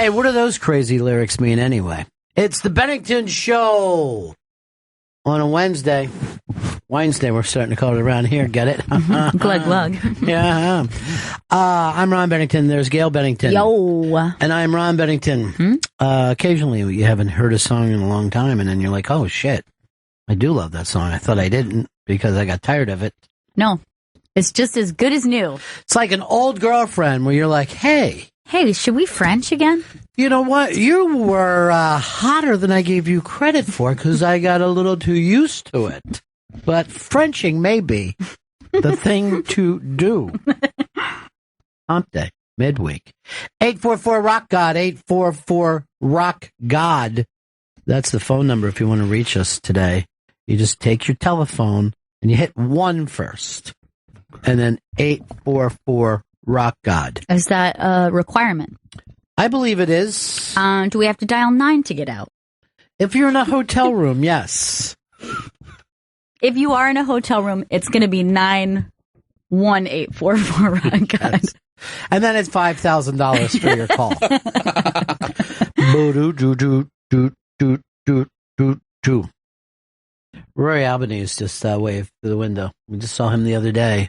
Hey, what do those crazy lyrics mean anyway? It's the Bennington Show on a Wednesday. Wednesday, we're starting to call it around here. Get it? Glug, glug. Yeah. I'm Ron Bennington. There's Gail Bennington. Yo. And I'm Ron Bennington. Occasionally, you haven't heard a song in a long time, and then you're like, oh, shit. I do love that song. I thought I didn't because I got tired of it. No. It's just as good as new. It's like an old girlfriend where you're like, hey, should we French again? you know what? You were hotter than I gave you credit for because I got a little too used to it. But Frenching may be the thing to do. Hump day, midweek. 844-ROCK-GOD, 844-ROCK-GOD. That's the phone number if you want to reach us today. You just take your telephone and you hit 1 first. And then 844-ROCK-GOD. Is that a requirement? I believe it is. Do we have to dial 9 to get out? If you're in a hotel room, yes. If you are in a hotel room, it's going to be 91844-ROCK-GOD. Yes. And then it's $5,000 for your call. Rory Albanese just waved through the window. We just saw him the other day.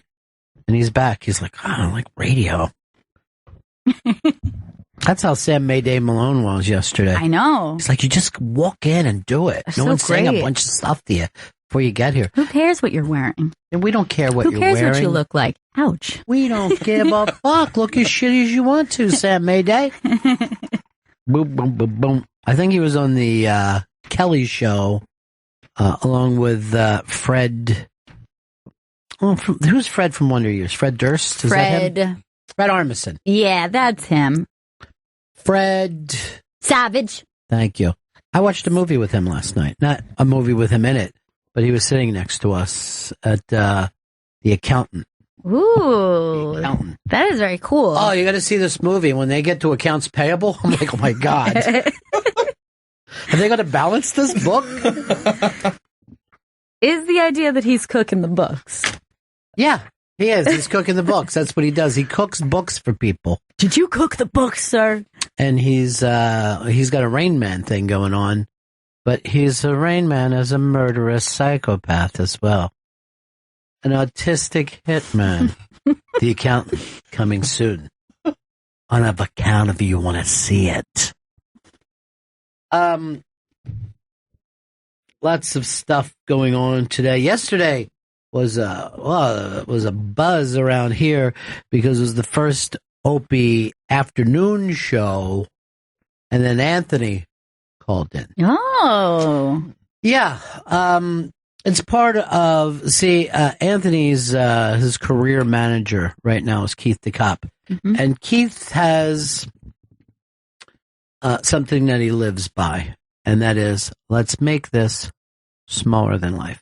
And he's back. He's like, oh, I don't like radio. That's how Sam Mayday Malone was yesterday. I know. He's like, you just walk in and do it. That's no so one's saying a great. bunch of stuff to you before you get here. Who cares what you're wearing? And we don't care what Who you're cares wearing. what you look like? Ouch. We don't give a fuck. Look as shitty as you want to, Sam Mayday. Boom, boom, boom, boom. I think he was on the Kelly show along with Fred. Oh, who's Fred from Wonder Years? Fred Durst? Is that him? Fred Armisen. Yeah, that's him. Fred Savage. Thank you. I watched a movie with him last night. Not a movie with him in it, but he was sitting next to us at The Accountant. Ooh. The Accountant. That is very cool. Oh, you got to see this movie. When they get to accounts payable, I'm like, oh my God. Are they going to balance this book? Is the idea that he's cooking the books? Yeah, he is. He's cooking the books. That's what he does. He cooks books for people. Did you cook the books, sir? And he's got a Rain Man thing going on, but he's a Rain Man as a murderous psychopath as well. An autistic hitman. The Accountant, coming soon. On account of you want to see it. Lots of stuff going on today. Yesterday was a buzz around here because it was the first Opie afternoon show, and then Anthony called in. Oh. Yeah. It's part of, Anthony's, his career manager right now is Keith the Cop. Mm-hmm. And Keith has something that he lives by, and that is, let's make this smaller than life.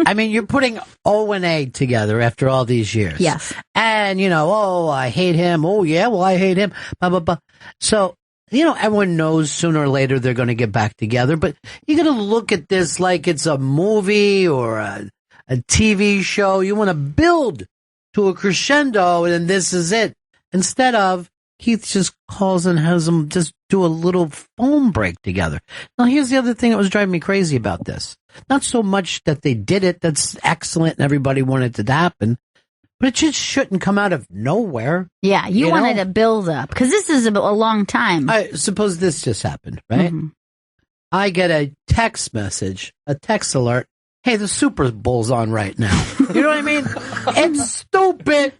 I mean, you're putting O and A together after all these years. Yes. And, I hate him. Oh, yeah, well, I hate him. Blah, blah, blah. So, everyone knows sooner or later they're going to get back together, but you got to look at this like it's a movie or a TV show. You want to build to a crescendo, and then this is it. Instead of, Keith just calls and has them just do a little phone break together. Now, here's the other thing that was driving me crazy about this. Not so much that they did it, that's excellent, and everybody wanted it to happen, but it just shouldn't come out of nowhere. Yeah, you wanted a build-up, because this is a long time. I suppose this just happened, right? Mm-hmm. I get a text message, a text alert, hey, the Super Bowl's on right now. You know what I mean? It's stupid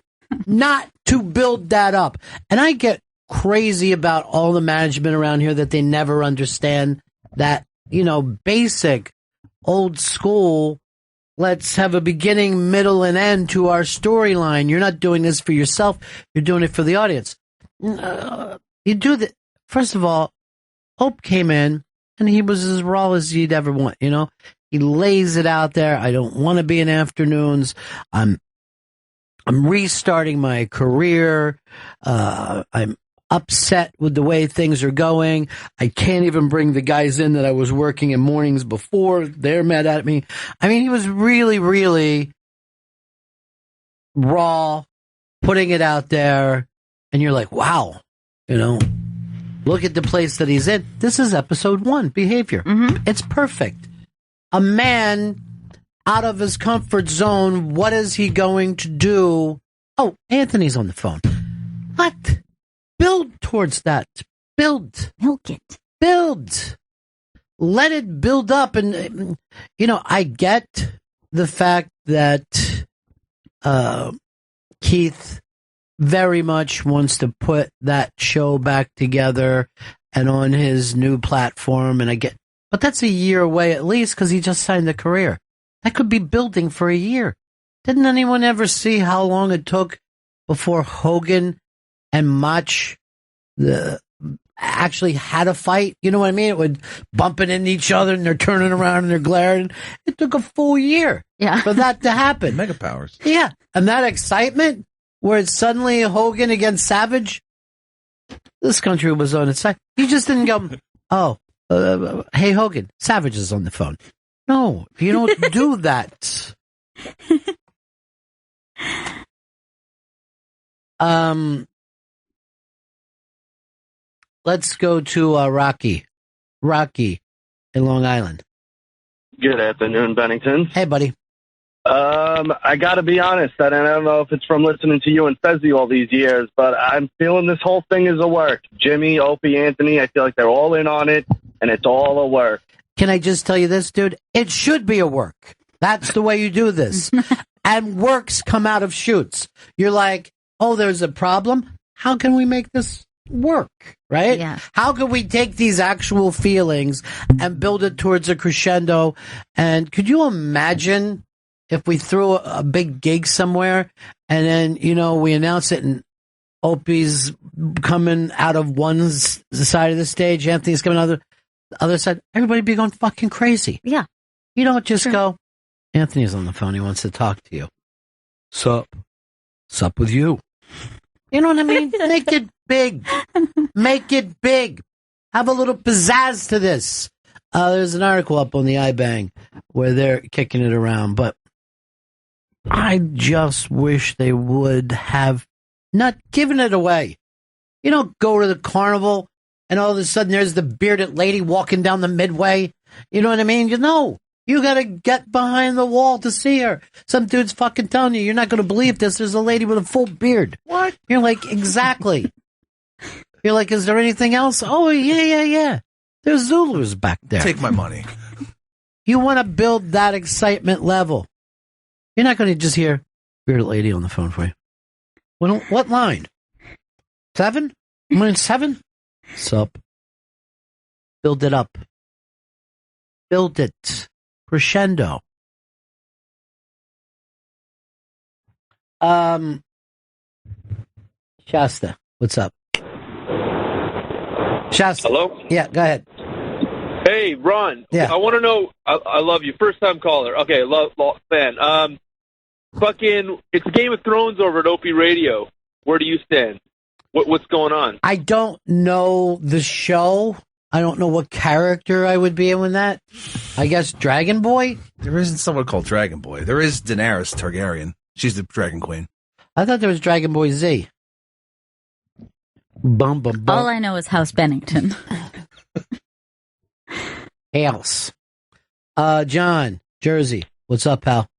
not to build that up. And I get crazy about all the management around here that they never understand that, basic, old school, let's have a beginning, middle, and end to our storyline. You're not doing this for yourself. You're doing it for the audience. You do that. First of all, Hope came in, and he was as raw as you'd ever want, He lays it out there. I don't want to be in afternoons. I'm restarting my career. I'm upset with the way things are going. I can't even bring the guys in that I was working in mornings before. They're mad at me. I mean, he was really, really raw, putting it out there. And you're like, wow, Look at the place that he's in. This is episode 1, behavior. It's perfect. A man out of his comfort zone, what is he going to do? Oh, Anthony's on the phone. What? Build towards that. Build. Milk it. Build. Let it build up. And, I get the fact that Keith very much wants to put that show back together and on his new platform. But that's a year away at least because he just signed a career. That could be building for a year. Didn't anyone ever see how long it took before Hogan and Mach actually had a fight? You know what I mean? It would bumping into each other and they're turning around and they're glaring. It took a full year for that to happen. Mega powers. Yeah. And that excitement where it's suddenly Hogan against Savage, this country was on its side. You just didn't go, hey, Hogan, Savage is on the phone. No, you don't do that. Let's go to Rocky. Rocky in Long Island. Good afternoon, Bennington. Hey, buddy. I got to be honest, and I don't know if it's from listening to you and Fezzy all these years, but I'm feeling this whole thing is a work. Jimmy, Opie, Anthony, I feel like they're all in on it, and it's all a work. Can I just tell you this, dude? It should be a work. That's the way you do this. And works come out of shoots. You're like, oh, there's a problem. How can we make this work? Right? Yeah. How can we take these actual feelings and build it towards a crescendo? And could you imagine if we threw a big gig somewhere and then, we announce it and Opie's coming out of one side of the stage, Anthony's coming out of the other side, everybody be going fucking crazy. Yeah. You don't just go, Anthony's on the phone, he wants to talk to you. Sup with you. You know what I mean? Make it big. Make it big. Have a little pizzazz to this. There's an article up on the iBang where they're kicking it around, but I just wish they would have not given it away. You don't go to the carnival and all of a sudden there's the bearded lady walking down the midway. You know what I mean? You got to get behind the wall to see her. Some dude's fucking telling you, you're not going to believe this. There's a lady with a full beard. What? You're like, exactly. You're like, is there anything else? Oh, yeah. There's Zulus back there. Take my money. You want to build that excitement level. You're not going to just hear bearded lady on the phone for you. What line? 7? I'm in 7? Sup. Build it up. Build it. Crescendo. Shasta, what's up? Shasta. Hello? Yeah, go ahead. Hey, Ron. Yeah. I want to know. I love you. First time caller. Okay, love fan. It's Game of Thrones over at Opie Radio. Where do you stand? What's going on? I don't know the show. I don't know what character I would be in that. I guess Dragon Boy? There isn't someone called Dragon Boy. There is Daenerys Targaryen. She's the Dragon Queen. I thought there was Dragon Boy Z. Bum, bum, bum. All I know is House Bennington. House. John, Jersey. What's up, pal?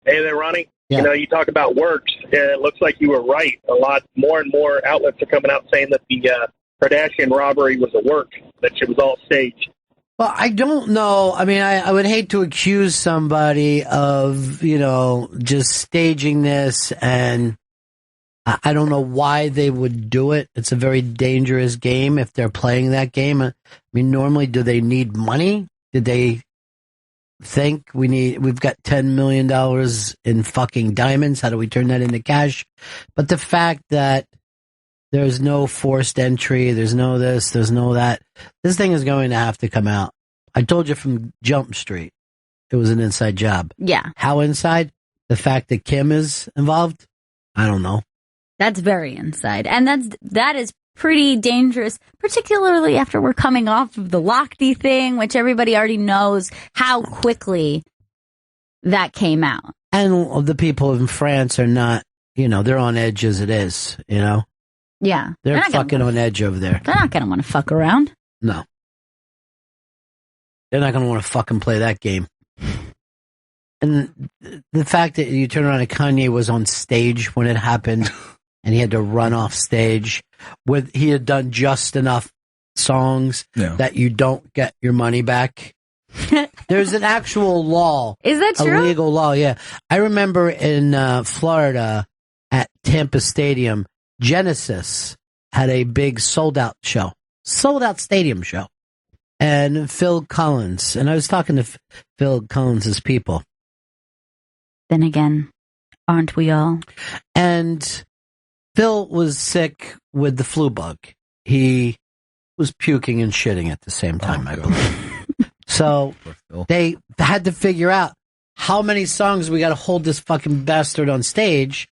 Hey there, Ronnie. Yeah. You talk about works, and it looks like you were right. A lot more and more outlets are coming out saying that the Kardashian robbery was a work, that it was all staged. Well, I don't know. I mean, I would hate to accuse somebody of, just staging this, and I don't know why they would do it. It's a very dangerous game if they're playing that game. I mean, normally, do they need money? Did they think we've got $10 million in fucking diamonds? How do we turn that into cash? But the fact that there's no forced entry, there's no this, there's no that, this thing is going to have to come out. I told you from Jump Street, it was an inside job. Yeah. How inside? The fact that Kim is involved? I don't know. That's very inside. And that is pretty dangerous, particularly after we're coming off of the Lochte thing, which everybody already knows how quickly that came out. And the people in France are not, they're on edge as it is, Yeah. They're fucking on edge over there. They're not going to want to fuck around. No. They're not going to want to fucking play that game. And the fact that you turn around and Kanye was on stage when it happened and he had to run off stage he had done just enough songs that you don't get your money back. There's an actual law. Is that true? A legal law, yeah. I remember in Florida at Tampa Stadium, Genesis had a big sold-out stadium show. And Phil Collins, and I was talking to Phil Collins' people. Then again, aren't we all? And Phil was sick with the flu bug. He was puking and shitting at the same time, I believe. So they had to figure out how many songs we got to hold this fucking bastard on stage,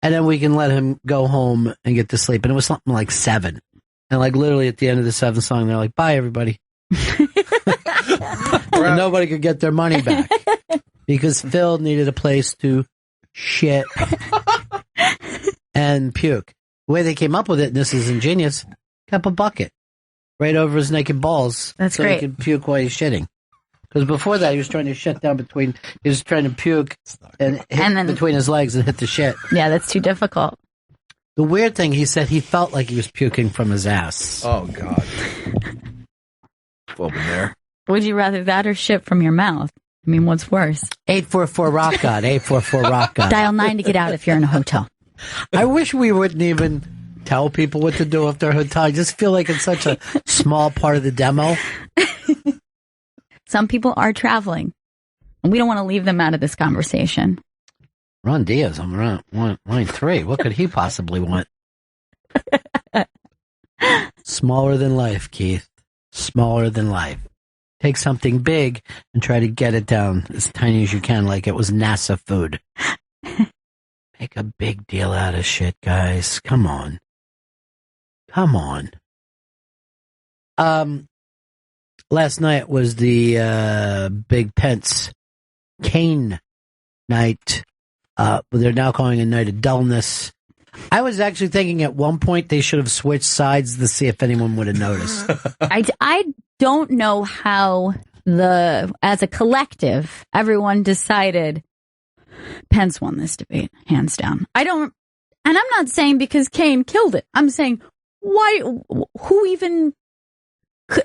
and then we can let him go home and get to sleep. And it was something like 7. And like literally at the end of the 7th song, they're like, bye, everybody. And nobody could get their money back because Phil needed a place to shit and puke. The way they came up with it, and this is ingenious, kept a bucket right over his naked balls. That's so great. He could puke while he's shitting. Because before that, he was trying to shit down he was trying to puke and then between his legs and hit the shit. Yeah, that's too difficult. The weird thing, he said he felt like he was puking from his ass. Oh, God. Well, been there. Would you rather that or shit from your mouth? I mean, what's worse? 844-ROCK-GOD, 844-ROCK-GOD. Dial 9 to get out if you're in a hotel. I wish we wouldn't even tell people what to do if they're hotel. I just feel like it's such a small part of the demo. Some people are traveling, and we don't want to leave them out of this conversation. Ron Diaz on line 3. What could he possibly want? Smaller than life, Keith. Smaller than life. Take something big and try to get it down as tiny as you can, like it was NASA food. Make a big deal out of shit, guys. Come on. Come on. Last night was the big Pence Kane night. They're now calling it a night of dullness. I was actually thinking at one point they should have switched sides to see if anyone would have noticed. I don't know how as a collective, everyone decided Pence won this debate, hands down. And I'm not saying because Kane killed it. I'm saying, why, no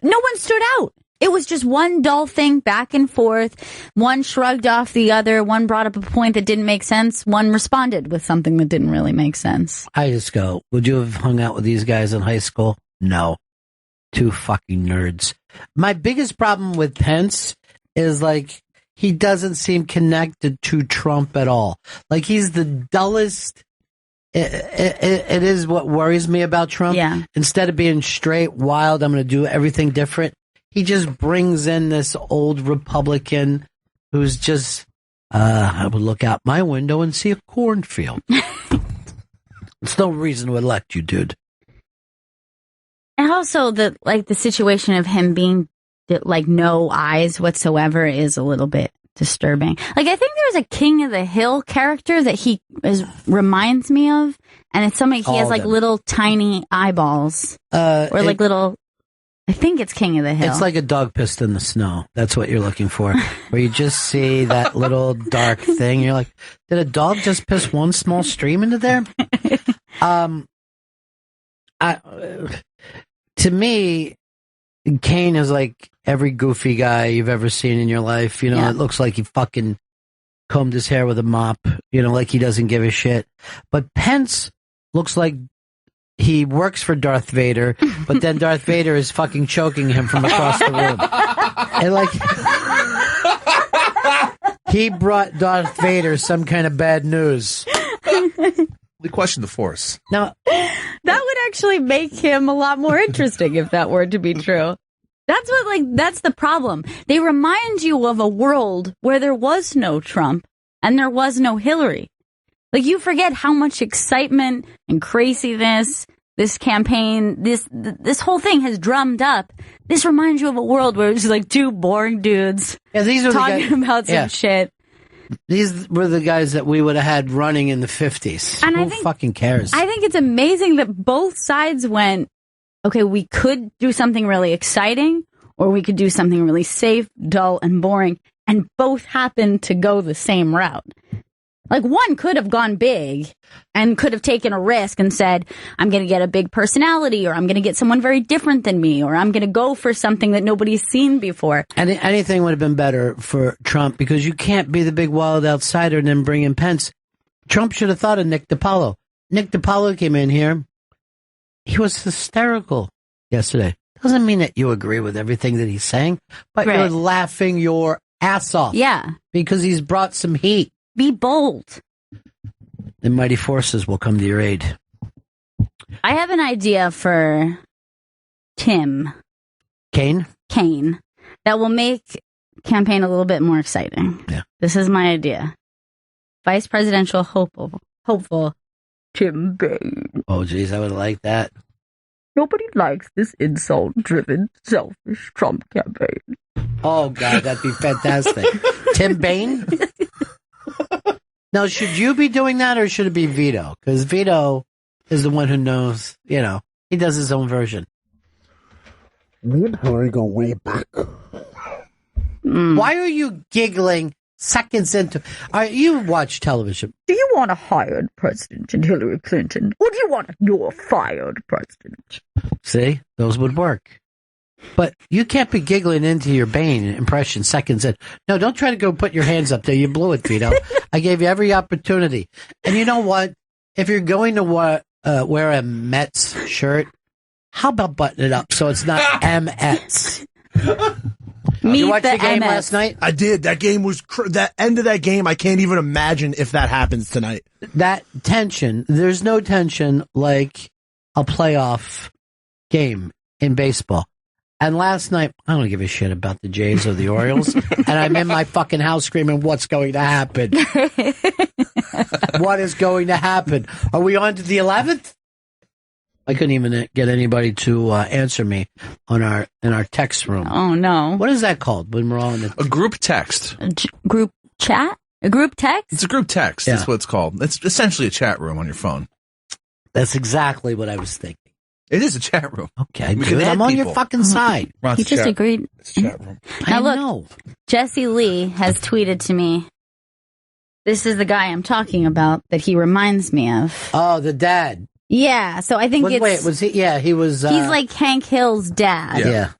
one stood out. It was just one dull thing back and forth. One shrugged off the other. One brought up a point that didn't make sense. One responded with something that didn't really make sense. I just go, would you have hung out with these guys in high school? No. 2 fucking nerds. My biggest problem with Pence is like, he doesn't seem connected to Trump at all. Like, he's the dullest. It is what worries me about Trump. Yeah. Instead of being straight, wild, I'm going to do everything different. He just brings in this old Republican who's just, I would look out my window and see a cornfield. There's no reason to elect you, dude. And also the situation of him being like no eyes whatsoever is a little bit disturbing. Like, I think there's a King of the Hill character that he reminds me of, and it's somebody he has like little tiny eyeballs or like little. I think it's King of the Hill. It's like a dog pissed in the snow. That's what you're looking for. Where you just see that little dark thing. You're like, did a dog just piss one small stream into there? To me, Kane is like every goofy guy you've ever seen in your life. You know, It looks like he fucking combed his hair with a mop. You know, like he doesn't give a shit. But Pence looks like he works for Darth Vader, but then Darth Vader is fucking choking him from across the room. And like, he brought Darth Vader some kind of bad news. We question the Force. Now, that would actually make him a lot more interesting if that were to be true. That's the problem. They remind you of a world where there was no Trump and there was no Hillary. Like, you forget how much excitement and craziness this campaign, this whole thing has drummed up. This reminds you of a world where it's just like 2 boring dudes these are talking about some shit. These were the guys that we would have had running in the 50s. And Who fucking cares? I think it's amazing that both sides went, okay, we could do something really exciting, or we could do something really safe, dull, and boring, and both happened to go the same route. Like, one could have gone big and could have taken a risk and said, I'm going to get a big personality, or I'm going to get someone very different than me, or I'm going to go for something that nobody's seen before. And anything would have been better for Trump, because you can't be the big wild outsider and then bring in Pence. Trump should have thought of Nick DiPaolo. Nick DiPaolo came in here. He was hysterical yesterday. Doesn't mean that you agree with everything that he's saying, but Right. you're laughing your ass off. Yeah. Because he's brought some heat. Be bold. The mighty forces will come to your aid. I have an idea for Tim Kane? Kaine that will make campaign a little bit more exciting. Yeah. This is my idea. Vice presidential hopeful Tim Kaine. Oh, geez, I would like that. Nobody likes this insult-driven, selfish Trump campaign. Oh, God, that'd be fantastic. Tim Bain? Now, should you be doing that, or should it be Vito? Because Vito is the one who knows, you know, he does his own version. Me and Hillary go way back. Why are you giggling seconds into... you watch television. Do you want a hired president in Hillary Clinton, or do you want your fired president? See? Those would work. But you can't be giggling into your Bane impression seconds in. No, don't try to go put your hands up there. You blew it, Vito. I gave you every opportunity. And you know what? If you're going to wear a Mets shirt, how about button it up so it's not M-Ets? You watched the game last night? I did. That game was that end of that game. I can't even imagine if that happens tonight. That tension, there's no tension like a playoff game in baseball. And last night, I don't give a shit about the Jays or the Orioles. And I'm in my fucking house screaming, what's going to happen? What is going to happen? Are we on to the 11th? I couldn't even get anybody to answer me in our text room. Oh, no. What is that called when we're all in A group text. Group chat? A group text? It's a group text. Yeah. That's what it's called. It's essentially a chat room on your phone. That's exactly what I was thinking. It is a chat room. Okay, We good. can add I'm on your people. fucking side. Ron's He just chat. agreed. It's a chat room. I Now look, know. Jesse Lee has tweeted to me, this is the guy I'm talking about that he reminds me of. Oh, the dad. Yeah, so I think Wait, was he? Yeah, he was. he's like Hank Hill's dad. Yeah.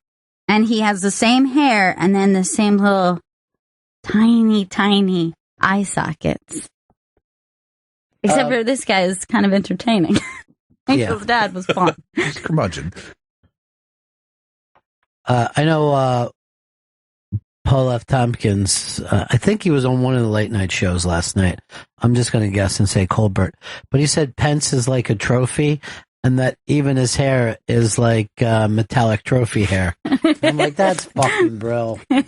And he has the same hair and then the same little tiny eye sockets. Except for this guy is kind of entertaining. Hank Hill's dad was fun. It's curmudgeon. I know Paul F. Tompkins, I think he was on one of the late night shows last night. I'm just going to guess and say Colbert. But he said Pence is like a trophy, and that even his hair is like metallic trophy hair. I'm like, that's fucking bro. No,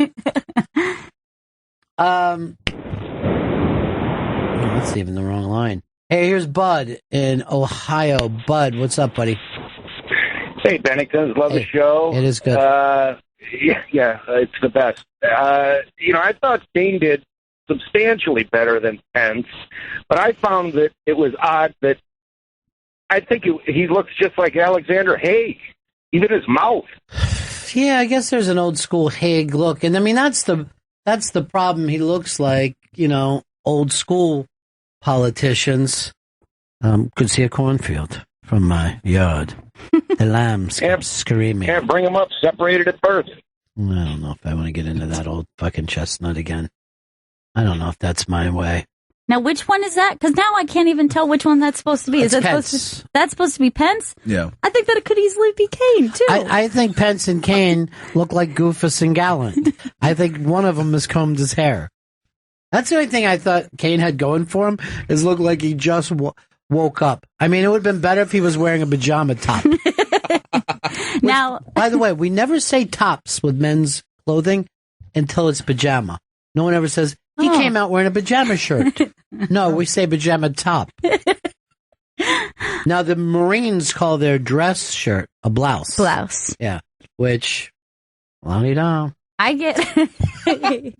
that's even the wrong line. Hey, here's Bud in Ohio. Bud, what's up, buddy? Hey, Bennington, love the show. It is good. Yeah, it's the best. I thought Kane did substantially better than Pence, but I found that it was odd that I think he looks just like Alexander Haig, even his mouth. Yeah, I guess there's an old school Haig look, and I mean that's the problem. He looks like old school politicians. Could see a cornfield from my yard. The lambs kept screaming. Can't bring him up separated at birth. I don't know if I want to get into that old fucking chestnut again. I don't know if that's my way. Now, which one is that? Because now I can't even tell which one that's supposed to be. Is that that's supposed to be Pence? Yeah. I think that it could easily be Kane, too. I think Pence and Kane look like Goofus and Gallant. I think one of them has combed his hair. That's the only thing I thought Kane had going for him, is look like he just woke up. I mean, it would have been better if he was wearing a pajama top. Now, by the way, we never say tops with men's clothing until it's pajama. No one ever says, he came out wearing a pajama shirt. No, we say pajama top. Now, the Marines call their dress shirt a blouse. Blouse. Yeah, which, la-di-da. I get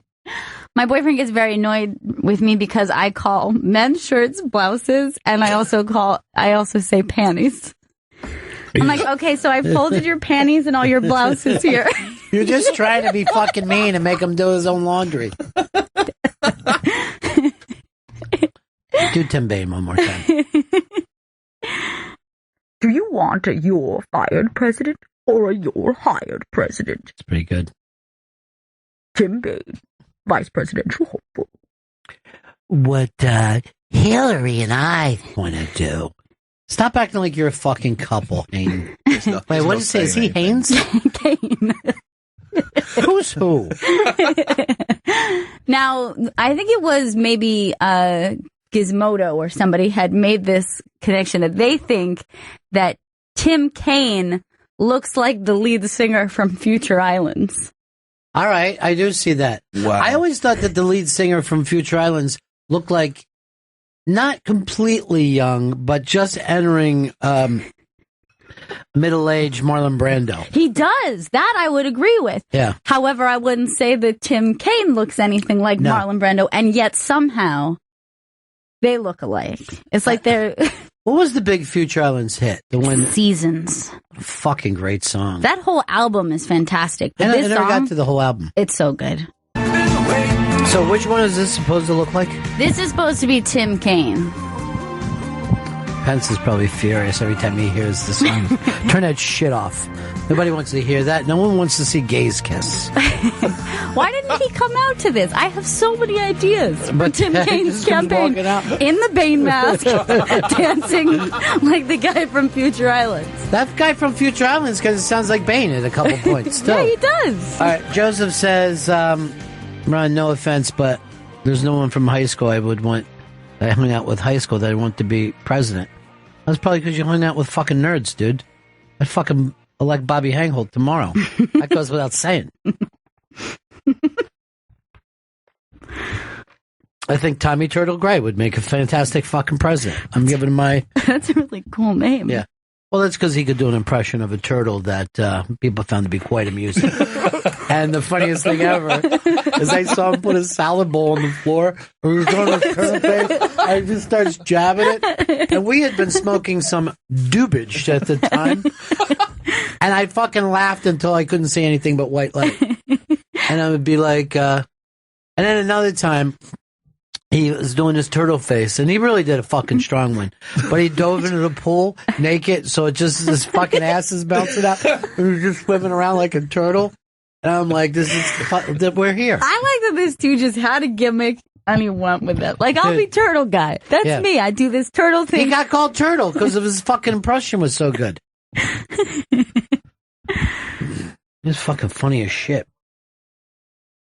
My boyfriend gets very annoyed with me because I call men's shirts blouses, and I also say panties. I'm like, okay, so I folded your panties and all your blouses here. You're just trying to be fucking mean and make him do his own laundry. Do Tim Bain one more time. Do you want a you're fired president or a you're hired president? It's pretty good. Tim Bain, vice presidential hopeful. What Hillary and I want to do. Stop acting like you're a fucking couple, Haynes. Wait, what did you say? Is he Haynes? Kane. Who's who? Now, I think it was maybe Gizmodo or somebody had made this connection that they think that Tim Kaine looks like the lead singer from Future Islands. All right, I do see that. Wow. I always thought that the lead singer from Future Islands looked like not completely young, but just entering middle-aged Marlon Brando. He does. That I would agree with. Yeah. However, I wouldn't say that Tim Kaine looks anything like Marlon Brando, and yet somehow they look alike. It's like they're... What was the big Future Islands hit? The one Seasons. Fucking great song. That whole album is fantastic. But I this never song, got to the whole album. it's so good. So which one is this supposed to look like? This is supposed to be Tim Kaine. Pence is probably furious every time he hears the song. Turn that shit off. Nobody wants to hear that. No one wants to see gays kiss. Why didn't he come out to this? I have so many ideas for But Tim Kaine's just comes campaign. walking out. In the Bane mask, dancing like the guy from Future Islands. That guy from Future Islands, because it sounds like Bane at a couple points. Still. Yeah, he does. All right, Joseph says, Ron, no offense, but there's no one from high school I hung out with high school that I want to be president. That's probably because you hung out with fucking nerds, dude. I'd fucking elect Bobby Hangholt tomorrow. That goes without saying. I think Tommy Turtle Gray would make a fantastic fucking president. I'm giving him my... That's a really cool name. Yeah. Well, that's because he could do an impression of a turtle that people found to be quite amusing. And the funniest thing ever is I saw him put a salad bowl on the floor, and he was doing his turtle face, and he just starts jabbing it. And we had been smoking some dubage at the time, and I fucking laughed until I couldn't see anything but white light. And I would be like, and then another time, he was doing his turtle face, and he really did a fucking strong one. But he dove into the pool naked, so it just his fucking ass is bouncing out, and he was just swimming around like a turtle. And I'm like, we're here. I like that this dude just had a gimmick and he went with it. Like, I'll be turtle guy. That's me. I do this turtle thing. He got called Turtle because of his fucking impression was so good. He's fucking funny as shit.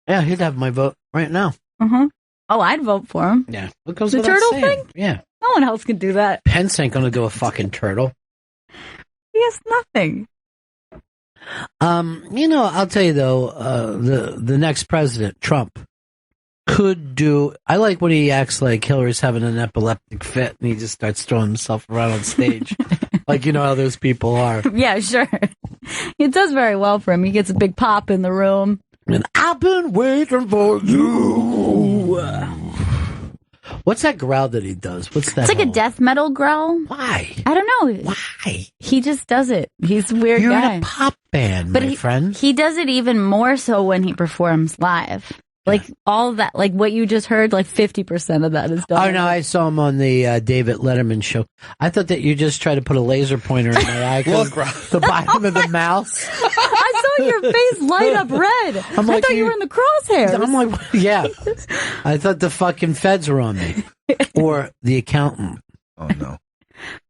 Yeah, he'd have my vote right now. Uh-huh. Oh, I'd vote for him. Yeah. What goes The without turtle saying? thing? Yeah. No one else can do that. Pence ain't gonna do a fucking turtle. He has nothing. I'll tell you though, the next president, Trump, could do. I like when he acts like Hillary's having an epileptic fit and he just starts throwing himself around on stage, like you know how those people are. Yeah, sure. It does very well for him. He gets a big pop in the room. And I've been waiting for you. What's that growl that he does? What's that? It's like a death metal growl. Why? I don't know. Why? He just does it. He's a weird You're guy. in a pop band, But my friend. He does it even more so when he performs live. Like all that, like what you just heard, like 50% of that is done. Oh no, I saw him on the David Letterman show. I thought that you just tried to put a laser pointer in my eye, the bottom of the mouse. I saw your face light up red. I thought you were in the crosshairs. I'm like, yeah. I thought the fucking feds were on me, or the accountant. Oh no.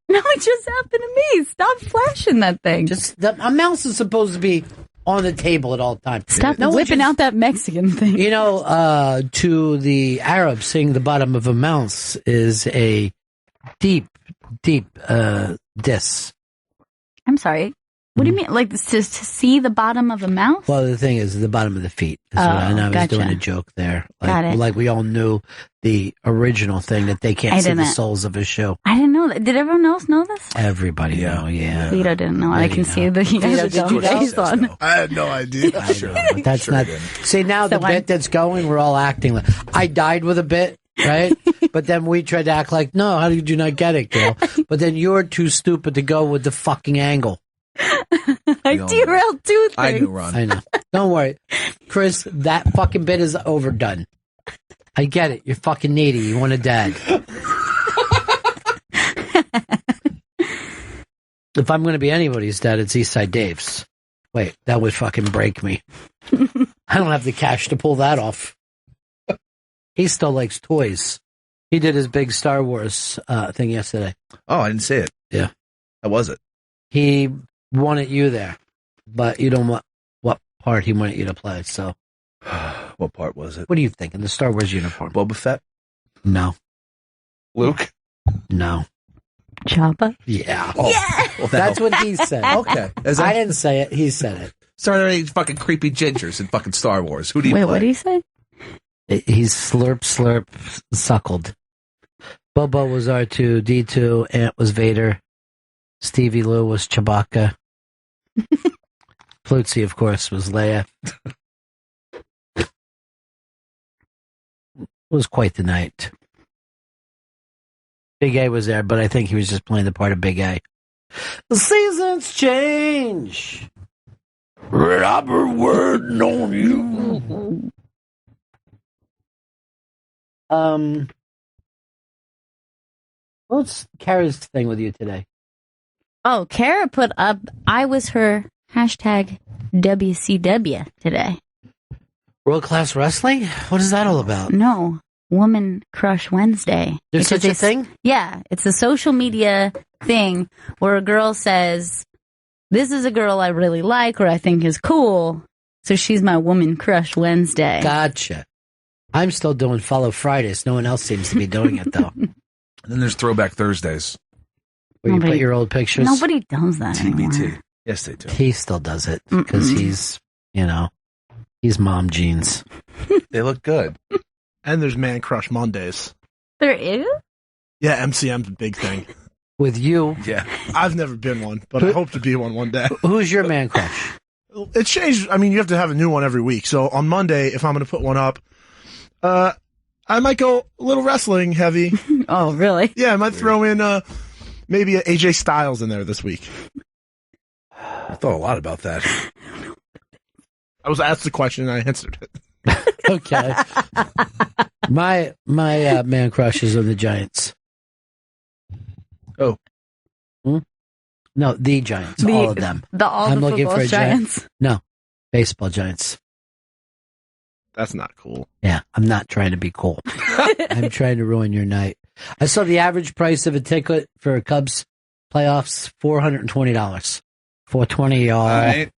No, it just happened to me. Stop flashing that thing. A mouse is supposed to be on the table at all times. Stop whipping out that Mexican thing. You know, to the Arabs, seeing the bottom of a mouse is a deep diss. I'm sorry. What do you mean? Like to see the bottom of a mouse? Well, the thing is the bottom of the feet. And I was doing a joke there. Got it. Like we all knew the original thing that they can't see the soles of his shoe. I didn't know that. Did everyone else know this? Everybody know, yeah. Vito didn't know. I can see the face on. I had no idea. That's not. See, now the bit that's going, we're all acting like I died with a bit. Right? But then we tried to act like, no, how did you not get it, Gail? But then you're too stupid to go with the fucking angle. I derailed two things. I knew, Ron. I know. Don't worry. Chris, that fucking bit is overdone. I get it. You're fucking needy. You want a dad. If I'm going to be anybody's dad, it's Eastside Dave's. Wait, that would fucking break me. I don't have the cash to pull that off. He still likes toys. He did his big Star Wars thing yesterday. Oh, I didn't see it. Yeah. How was it? He wanted you there, but you don't want what part he wanted you to play. So, what part was it? What do you think in the Star Wars uniform? Boba Fett? No. Luke? No. Choppa? Yeah. Oh. Yeah. Well, that's what he said. Okay. I didn't say it. He said it. Sorry, fucking creepy gingers in fucking Star Wars. Who do you play? What do you say? He's slurp, suckled. Bobo was R2, D2, Ant was Vader, Stevie Lou was Chewbacca, Flutzy, of course, was Leia. It was quite the night. Big A was there, but I think he was just playing the part of Big A. The seasons change. Robber wording on you. What's Kara's thing with you today? Oh, Kara put up, I was her hashtag WCW today. World Class Wrestling? What is that all about? No, Woman Crush Wednesday. There's such a thing? Yeah, it's a social media thing where a girl says, this is a girl I really like or I think is cool, so she's my Woman Crush Wednesday. Gotcha. I'm still doing Follow Fridays. No one else seems to be doing it, though. And then there's Throwback Thursdays. Where you put your old pictures. Nobody does that anymore. TBT. Yes, they do. He still does it because he's mom jeans. They look good. And there's Man Crush Mondays. There is? Yeah, MCM's a big thing. With you? Yeah. I've never been one, but I hope to be one day. Who's your man crush? It's changed. I mean, you have to have a new one every week. So on Monday, if I'm going to put one up, I might go a little wrestling heavy. Oh, really? Yeah, I might throw in maybe a AJ Styles in there this week. I thought a lot about that. I was asked the question and I answered it. Okay. My man crushes are the Giants. Oh. No, the Giants. All of them. I'm looking for Giants. No, baseball Giants. That's not cool. Yeah, I'm not trying to be cool. I'm trying to ruin your night. I saw the average price of a ticket for a Cubs playoffs, $420. $420, y'all. All right.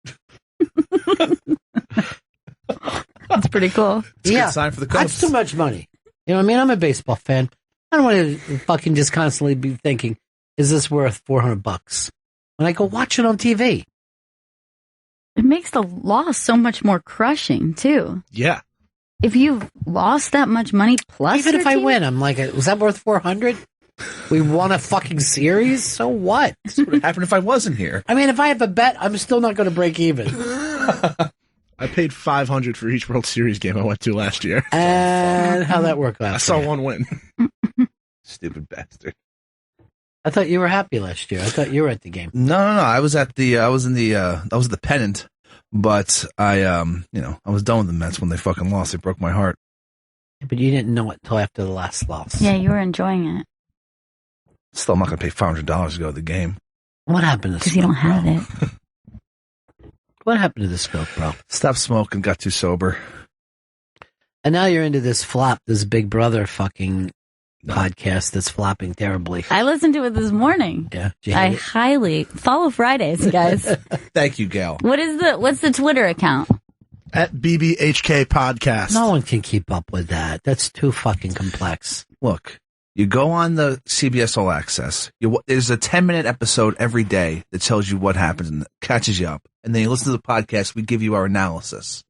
That's pretty cool. It's a good sign for the Cubs. That's too much money. You know what I mean? I'm a baseball fan. I don't want to fucking just constantly be thinking, is this worth $400? When I go watch it on TV. It makes the loss so much more crushing, too. Yeah. If you've lost that much money plus Even if I win, I'm like, was that worth $400? We won a fucking series? So what? That's what would happen if I wasn't here. I mean, if I have a bet, I'm still not going to break even. I paid $500 for each World Series game I went to last year. And how'd that work out? I saw one win. Stupid bastard. I thought you were happy last year. I thought you were at the game. No. I was at the. I was the pennant, but I was done with the Mets when they fucking lost. It broke my heart. But you didn't know it until after the last loss. Yeah, you were enjoying it. Still, I'm not going to pay $500 to go to the game. What happened to because you don't have it. What happened to the smoke, bro? Stopped smoking, got too sober. And now you're into this flop, this Big Brother fucking podcast that's flopping terribly. I listened to it this morning. Yeah. I highly follow Fridays, guys. Thank you, Gail. What's the Twitter account? At BBHK Podcast. No one can keep up with that. That's too fucking complex. Look, You go on the CBS All Access. There's a 10-minute episode every day that tells you what happens and catches you up. And then you listen to the podcast. We give you our analysis.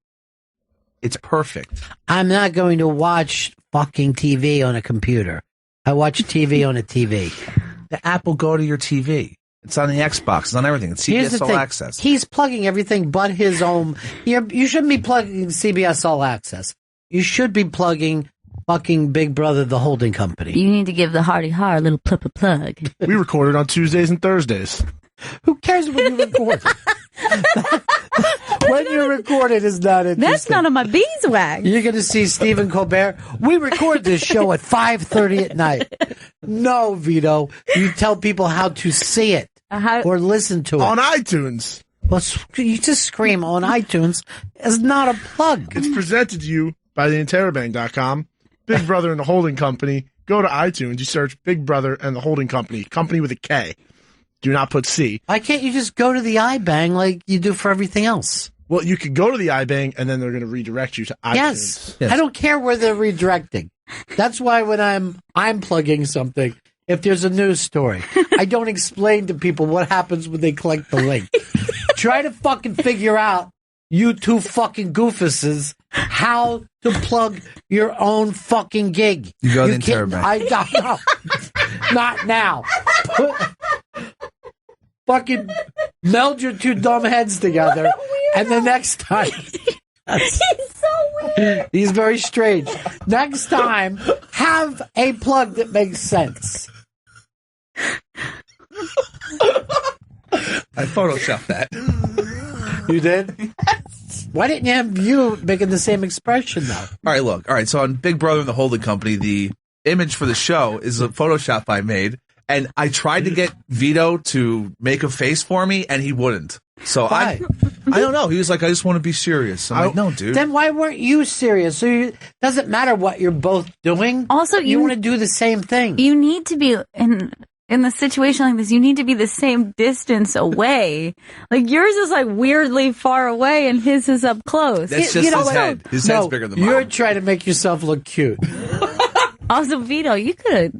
It's perfect. I'm not going to watch fucking TV on a computer. I watch TV on a TV. The app will go to your TV. It's on the Xbox. It's on everything. It's CBS All Access. He's plugging everything but his own. You shouldn't be plugging CBS All Access. You should be plugging fucking Big Brother, the holding company. You need to give the Hardy Har a little plug. We recorded on Tuesdays and Thursdays. Who cares when you record? When you record it is not interesting. That's none of my beeswax. You're going to see Stephen Colbert. We record this show at 5:30 at night. No, Vito. You tell people how to see it or listen to it. On iTunes. Well, you just scream on iTunes. It's not a plug. It's presented to you by the interrobang.com. Big Brother and the Holding Company. Go to iTunes. You search Big Brother and the Holding Company. Company with a K. Do not put C. Why can't you just go to the iBang like you do for everything else? Well, you could go to the iBang, and then they're going to redirect you to iTunes. Yes. I don't care where they're redirecting. That's why when I'm plugging something, if there's a news story, I don't explain to people what happens when they click the link. Try to fucking figure out, you two fucking goofuses, how to plug your own fucking gig. You go to the Interrobang. I don't know. Not now. Fucking meld your two dumb heads together, and the next time. He's so weird. He's very strange. Next time, have a plug that makes sense. I photoshopped that. You did? Yes. Why didn't you have you making the same expression, though? All right, look. All right, so on Big Brother and the Holding Company, the image for the show is a Photoshop I made. And I tried to get Vito to make a face for me, and he wouldn't. So I don't know. He was like, I just want to be serious. I'm like, no, dude. Then why weren't you serious? So it doesn't matter what you're both doing. Also, you want to do the same thing. You need to be in the situation like this. You need to be the same distance away. Like yours is like weirdly far away, and his is up close. That's just his head. His head's bigger than mine. You're trying to make yourself look cute. Also, Vito, you could have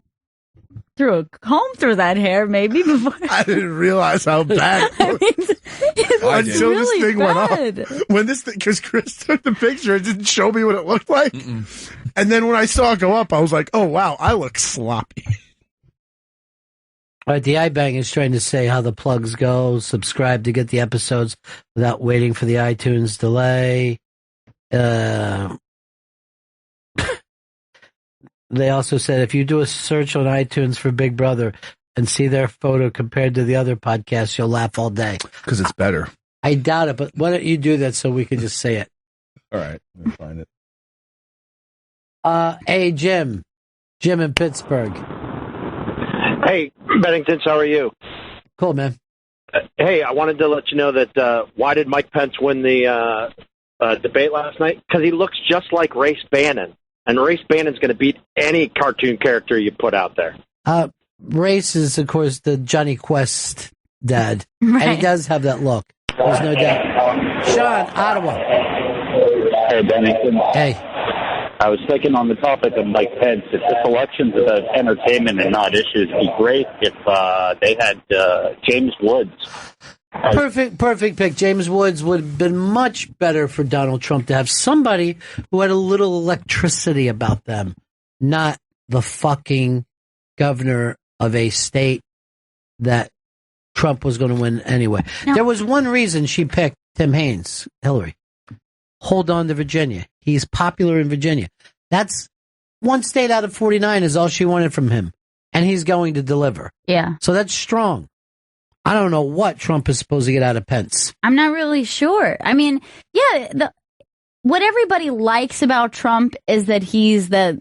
threw a comb through that hair maybe before. I didn't realize how bad. I mean, until really this thing bad. went off. When this thing, because Chris took the picture, it didn't show me what it looked like. And then when I saw it go up, I was like, oh wow, I look sloppy. All right, the iBang is trying to say how the plugs go. Subscribe to get the episodes without waiting for the iTunes delay. They also said if you do a search on iTunes for Big Brother and see their photo compared to the other podcasts, you'll laugh all day. Because it's better. I doubt it, but why don't you do that so we can just say it? All right, let me find it. Hey, Jim. Jim in Pittsburgh. Hey, Bennington, how are you? Cool, man. Hey, I wanted to let you know that why did Mike Pence win the debate last night? Because he looks just like Race Bannon. And Race Bannon's going to beat any cartoon character you put out there. Race is, of course, the Johnny Quest dad. Right. And he does have that look. There's no doubt. Sean, Ottawa. Hey, Bennington. Hey. I was thinking on the topic of Mike Pence, if this election's about entertainment and not issues, it'd be great if they had James Woods. Perfect pick. James Woods would have been much better for Donald Trump to have somebody who had a little electricity about them, not the fucking governor of a state that Trump was going to win anyway. No. There was one reason she picked Tim Haines, Hillary. Hold on to Virginia. He's popular in Virginia. That's one state out of 49 is all she wanted from him. And he's going to deliver. Yeah. So that's strong. I don't know what Trump is supposed to get out of Pence. I'm not really sure. I mean, yeah, what everybody likes about Trump is that he's the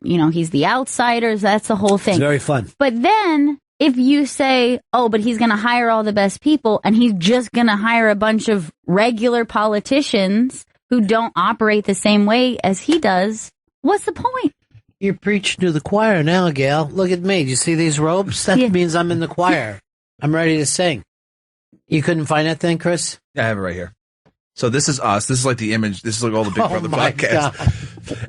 outsiders. That's the whole thing. It's very fun. But then if you say, oh, but he's going to hire all the best people and he's just going to hire a bunch of regular politicians who don't operate the same way as he does, what's the point? You're preaching to the choir now, Gail. Look at me. Do you see these robes? That means I'm in the choir. I'm ready to sing. You couldn't find that thing, Chris? Yeah, I have it right here. So this is us. This is like the image. This is like all the Big Brother podcasts.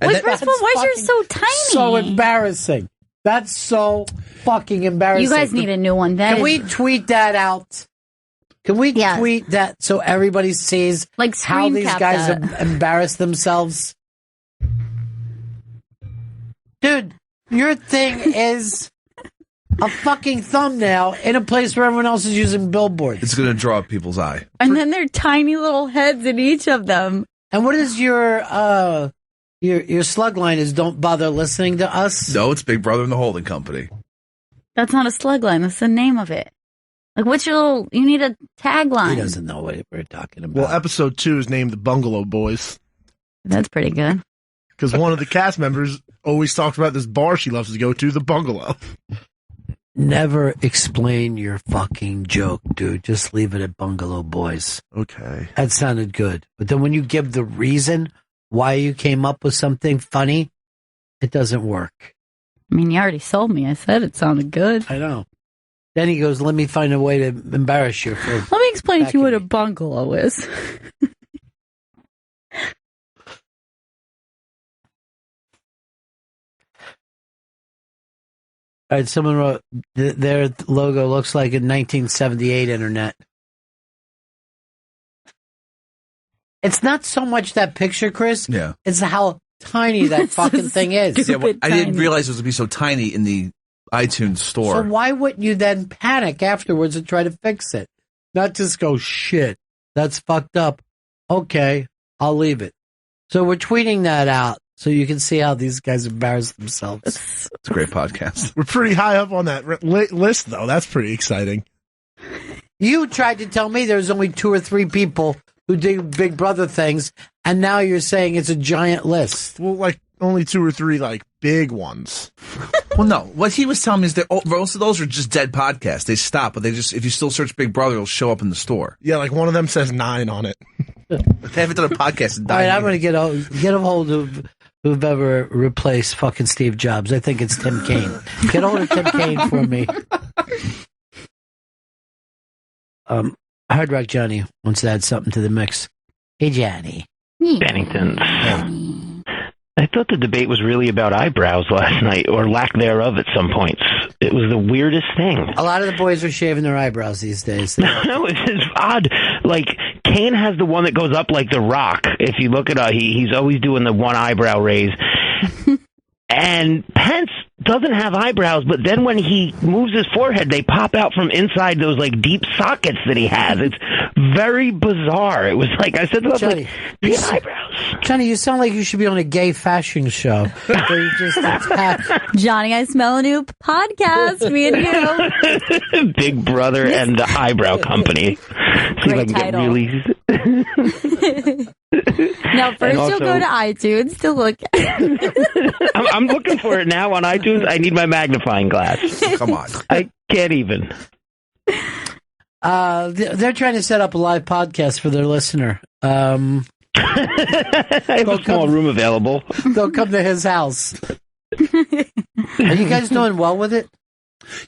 Wait, first of all, why is yours so tiny? So embarrassing. That's so fucking embarrassing. You guys need a new one. Can we tweet that out? Can we tweet that so everybody sees how these guys embarrass themselves? Dude, your thing is a fucking thumbnail in a place where everyone else is using billboards. It's going to draw people's eye. And then there are tiny little heads in each of them. And what is your slug line is don't bother listening to us? No, it's Big Brother and the Holding Company. That's not a slug line. That's the name of it. Like, what's your little... You need a tagline. He doesn't know what we're talking about. Well, episode 2 is named The Bungalow Boys. That's pretty good. Because one of the cast members always talks about this bar she loves to go to, The Bungalow. Never explain your fucking joke, dude. Just leave it at Bungalow Boys. Okay. That sounded good. But then when you give the reason why you came up with something funny, it doesn't work. I mean, you already sold me. I said it sounded good. I know. Then he goes, let me find a way to embarrass you. Let me explain to you what a bungalow is. All right, someone wrote, their logo looks like a 1978 internet. It's not so much that picture, Chris. Yeah. It's how tiny that fucking thing is. Yeah, well, I didn't realize it was going to be so tiny in the iTunes store. So why wouldn't you then panic afterwards and try to fix it? Not just go, shit, that's fucked up. Okay, I'll leave it. So we're tweeting that out so you can see how these guys embarrass themselves. It's a great podcast. We're pretty high up on that list, though. That's pretty exciting. You tried to tell me there's only 2 or 3 people who do Big Brother things, and now you're saying it's a giant list. Well, like, only 2 or 3, like, big ones. Well, no. What he was telling me is that most of those are just dead podcasts. They stop, but they just, if you still search Big Brother, it'll show up in the store. Yeah, like one of them says 9 on it. They haven't done a podcast in 9 All right, years. I'm going to get a hold of whoever replaced fucking Steve Jobs. I think it's Tim Kaine. Get a hold of Tim Kaine for me. Hard Rock Johnny wants to add something to the mix. Hey, Johnny. Bennington. I thought the debate was really about eyebrows last night, or lack thereof at some points. It was the weirdest thing. A lot of the boys are shaving their eyebrows these days. No, it's just odd. Like, Kane has the one that goes up like The Rock. If you look at it, he's always doing the one eyebrow raise. And Pence doesn't have eyebrows, but then when he moves his forehead, they pop out from inside those, like, deep sockets that he has. It's very bizarre. It was like, I said to Johnny, the eyebrows. Johnny, you sound like you should be on a gay fashion show. Where you just attack. Johnny, I smell a new podcast. Me and you. Big Brother and the Eyebrow Company. See if I can title. get really... Now, first also, you'll go to iTunes to look. I'm looking for it now on iTunes. I need my magnifying glass. Come on. I can't even. They're trying to set up a live podcast for their listener. I have a small room available. They'll come to his house. Are you guys doing well with it?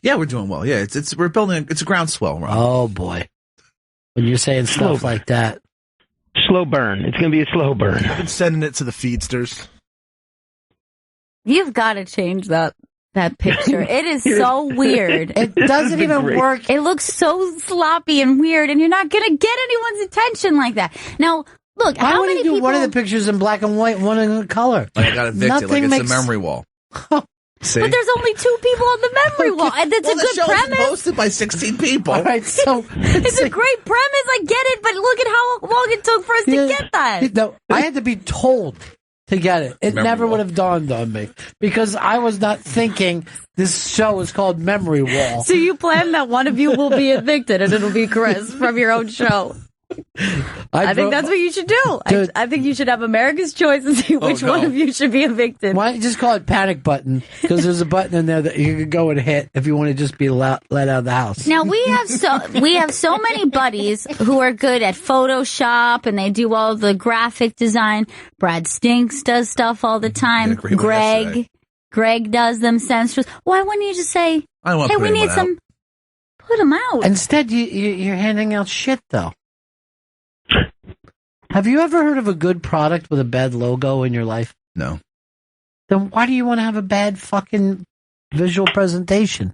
Yeah, we're doing well. Yeah, we're building. It's a groundswell, Ron. Oh boy, when you're saying stuff like that. Slow burn. It's going to be a slow burn. I've been sending it to the feedsters. You've got to change that picture. It is so weird. It doesn't even work. It looks so sloppy and weird, and you're not going to get anyone's attention like that. Now, look, Why how would many he do people... one of the pictures in black and white, one in color? Like I got evicted. Nothing Like it's makes... a memory wall. See? But there's only 2 people on the memory wall, and that's a good premise. Posted by 16 people. All right, so it's a great premise. I get it, but look at how long it took for us to get that. No, I had to be told to get it. It Memory never wall. would have dawned on me because I was not thinking this show is called Memory Wall. So you plan that one of you will be evicted, and it'll be Chris from your own show. I think that's what you should do. I think you should have America's Choice and see which one of you should be evicted. Why don't you just call it panic button? Because there's a button in there that you can go and hit if you want to just be let out of the house. Now we have so many buddies who are good at Photoshop and they do all the graphic design. Brad Stinks does stuff all the time. Greg does them sensuous. Why wouldn't you just say, "Hey, we need some"? Put them out. Instead, you're handing out shit though. Have you ever heard of a good product with a bad logo in your life? No. Then why do you want to have a bad fucking visual presentation.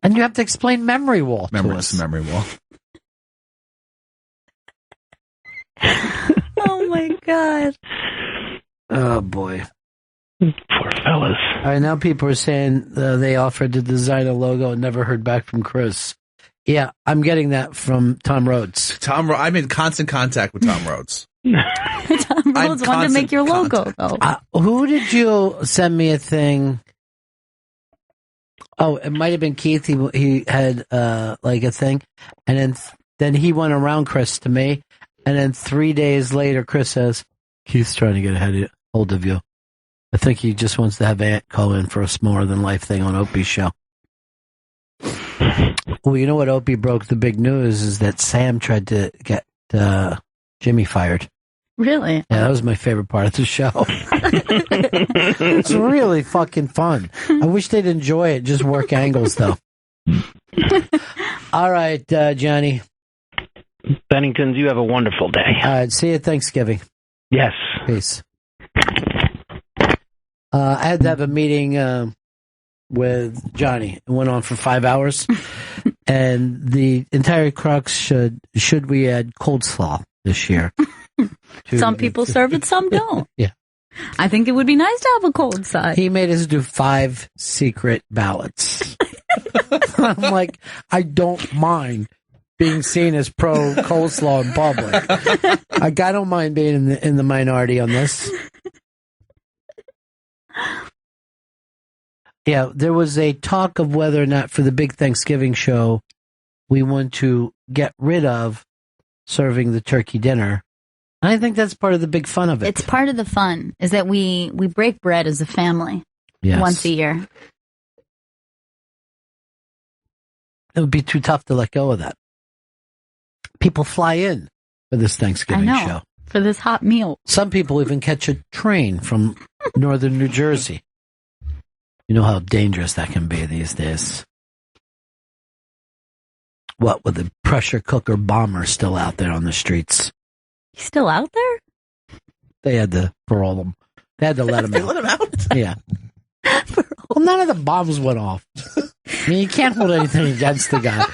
And you have to explain memory wall to us. Memory wall. Oh my God. Oh boy. Poor fellas. All right, now people are saying they offered to design a logo and never heard back from Chris. Yeah, I'm getting that from Tom Rhodes. I'm in constant contact with Tom Rhodes. Tom Rhodes wanted to make your logo, though. Who did you send me a thing? Oh, it might have been Keith. He had like a thing, and then he went around Chris to me, and then 3 days later, Chris says, Keith's trying to get hold of you. I think he just wants to have Ant call in for a smaller than life thing on Opie's show. Well, you know what Opie broke the big news is that Sam tried to get Jimmy fired. Really? Yeah, that was my favorite part of the show. It's really fucking fun. I wish they'd enjoy it, just work angles, though. All right, Johnny. Benningtons, you have a wonderful day. All right, see you at Thanksgiving. Yes. Peace. I had to have a meeting with Johnny. It went on for 5 hours. And the entire crux should we add cold slaw this year? Some people serve it, some don't. Yeah. I think it would be nice to have a cold side. He made us do 5 secret ballots. I'm like, I don't mind being seen as pro coleslaw in public. I don't mind being in the minority on this. Yeah, there was a talk of whether or not for the big Thanksgiving show we want to get rid of serving the turkey dinner. I think that's part of the big fun of it. It's part of the fun, is that we break bread as a family once a year. It would be too tough to let go of that. People fly in for this Thanksgiving show. For this hot meal. Some people even catch a train from northern New Jersey. You know how dangerous that can be these days. What, with the pressure cooker bomber still out there on the streets? He's still out there? They had to parole him. They had to let him They out. let him out? Yeah. Well, none of the bombs went off. I mean, you can't hold anything against the guy.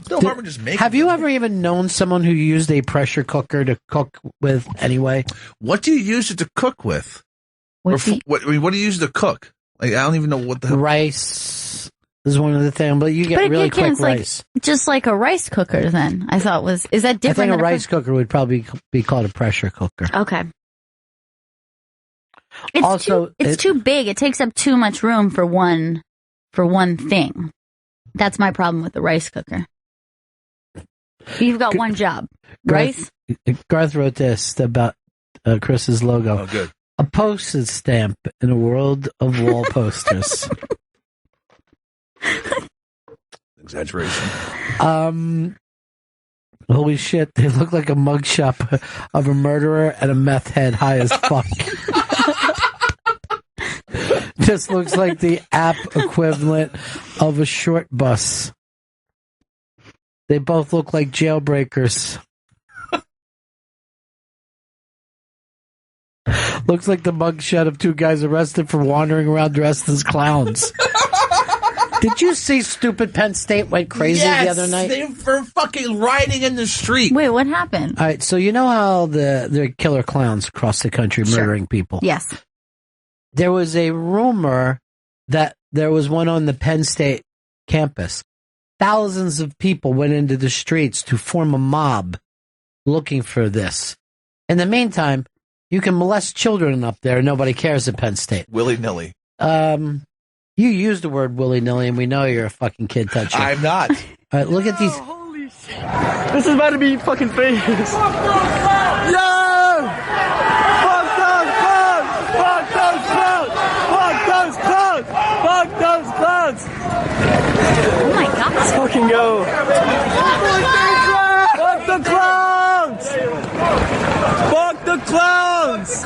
No harm in just making Have you ever even known someone who used a pressure cooker to cook with anyway? What do you use it to cook with? What do you use it to cook? Like, I don't even know what the hell. Rice is one of the things, but you get really quick rice. Just like a rice cooker then, I thought is that different? I think a rice cooker would probably be called a pressure cooker. Okay. It's too big. It takes up too much room for one thing. That's my problem with the rice cooker. You've got one job. Rice? Garth wrote this about Chris's logo. Oh, good. A postage stamp in a world of wall posters. Exaggeration. Holy shit, they look like a mugshot of a murderer and a meth head high as fuck. Just looks like the app equivalent of a short bus. They both look like jailbreakers. Looks like the mugshot of 2 guys arrested for wandering around dressed as clowns. Did you see stupid Penn State went crazy the other night? They were fucking rioting in the street. Wait, what happened? All right, so you know how there are killer clowns across the country murdering people? Yes. There was a rumor that there was one on the Penn State campus. Thousands of people went into the streets to form a mob looking for this. In the meantime, you can molest children up there and nobody cares at Penn State. Willy-nilly. You used the word willy-nilly, and we know you're a fucking kid toucher. I'm not. All right, look at these. Holy shit. This is about to be fucking famous. Fuck those clowns! Fuck those clowns! Oh my God. Let's fucking go. Fuck the clowns! Fuck the clowns!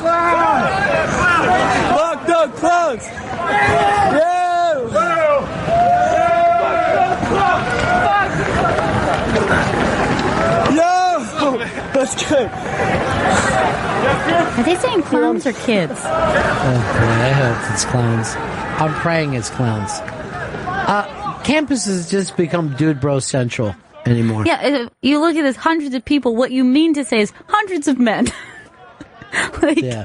Fuck the clowns! Yeah! Yo! That's good. Are they saying clowns or kids? I hope it's clowns. I'm praying it's clowns. Campus has just become dude bro central anymore. Yeah, if you look at this, hundreds of people. What you mean to say is hundreds of men. Yeah.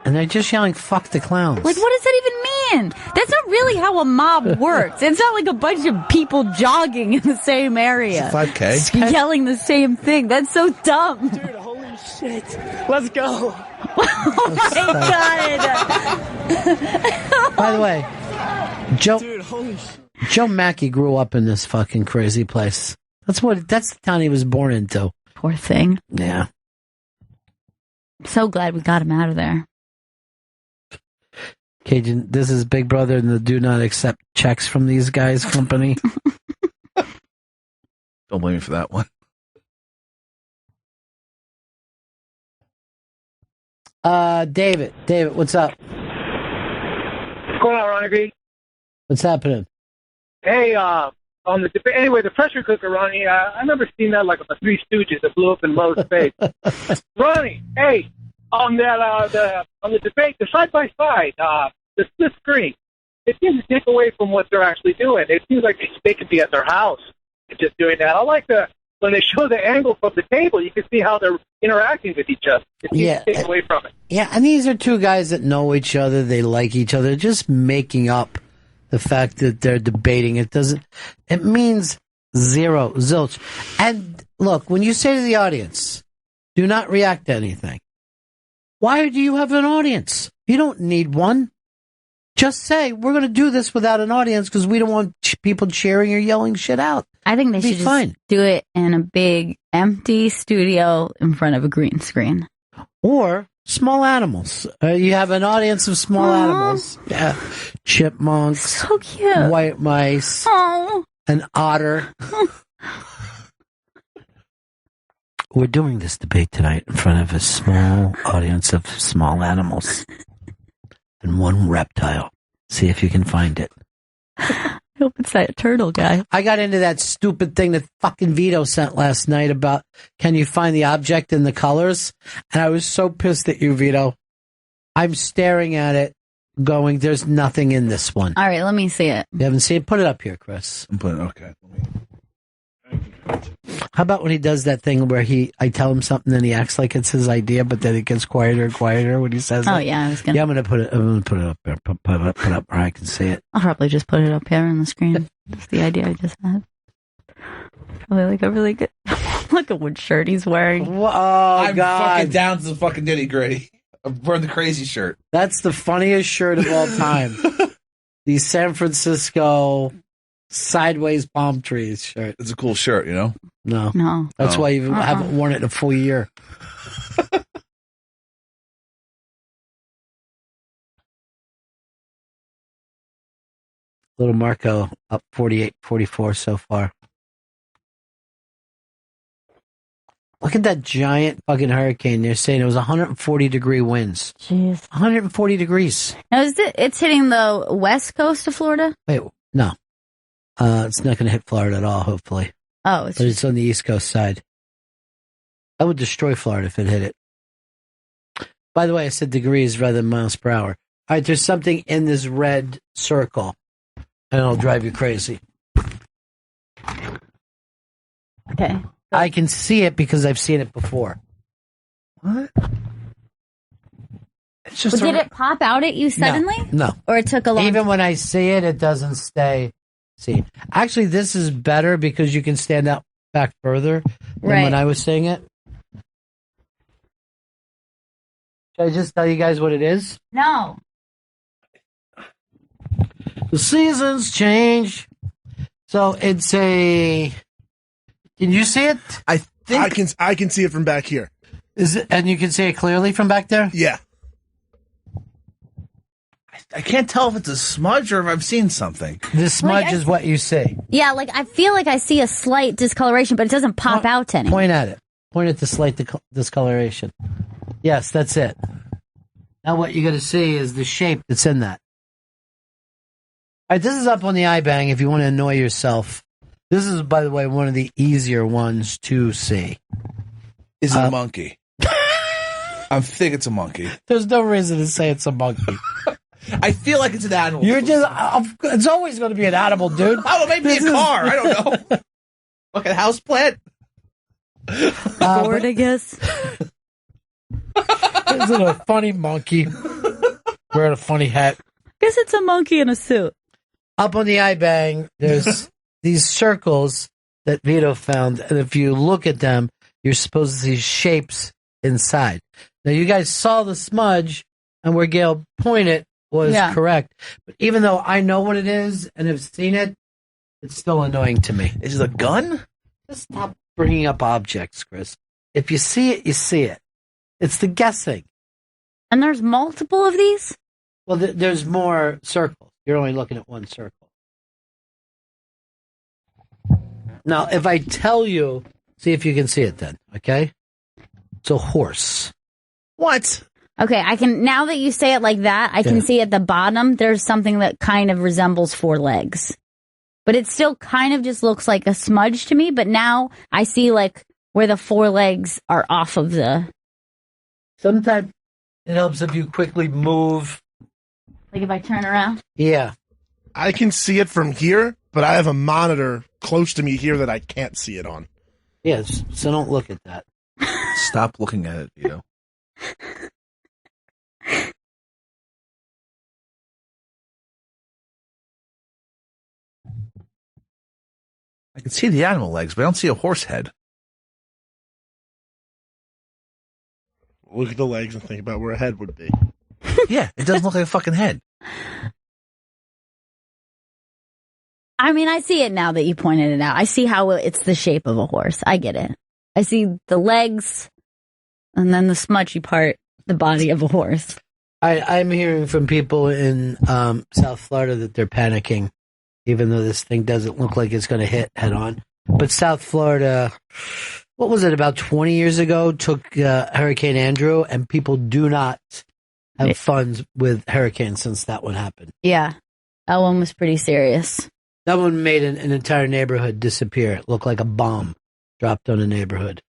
And they're just yelling, fuck the clowns. Like, what does that even mean? That's not really how a mob works. It's not like a bunch of people jogging in the same area. It's a 5K. Yelling the same thing. That's so dumb. Dude, holy shit. Let's go. Oh my God. By the way, Joe, Dude, holy shit. Joe Mackey grew up in this fucking crazy place. That's the town he was born into. Poor thing. Yeah. I'm so glad we got him out of there. Cajun, this is Big Brother and the do not accept checks from these guys company. Don't blame me for that one. David, what's up? What's going on, Ronnie? What's happening? Hey, on the debate. Anyway, the pressure cooker, Ronnie. I remember seeing that like on the Three Stooges that blew up in Lowe's face. Ronnie, hey, on the debate, the side by side, the split screen. It seems to take away from what they're actually doing. It seems like they could be at their house and just doing that. I like when they show the angle from the table, you can see how they're interacting with each other. It seems to take away from it. Yeah, and these are two guys that know each other. They like each other. Just making up the fact that they're debating. It means zero, zilch. And look, when you say to the audience, do not react to anything. Why do you have an audience? You don't need one. Just say, we're going to do this without an audience because we don't want people cheering or yelling shit out. I think they should just do it in a big, empty studio in front of a green screen. Or small animals. You have an audience of small animals. Yeah. Chipmunks. So cute. White mice. Oh. An otter. We're doing this debate tonight in front of a small audience of small animals. And one reptile. See if you can find it. I hope it's that turtle guy. I got into that stupid thing that fucking Vito sent last night about can you find the object in the colors? And I was so pissed at you, Vito. I'm staring at it going, there's nothing in this one. All right, let me see it. You haven't seen it? Put it up here, Chris. I'm putting okay. How about when he does that thing where I tell him something and he acts like it's his idea, but then it gets quieter and quieter when he says it? Oh, yeah, I was gonna. Yeah, I'm gonna put it up there. Put it up where I can see it. I'll probably just put it up here on the screen. That's the idea I just had. Probably like a really good. Look at what shirt he's wearing. Oh, I'm God. fucking down to the fucking nitty gritty. I'm wearing the crazy shirt. That's the funniest shirt of all time. The San Francisco sideways palm trees shirt. It's a cool shirt, you know? No. That's why you haven't worn it in a full year. Little Marco up 48-44 so far. Look at that giant fucking hurricane. They're saying it was 140-degree winds. Jeez. 140 degrees. Now, it's hitting the west coast of Florida? Wait, no. It's not going to hit Florida at all, hopefully. Oh, but it's on the East Coast side. I would destroy Florida if it hit it. By the way, I said degrees rather than miles per hour. All right, there's something in this red circle, and it'll drive you crazy. Okay. I can see it because I've seen it before. What? It's just Did it pop out at you suddenly? No. Or it took a long Even when I see it, it doesn't stay seen. Actually, this is better because you can stand out back further than when I was saying it. Should I just tell you guys what it is? No. The seasons change. So it's a... Can you see it? I think I can see it from back here. Is it? And you can see it clearly from back there? Yeah. I can't tell if it's a smudge or if I've seen something. The smudge is what you see. Yeah, like I feel like I see a slight discoloration, but it doesn't pop out to anything. Point at it. Point at the slight discoloration. Yes, that's it. Now what you're going to see is the shape that's in that. All right, this is up on the iBang if you want to annoy yourself This is, by the way, one of the easier ones to see. Is it a monkey? I think it's a monkey. There's no reason to say it's a monkey. I feel like it's an animal. You're just, it's always going to be an animal, dude. Oh, maybe a car. I don't know. Look at houseplant. Bored, I guess. Isn't a funny monkey wearing a funny hat? Guess it's a monkey in a suit. Up on the iBang, there's these circles that Vito found, and if you look at them, you're supposed to see shapes inside. Now, you guys saw the smudge, and where Gail pointed was correct. But even though I know what it is and have seen it, it's still annoying to me. Is it a gun? Just stop bringing up objects, Chris. If you see it, you see it. It's the guessing. And there's multiple of these? Well, there's more circles. You're only looking at one circle. Now, if I tell you, see if you can see it then, okay? It's a horse. What? Okay, I can, now that you say it like that, I can see at the bottom, there's something that kind of resembles four legs. But it still kind of just looks like a smudge to me, but now I see like where the four legs are off of the... Sometimes it helps if you quickly move. Like if I turn around? Yeah. I can see it from here, but I have a monitor close to me here that I can't see it on. Yes, so don't look at that. Stop looking at it, Vito. I can see the animal legs, but I don't see a horse head. Look at the legs and think about where a head would be. Yeah, it doesn't look like a fucking head. I mean, I see it now that you pointed it out. I see how it's the shape of a horse. I get it. I see the legs and then the smudgy part, the body of a horse. I'm hearing from people in South Florida that they're panicking, even though this thing doesn't look like it's going to hit head on. But South Florida, what was it, about 20 years ago, took Hurricane Andrew, and people do not have fun with hurricanes since that one happened. Yeah, that one was pretty serious. That one made an entire neighborhood disappear. It looked like a bomb dropped on a neighborhood.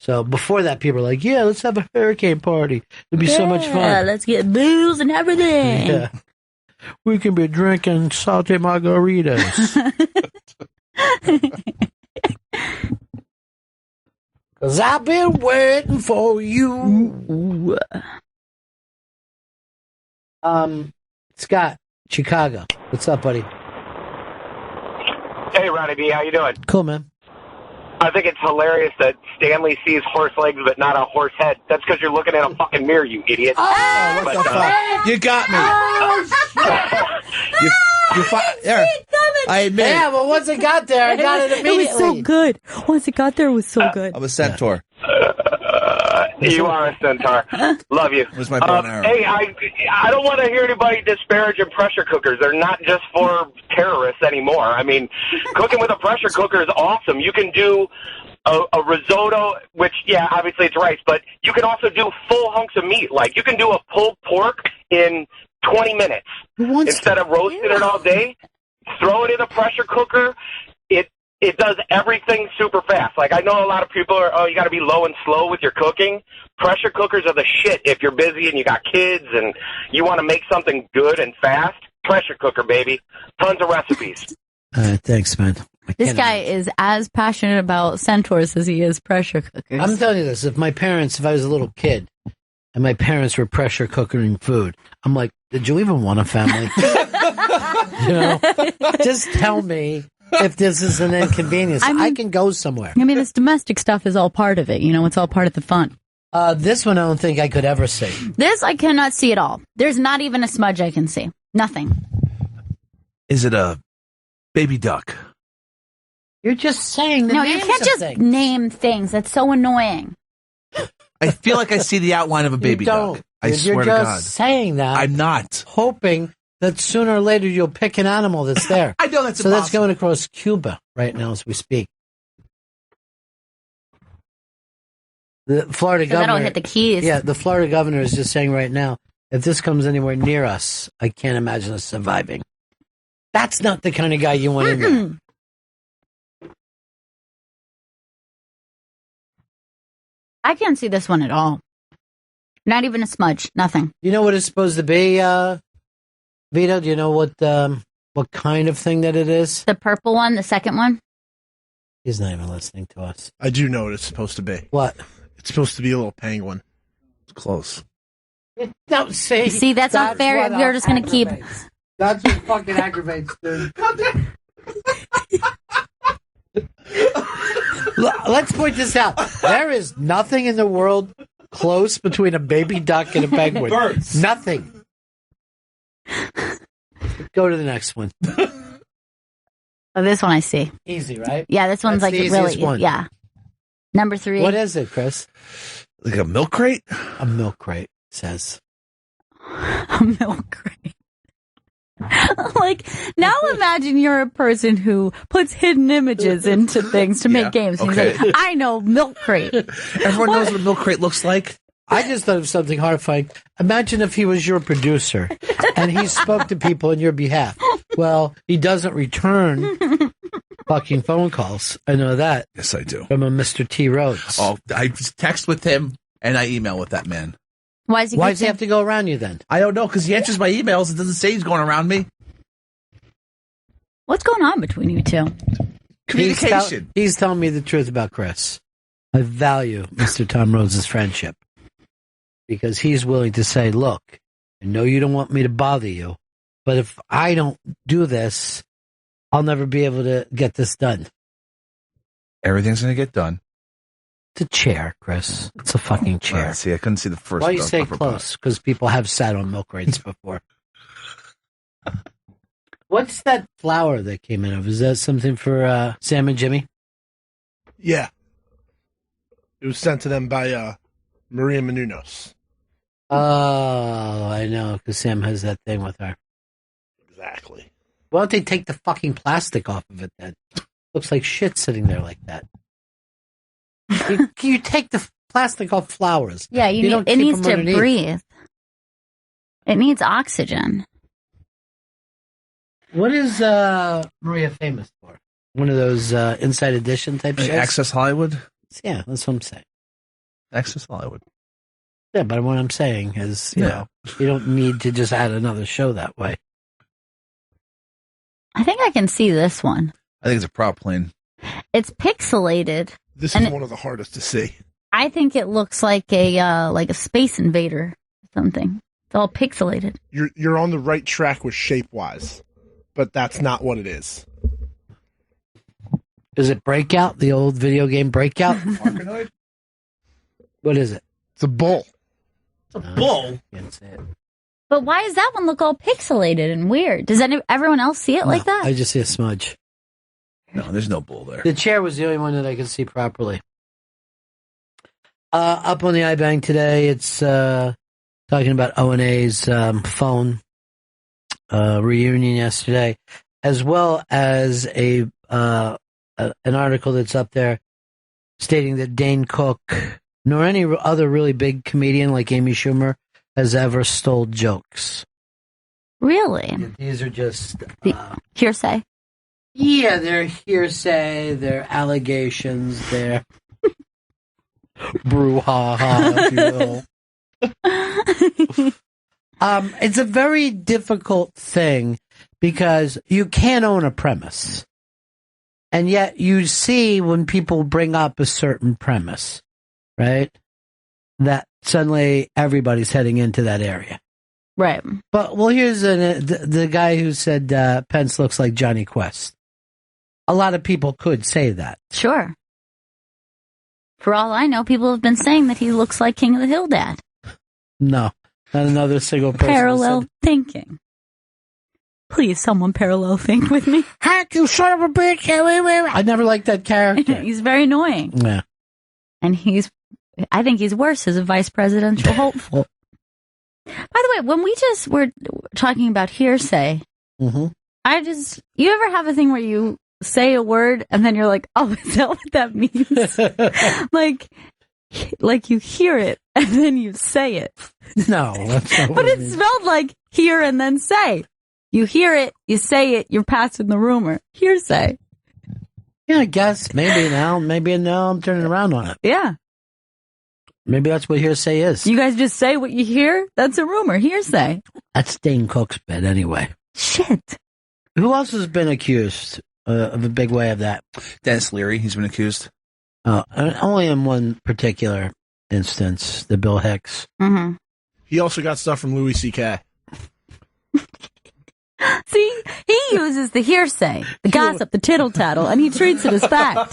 So before that, people were like, yeah, let's have a hurricane party. It'll be so much fun. Yeah, let's get booze and everything. Yeah. We can be drinking salty margaritas. Because I've been waiting for you. Scott, Chicago. What's up, buddy? Hey, Ronnie B, how you doing? Cool, man. I think it's hilarious that Stanley sees horse legs but not a horse head. That's because you're looking at a fucking mirror, you idiot. Oh, what the fuck? You got me. I admit. Yeah, but once it got there, I got it immediately. It was so good. Once it got there, it was so good. I'm a centaur. You are a centaur. Love you. Where's my bow and arrow? Hey, I don't want to hear anybody disparaging pressure cookers. They're not just for terrorists anymore. I mean, cooking with a pressure cooker is awesome. You can do a risotto, which, yeah, obviously it's rice, but you can also do full hunks of meat. Like, you can do a pulled pork in 20 minutes. Instead of roasting it all day, throw it in a pressure cooker. It does everything super fast. Like, I know a lot of people are, oh, you got to be low and slow with your cooking. Pressure cookers are the shit if you're busy and you got kids and you want to make something good and fast. Pressure cooker, baby. Tons of recipes. Thanks, man. This guy is as passionate about centaurs as he is pressure cookers. I'm telling you this. If I was a little kid and my parents were pressure cooking food, I'm like, did you even want a family? You know, just tell me if this is an inconvenience. I can go somewhere. I mean, this domestic stuff is all part of it. You know, it's all part of the fun. This one I don't think I could ever see. This I cannot see at all. There's not even a smudge I can see. Nothing. Is it a baby duck? You're just saying the no, names you can't of just things. name things. That's so annoying. I feel like I see the outline of a baby duck. I You're swear to just God. saying that. I'm not. Hoping that sooner or later you'll pick an animal that's there. I know that's so that's impossible. going across Cuba right now as we speak. The Florida governor. That'll hit the keys. Yeah, the Florida governor is just saying right now, if this comes anywhere near us, I can't imagine us surviving. That's not the kind of guy you want in there. I can't see this one at all. Not even a smudge. Nothing. You know what it's supposed to be, Vito? Do you know what kind of thing that it is? The purple one, the second one? He's not even listening to us. I do know what it's supposed to be. What? It's supposed to be a little penguin. It's close. Don't say. See, that's not fair. We're just going to keep. That's what fucking aggravates, dude. Let's point this out. There is nothing in the world close between a baby duck and a penguin. Birds. Nothing. Go to the next one. Oh, this one I see. Easy, right? Yeah, this one's That's like the really. easiest one. Yeah. Number 3. What is it, Chris? Like a milk crate? A milk crate, says. A milk crate. Like, now imagine you're a person who puts hidden images into things to make games. And okay. he's like, I know milk crate. Everyone knows what a milk crate looks like. I just thought of something horrifying. Imagine if he was your producer and he spoke to people on your behalf. Well, he doesn't return fucking phone calls. I know that. Yes, I do. From a Mr. T. Rhodes. Oh, I text with him and I email with that man. Why does he have to go around you then? I don't know, because he answers my emails. It doesn't say he's going around me. What's going on between you two? Communication. He's telling me the truth about Chris. I value Mr. Tom Rhodes' friendship because he's willing to say, look, I know you don't want me to bother you, but if I don't do this, I'll never be able to get this done. Everything's going to get done. It's a chair, Chris. It's a fucking chair. See, I couldn't see the first. Why you say upper close? Because people have sat on milk crates before. What's that flower that came in of? Is that something for Sam and Jimmy? Yeah. It was sent to them by Maria Menounos. Oh, I know, because Sam has that thing with her. Exactly. Why don't they take the fucking plastic off of it then? Looks like shit sitting there like that. You take the plastic off flowers. Yeah, don't it keep needs them to underneath. breathe. It needs oxygen. What is Maria famous for? One of those Inside Edition type shows? Access Hollywood? Yeah, that's what I'm saying. Access Hollywood. Yeah, but what I'm saying is, you know, you don't need to just add another show that way. I think I can see this one. I think it's a prop plane. It's pixelated. This is one of the hardest to see. I think it looks like a Space Invader or something. It's all pixelated. You're on the right track with shape-wise, but that's not what it is. Is it Breakout, the old video game Breakout? Arkanoid? What is it? It's a bull. It's a bull? Can't say it. But why does that one look all pixelated and weird? Does everyone else see it like that? I just see a smudge. No, there's no bull there. The chair was the only one that I could see properly. Up on the iBang today, it's talking about O&A's phone reunion yesterday, as well as an article that's up there stating that Dane Cook, nor any other really big comedian like Amy Schumer, has ever stole jokes. Really? These are just hearsay. Yeah, they're hearsay, they're allegations, they're brouhaha, if you will. It's a very difficult thing because you can't own a premise. And yet you see when people bring up a certain premise, right? That suddenly everybody's heading into that area. Right. But, well, here's the guy who said Pence looks like Johnny Quest. A lot of people could say that. Sure. For all I know, people have been saying that he looks like King of the Hill Dad. No, not another single person. Parallel thinking. Please, someone parallel think with me. Heck, you son of a bitch. I never liked that character. He's very annoying. Yeah. And I think he's worse as a vice presidential hopeful. By the way, when we just were talking about hearsay, you ever have a thing where you say a word and then you're like, oh, is that what that means? like you hear it and then you say it. No, that's not but it smelled like hear and then say. You hear it, you say it, you're passing the rumor. Hearsay. Yeah, I guess maybe now I'm turning around on it. Yeah. Maybe that's what hearsay is. You guys just say what you hear? That's a rumor. Hearsay. That's Dane Cook's bed anyway. Shit. Who else has been accused of a big way of that? Dennis Leary, he's been accused. Only in one particular instance, the Bill Hicks. Mm-hmm. He also got stuff from Louis C.K. See, he uses the hearsay, the gossip, the tittle tattle, and he treats it as fact.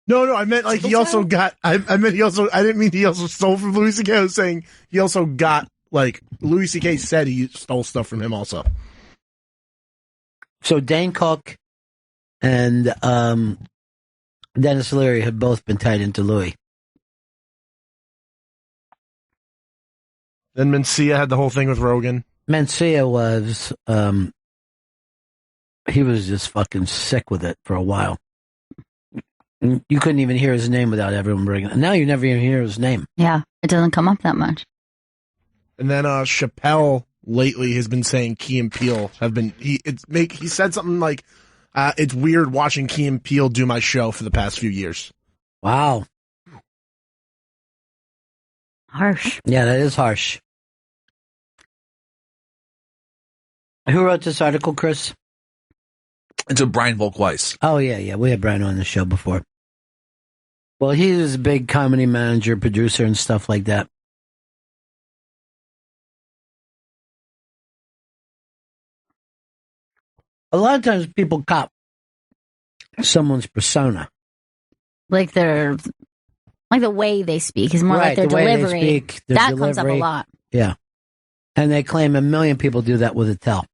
No, I meant like he also got. I meant he also. I didn't mean he also stole from Louis C.K. I was saying he also got like Louis C.K. said he stole stuff from him also. So Dane Cook and Dennis Leary have both been tied into Louis. Then Mencia had the whole thing with Rogan. Mencia was, he was just fucking sick with it for a while. You couldn't even hear his name without everyone bringing it. Now you never even hear his name. Yeah, it doesn't come up that much. And then Chappelle lately has been saying Key and Peele have been. He said something like, "It's weird watching Key and Peele do my show for the past few years." Wow, harsh. Yeah, that is harsh. Who wrote this article, Chris? It's a Brian Volk-Weiss. Oh, yeah. We had Brian on the show before. Well, he was a big comedy manager, producer, and stuff like that. A lot of times people cop someone's persona. Like the way they speak is more like their delivery. They speak, their that delivery. comes up a lot. Yeah. And they claim 1 million people do that with a tell.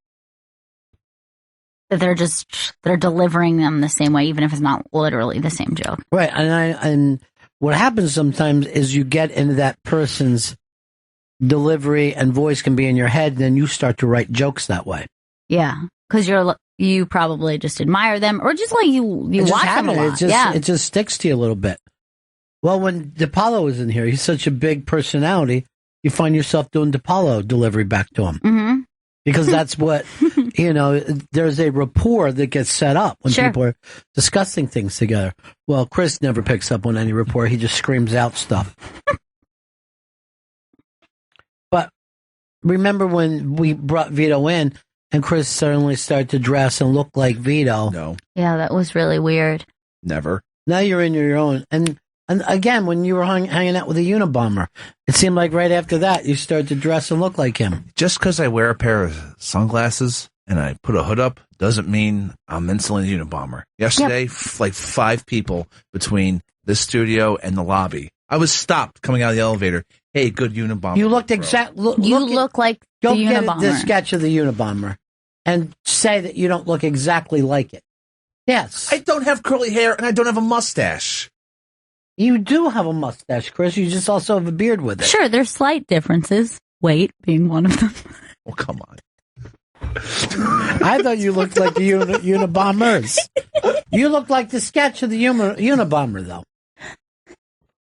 That they're delivering them the same way, even if it's not literally the same joke. Right. And what happens sometimes is you get into that person's delivery and voice can be in your head, then you start to write jokes that way. Yeah. Because you probably just admire them, or just like you watch them a lot. It just sticks to you a little bit. Well, when DePaulo was in here, he's such a big personality, you find yourself doing DePaulo delivery back to him. Mm-hmm. Because that's what, there's a rapport that gets set up when people are discussing things together. Well, Chris never picks up on any rapport. He just screams out stuff. But remember when we brought Vito in and Chris suddenly started to dress and look like Vito? No. Yeah, that was really weird. Never. Now you're in your own. And again, when you were hanging out with a Unabomber, it seemed like right after that, you started to dress and look like him. Just because I wear a pair of sunglasses and I put a hood up doesn't mean I'm instantly a Unabomber. Yesterday, like 5 people between the studio and the lobby. I was stopped coming out of the elevator. Hey, good Unabomber. You looked exactly. You look like the Unabomber. Go get the sketch of the Unabomber and say that you don't look exactly like it. Yes. I don't have curly hair and I don't have a mustache. You do have a mustache, Chris. You just also have a beard with it. Sure, there's slight differences. Weight being one of them. Oh, come on. I thought you looked like the Unabombers. You look like the sketch of the Unabomber, though.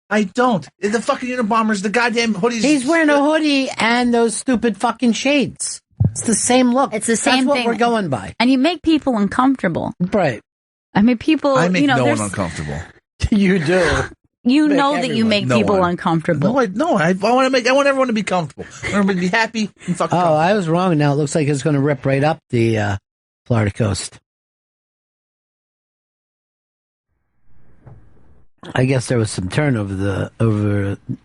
I don't. The fucking Unabomber's the goddamn hoodies. He's wearing a hoodie and those stupid fucking shades. It's the same look. It's the same That's thing. what we're going by. And you make people uncomfortable. Right. I mean, people. I make no one there's- uncomfortable. You do. You know that you make people uncomfortable. No, I want everyone to be comfortable. I want everyone to be happy and fucking comfortable. I was wrong. Now it looks like it's going to rip right up the Florida coast. I guess there was some turnover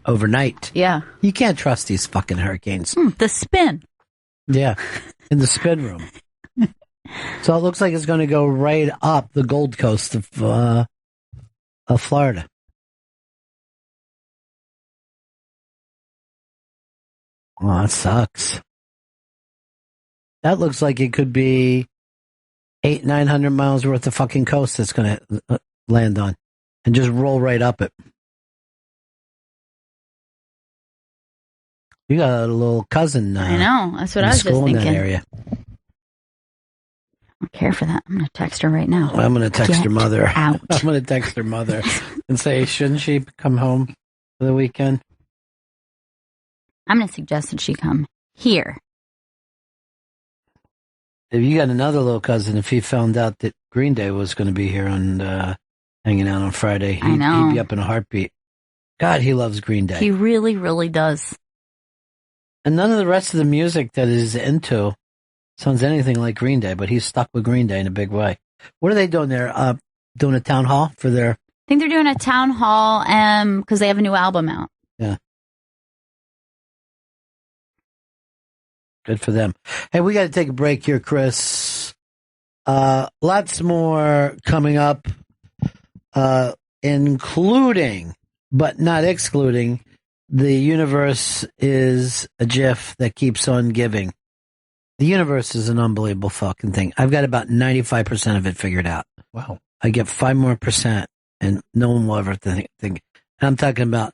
overnight. Yeah. You can't trust these fucking hurricanes. The spin. Yeah, in the spin room. So it looks like it's going to go right up the Gold Coast of Florida. Oh, that sucks. That looks like it could be 800-900 miles worth of fucking coast that's going to land on and just roll right up it. You got a little cousin. I know. That's what I was just thinking. In that area. I don't care for that. I'm going to text her right now. I'm going to text her mother. Out. I'm going to text her mother and say, shouldn't she come home for the weekend? I'm going to suggest that she come here. If you got another little cousin, if he found out that Green Day was going to be here and hanging out on Friday, he'd be up in a heartbeat. God, he loves Green Day. He really, really does. And none of the rest of the music that he's into sounds anything like Green Day, but he's stuck with Green Day in a big way. What are they doing there? Doing a town hall for their... I think they're doing a town hall because they have a new album out. Yeah. Good for them. Hey, we got to take a break here, Chris. Lots more coming up, including, but not excluding, the universe is a GIF that keeps on giving. The universe is an unbelievable fucking thing. I've got about 95% of it figured out. Wow. I get 5 more %, and no one will ever think. I'm talking about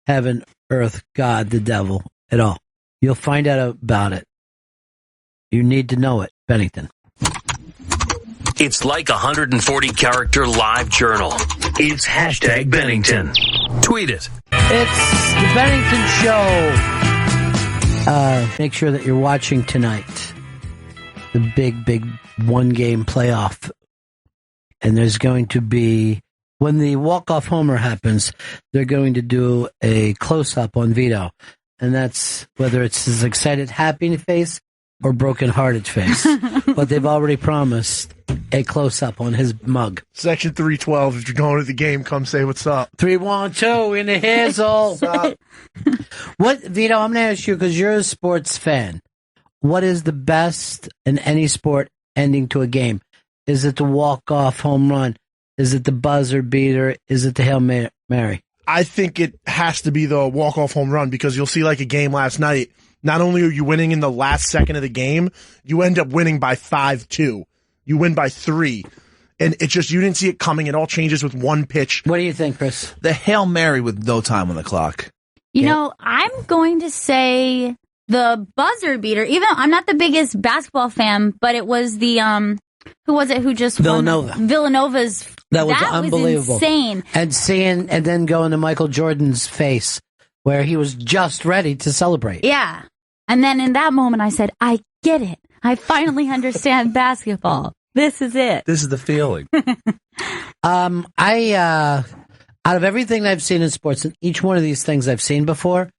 heaven, earth, God, the devil, it all. You'll find out about it. You need to know it, Bennington. It's like a 140-character live journal. It's hashtag Bennington. Tweet it. It's the Bennington Show. Make sure that you're watching tonight. The big one-game playoff. And there's going to be, when the walk-off homer happens, they're going to do a close-up on Vito. And that's whether it's his excited, happy face or broken-hearted face. But they've already promised a close-up on his mug. Section 312, if you're going to the game, come say what's up. 312 in the hazel. What's up? What, Vito, I'm going to ask you, because you're a sports fan. What is the best in any sport ending to a game? Is it the walk-off home run? Is it the buzzer beater? Is it the Hail Mary? I think it has to be the walk-off home run, because you'll see like a game last night. Not only are you winning in the last second of the game, you end up winning by 5-2. You win by 3. And it's just, you didn't see it coming. It all changes with one pitch. What do you think, Chris? The Hail Mary with no time on the clock. You know, I'm going to say the buzzer beater. Even I'm not the biggest basketball fan, but it was the who was it who just Villanova. won? Villanova's. That was unbelievable. Was insane. And then going to Michael Jordan's face where he was just ready to celebrate. Yeah. And then in that moment I said, I get it. I finally understand basketball. This is it. This is the feeling. Out of everything I've seen in sports, and each one of these things I've seen before,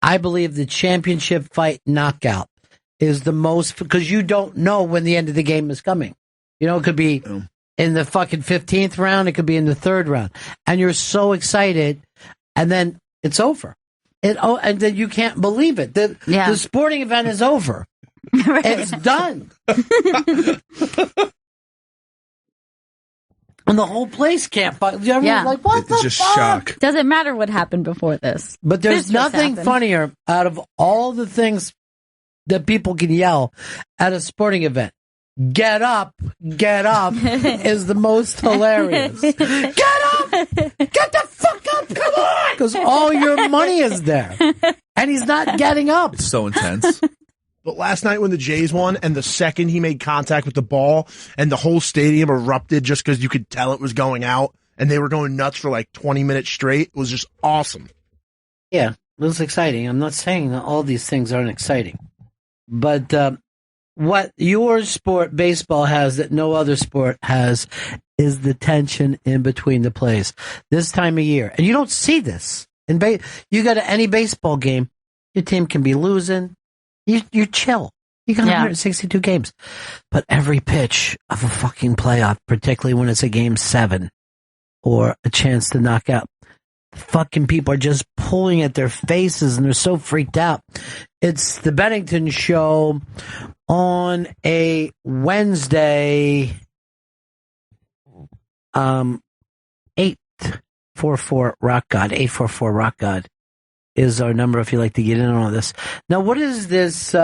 I believe the championship fight knockout is the most, because you don't know when the end of the game is coming. You know, it could be in the fucking 15th round, it could be in the 3rd round, and you're so excited, and then it's over. And then you can't believe it. The sporting event is over. It's done. And the whole place can't fight. Everyone's like, what the just fuck? shock. Doesn't matter what happened before this. But there's nothing funnier out of all the things that people can yell at a sporting event. Get up is the most hilarious. Get up! Get the fuck up! Come on! Because all your money is there. And he's not getting up. It's so intense. But last night when the Jays won, and the second he made contact with the ball, and the whole stadium erupted just because you could tell it was going out, and they were going nuts for like 20 minutes straight, it was just awesome. Yeah, it was exciting. I'm not saying that all these things aren't exciting. But what your sport, baseball, has that no other sport has is the tension in between the plays. This time of year. And you don't see this. You go to any baseball game, your team can be losing. You're chill. You got 162 games. But every pitch of a fucking playoff, particularly when it's a game 7 or a chance to knock out, fucking people are just pulling at their faces and they're so freaked out. It's the Bennington Show on a Wednesday. 844 Rock God. 844 Rock God is our number if you'd like to get in on all this. Now, what is this?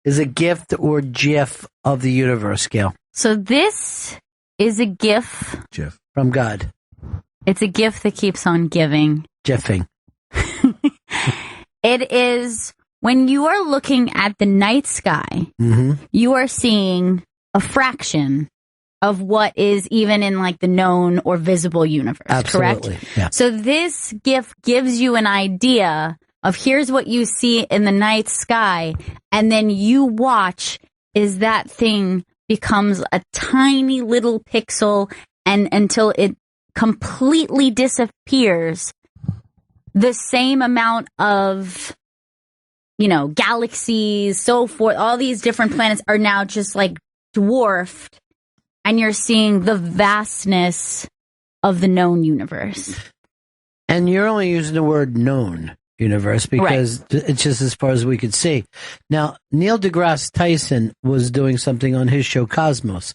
Is a gift or GIF of the universe, Gail? So this is a GIF from God. It's a gift that keeps on giving. GIFing. It is when you are looking at the night sky, you are seeing a fraction of what is even in like the known or visible universe, Absolutely. correct? Yeah. So this gift gives you an idea of here's what you see in the night sky, and then you watch as that thing becomes a tiny little pixel and until it completely disappears, the same amount of, you know, galaxies, so forth, all these different planets are now just like dwarfed, and you're seeing the vastness of the known universe. And you're only using the word known universe because it's just as far as we could see. Now, Neil deGrasse Tyson was doing something on his show Cosmos,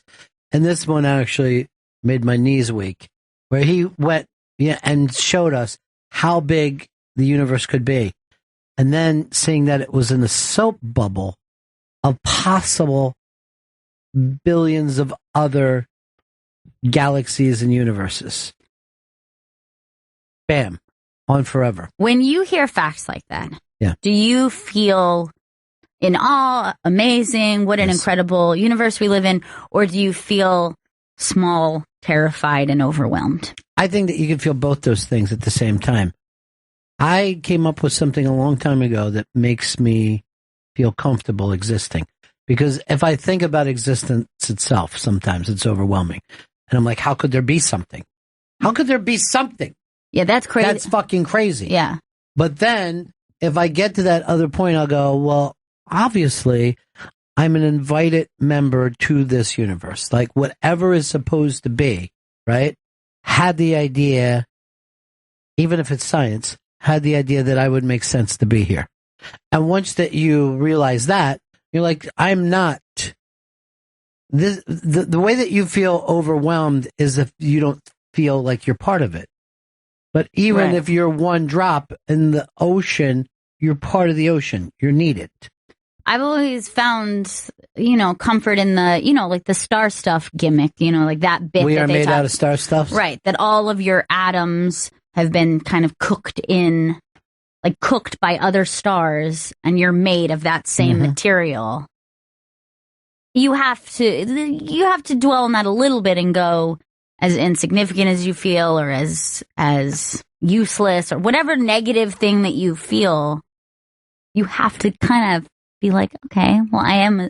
and this one actually made my knees weak, where he went and showed us how big the universe could be. And then seeing that it was in a soap bubble of possible billions of other galaxies and universes. Bam. On forever. When you hear facts like that, yeah, do you feel in awe, amazing, what an incredible universe we live in, or do you feel small, terrified, and overwhelmed? I think that you can feel both those things at the same time. I came up with something a long time ago that makes me feel comfortable existing. Because if I think about existence itself, sometimes it's overwhelming. And I'm like, how could there be something? How could there be something? Yeah, that's crazy. That's fucking crazy. Yeah. But then, if I get to that other point, I'll go, well, obviously, I'm an invited member to this universe. Like, whatever is supposed to be, right, had the idea, even if it's science, had the idea that I would make sense to be here. And once that you realize that, you're like, I'm not. The way that you feel overwhelmed is if you don't feel like you're part of it. But even if you're one drop in the ocean, you're part of the ocean. You're needed. I've always found, you know, comfort in the, you know, like the star stuff gimmick, you know, like that bit. We that are they made talk, out of star stuff? Right. That all of your atoms have been kind of cooked by other stars, and you're made of that same material. You have to dwell on that a little bit and go, as insignificant as you feel, or as useless, or whatever negative thing that you feel, you have to kind of be like, okay, well, I am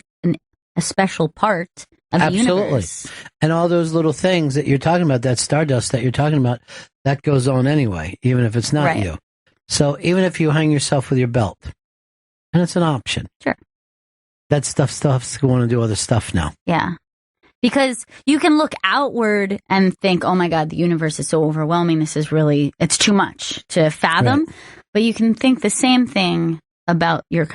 a special part of the universe. And all those little things that you're talking about, that stardust that you're talking about, that goes on anyway, even if it's not you. So even if you hang yourself with your belt, and it's an option. Sure. That stuff's going to do other stuff now. Yeah. Because you can look outward and think, oh my God, the universe is so overwhelming. This is really, it's too much to fathom. Right. But you can think the same thing about your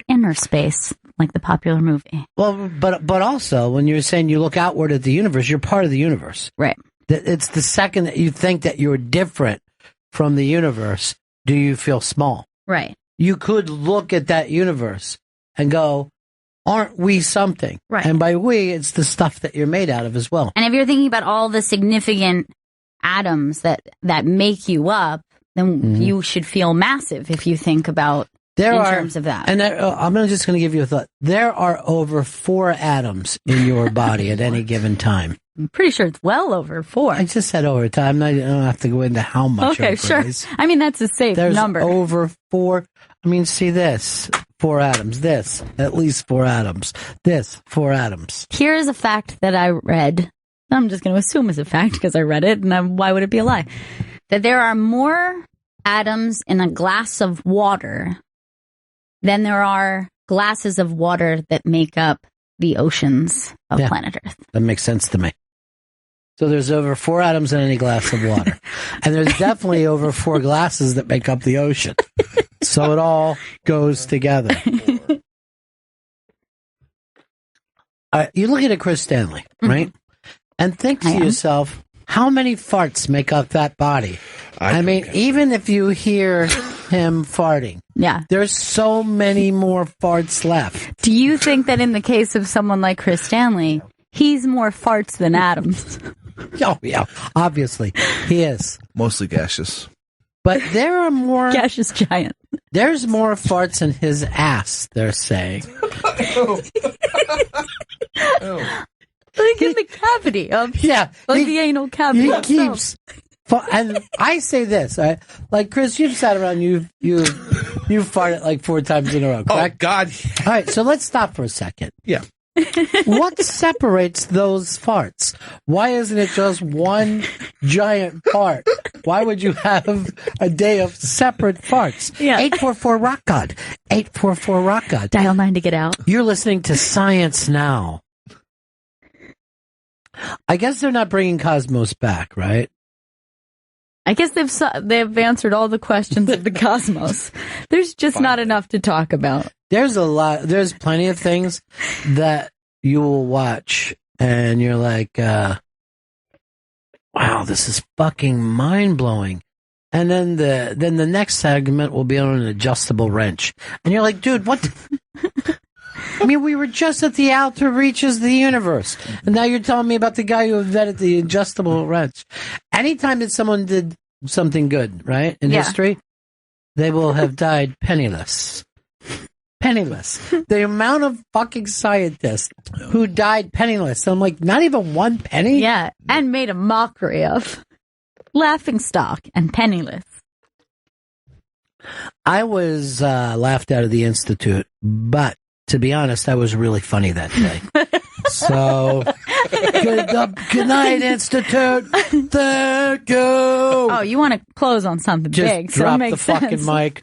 inner space, like the popular movie. Well, but also when you're saying you look outward at the universe, you're part of the universe. Right. It's the second that you think that you're different from the universe, do you feel small? Right. You could look at that universe and go, aren't we something? Right. And by we, it's the stuff that you're made out of as well. And if you're thinking about all the significant atoms that make you up, then you should feel massive if you think about terms of that. And I'm just going to give you a thought. There are over 4 atoms in your body at any given time. I'm pretty sure it's well over 4. I just said over time. I don't have to go into how much. Okay, sure. I mean, that's a safe number. There's over 4. I mean, see this. 4 atoms. This. At least 4 atoms. This. 4 atoms. Here's a fact that I read. I'm just going to assume it's a fact because I read it, and why would it be a lie? That there are more atoms in a glass of water than there are glasses of water that make up the oceans of planet Earth. That makes sense to me. So there's over 4 atoms in any glass of water. And there's definitely over 4 glasses that make up the ocean. So it all goes together. You look at Chris Stanley, right? And think to yourself, how many farts make up that body? I mean, even if you hear him farting, there's so many more farts left. Do you think that in the case of someone like Chris Stanley, he's more farts than atoms? Oh, yeah, obviously. He is. Mostly gaseous. But there are more... Gaseous giant. There's more farts in his ass, they're saying. Like in the cavity of... Yeah. Like the anal cavity. He keeps... And I say this, right? Like, Chris, you've sat around, you've farted like 4 times in a row, correct? Oh, God. All right, so let's stop for a second. Yeah. What separates those farts? Why isn't it just one giant fart? Why would you have a day of separate farts? Yeah. 844 Rock God. 844 Rock God. Dial 9 to get out. You're listening to Science Now. I guess they're not bringing Cosmos back, right? I guess they've answered all the questions of the cosmos. There's just not enough to talk about. There's plenty of things that you will watch and you're like, wow, this is fucking mind-blowing. And then the next segment will be on an adjustable wrench. And you're like, dude, what? I mean, we were just at the outer reaches of the universe. And now you're telling me about the guy who invented the adjustable wrench. Anytime that someone did something good, right, in history, they will have died penniless. Penniless. The amount of fucking scientists who died penniless. I'm like, not even one penny? Yeah, and made a mockery of. Laughing stock and penniless. I was laughed out of the Institute, but to be honest, I was really funny that day. So, good night, Institute. Thank you. Oh, you want to close on something Just big, so it drop makes the fucking sense. mic.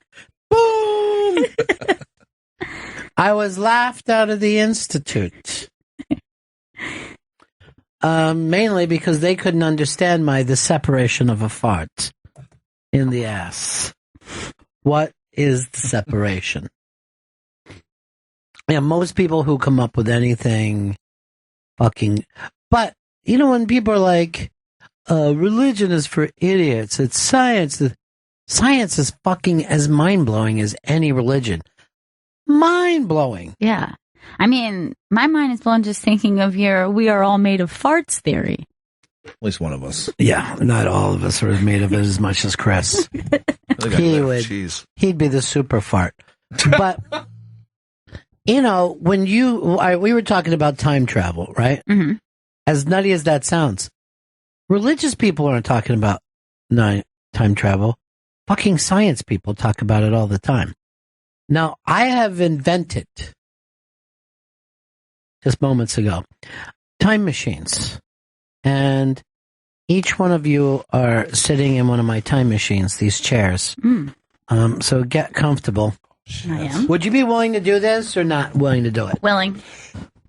Boom! I was laughed out of the Institute. Mainly because they couldn't understand the separation of a fart in the ass. What is the separation? Yeah, most people who come up with anything fucking... But, you know, when people are like, religion is for idiots, it's science. Science is fucking as mind-blowing as any religion. Mind-blowing. Yeah. I mean, my mind is blown just thinking of your "we are all made of farts" theory. At least one of us. Yeah, not all of us are made of it as much as Chris. He'd be the super fart. But, you know, when we were talking about time travel, right? Mm-hmm. As nutty as that sounds, religious people aren't talking about time travel. Fucking science people talk about it all the time. Now, I have invented, just moments ago, time machines. And each one of you are sitting in one of my time machines, these chairs. So get comfortable. I am. Would you be willing to do this or not willing to do it? Willing.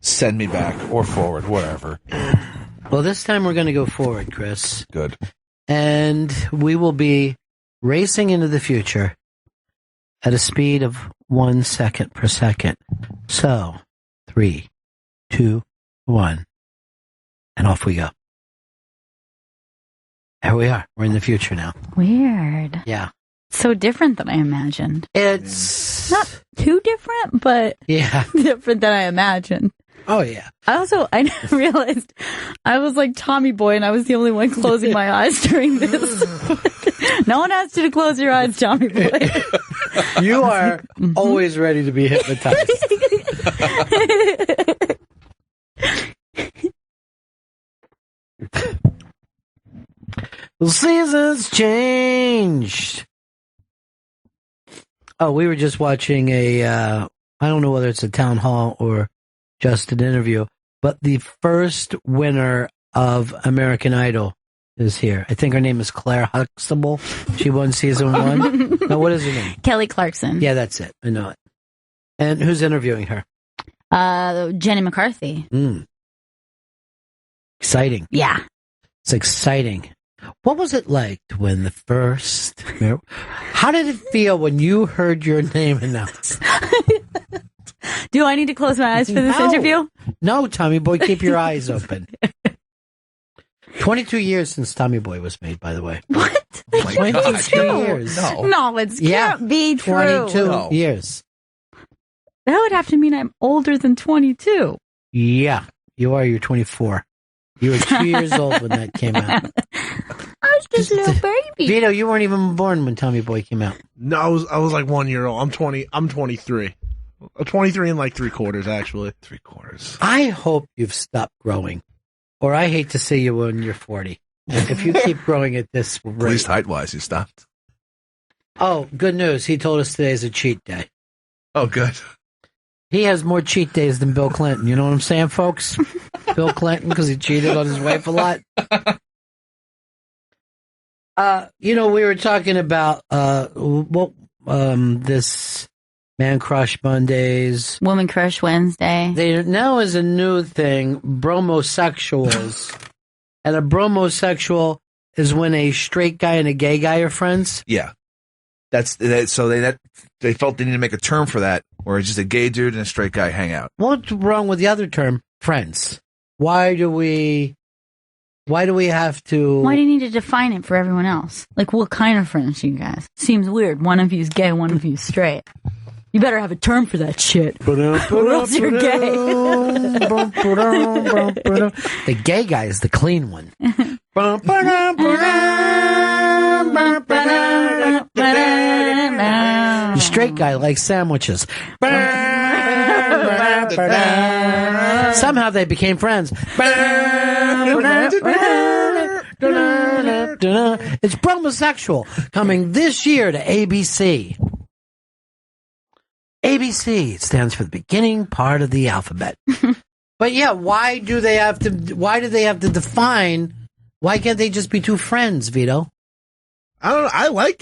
Send me back or forward, whatever. Well, this time we're going to go forward, Chris. Good. And we will be racing into the future at a speed of 1 second per second. So, 3, 2, 1, and off we go. Here we are. We're in the future now. Weird. Yeah. So different than I imagined. It's not too different, but different than I imagined. Oh, yeah. I realized I was like Tommy Boy and I was the only one closing my eyes during this. No one asked you to close your eyes, Tommy Boy. You are always ready to be hypnotized. The seasons changed. Oh, we were just watching I don't know whether it's a town hall or just an interview, but the first winner of American Idol is here. I think her name is Claire Huxtable. She won season 1. Now, what is her name? Kelly Clarkson. Yeah, that's it. I know it. And who's interviewing her? Jenny McCarthy. Exciting. Yeah. It's exciting. What was it like when the first... How did it feel when you heard your name announced? Do I need to close my eyes for this interview? No, Tommy Boy, keep your eyes open. 22 years since Tommy Boy was made, by the way. What? 22 years. No, it can't be true. 22 years. That would have to mean I'm older than 22. Yeah, you are. You're 24. You were 2 years old when that came out. I was just a little baby. Vito, you weren't even born when Tommy Boy came out. No, I was like 1 year old. I'm 20. I'm 23. 23 and like 3/4, actually. 3/4. I hope you've stopped growing, or I hate to see you when you're 40. If you keep growing at this rate. At least height-wise, you stopped. Oh, good news. He told us today's a cheat day. Oh, good. He has more cheat days than Bill Clinton. You know what I'm saying, folks? Bill Clinton, because he cheated on his wife a lot. We were talking about this Man Crush Mondays, Woman Crush Wednesday. They now is a new thing, bromosexuals, and a bromosexual is when a straight guy and a gay guy are friends. Yeah, so they felt they need to make a term for that, where just a gay dude and a straight guy hang out. What's wrong with the other term, friends? Why do we have to... Why do you need to define it for everyone else? Like, what kind of friends, you guys? Seems weird. One of you's gay, one of you's straight. You better have a term for that shit. Or else you're gay. The gay guy is the clean one. The straight guy likes sandwiches. Somehow they became friends. It's Bromosexual, coming this year to ABC. ABC stands for the beginning part of the alphabet. But yeah, why do they have to define? Why can't they just be two friends, Vito? I don't know.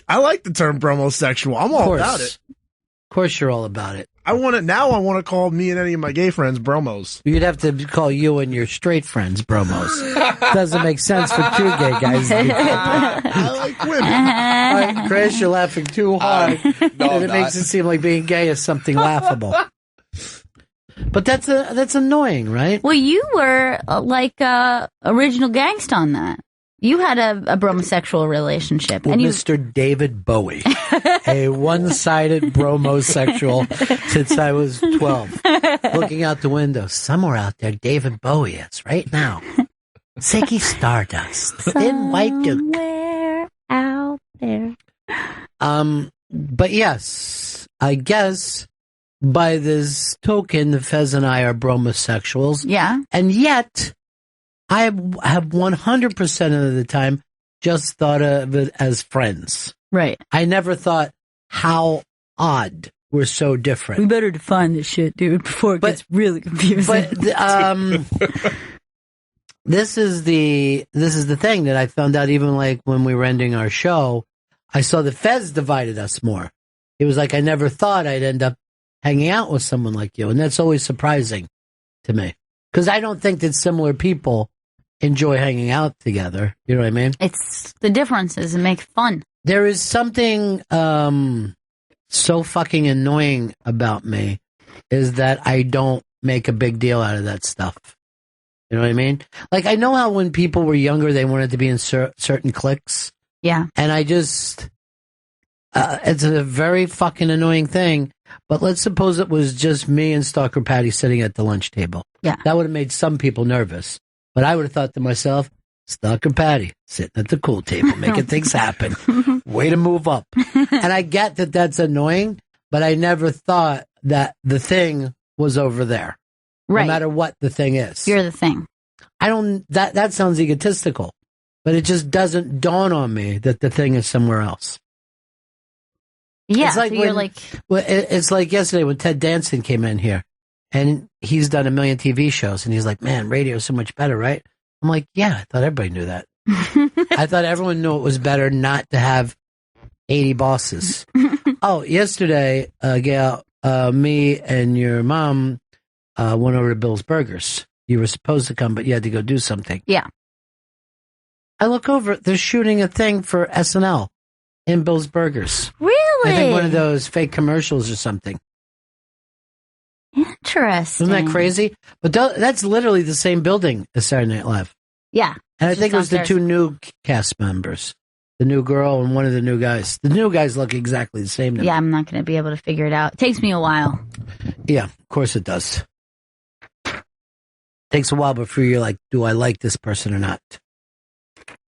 I like the term bromosexual. I'm all about it. Of course you're all about it. I want to call me and any of my gay friends bromos. You'd have to call you and your straight friends bromos. Doesn't make sense for two gay guys to be called. I like women. All right, Chris, you're laughing too hard. And it makes it seem like being gay is something laughable. But that's annoying, right? Well, you were original gangsta on that. You had a bromosexual relationship. With and Mr. David Bowie, a one-sided bromosexual since I was 12. Looking out the window, somewhere out there, David Bowie is right now. Ziggy Stardust in White Duke. Somewhere out there. But yes, I guess by this token, the Fez and I are bromosexuals. Yeah. And yet... I have 100% of the time just thought of it as friends. Right. I never thought how odd we're so different. We better define this shit, dude, before it gets really confusing. But this is the thing that I found out even like when we were ending our show. I saw the Fez divided us more. It was like I never thought I'd end up hanging out with someone like you, and that's always surprising to me because I don't think that similar people enjoy hanging out together. You know what I mean? It's the differences and make it fun. There is something so fucking annoying about me is that I don't make a big deal out of that stuff. You know what I mean? Like, I know how when people were younger, they wanted to be in certain cliques. Yeah. And I just, it's a very fucking annoying thing. But let's suppose it was just me and Stalker Patty sitting at the lunch table. Yeah. That would have made some people nervous. But I would have thought to myself, Stalker Patty, sitting at the cool table, making things happen. Way to move up. And I get that that's annoying, but I never thought that the thing was over there. Right. No matter what the thing is. You're the thing. That sounds egotistical, but it just doesn't dawn on me that the thing is somewhere else. Yeah, it's like it's like yesterday when Ted Danson came in here. And he's done 1 million TV shows, and he's like, man, radio is so much better, right? I'm like, yeah, I thought everybody knew that. I thought everyone knew it was better not to have 80 bosses. Oh, yesterday, Gail, me and your mom went over to Bill's Burgers. You were supposed to come, but you had to go do something. Yeah. I look over, they're shooting a thing for SNL in Bill's Burgers. Really? I think one of those fake commercials or something. Interesting. Isn't that crazy? But that's literally the same building as Saturday Night Live. Yeah. And I think it was the two new cast members. The new girl and one of the new guys. The new guys look exactly the same to me. Yeah, I'm not going to be able to figure it out. It takes me a while. Yeah, of course it does. Takes a while before you're like, do I like this person or not?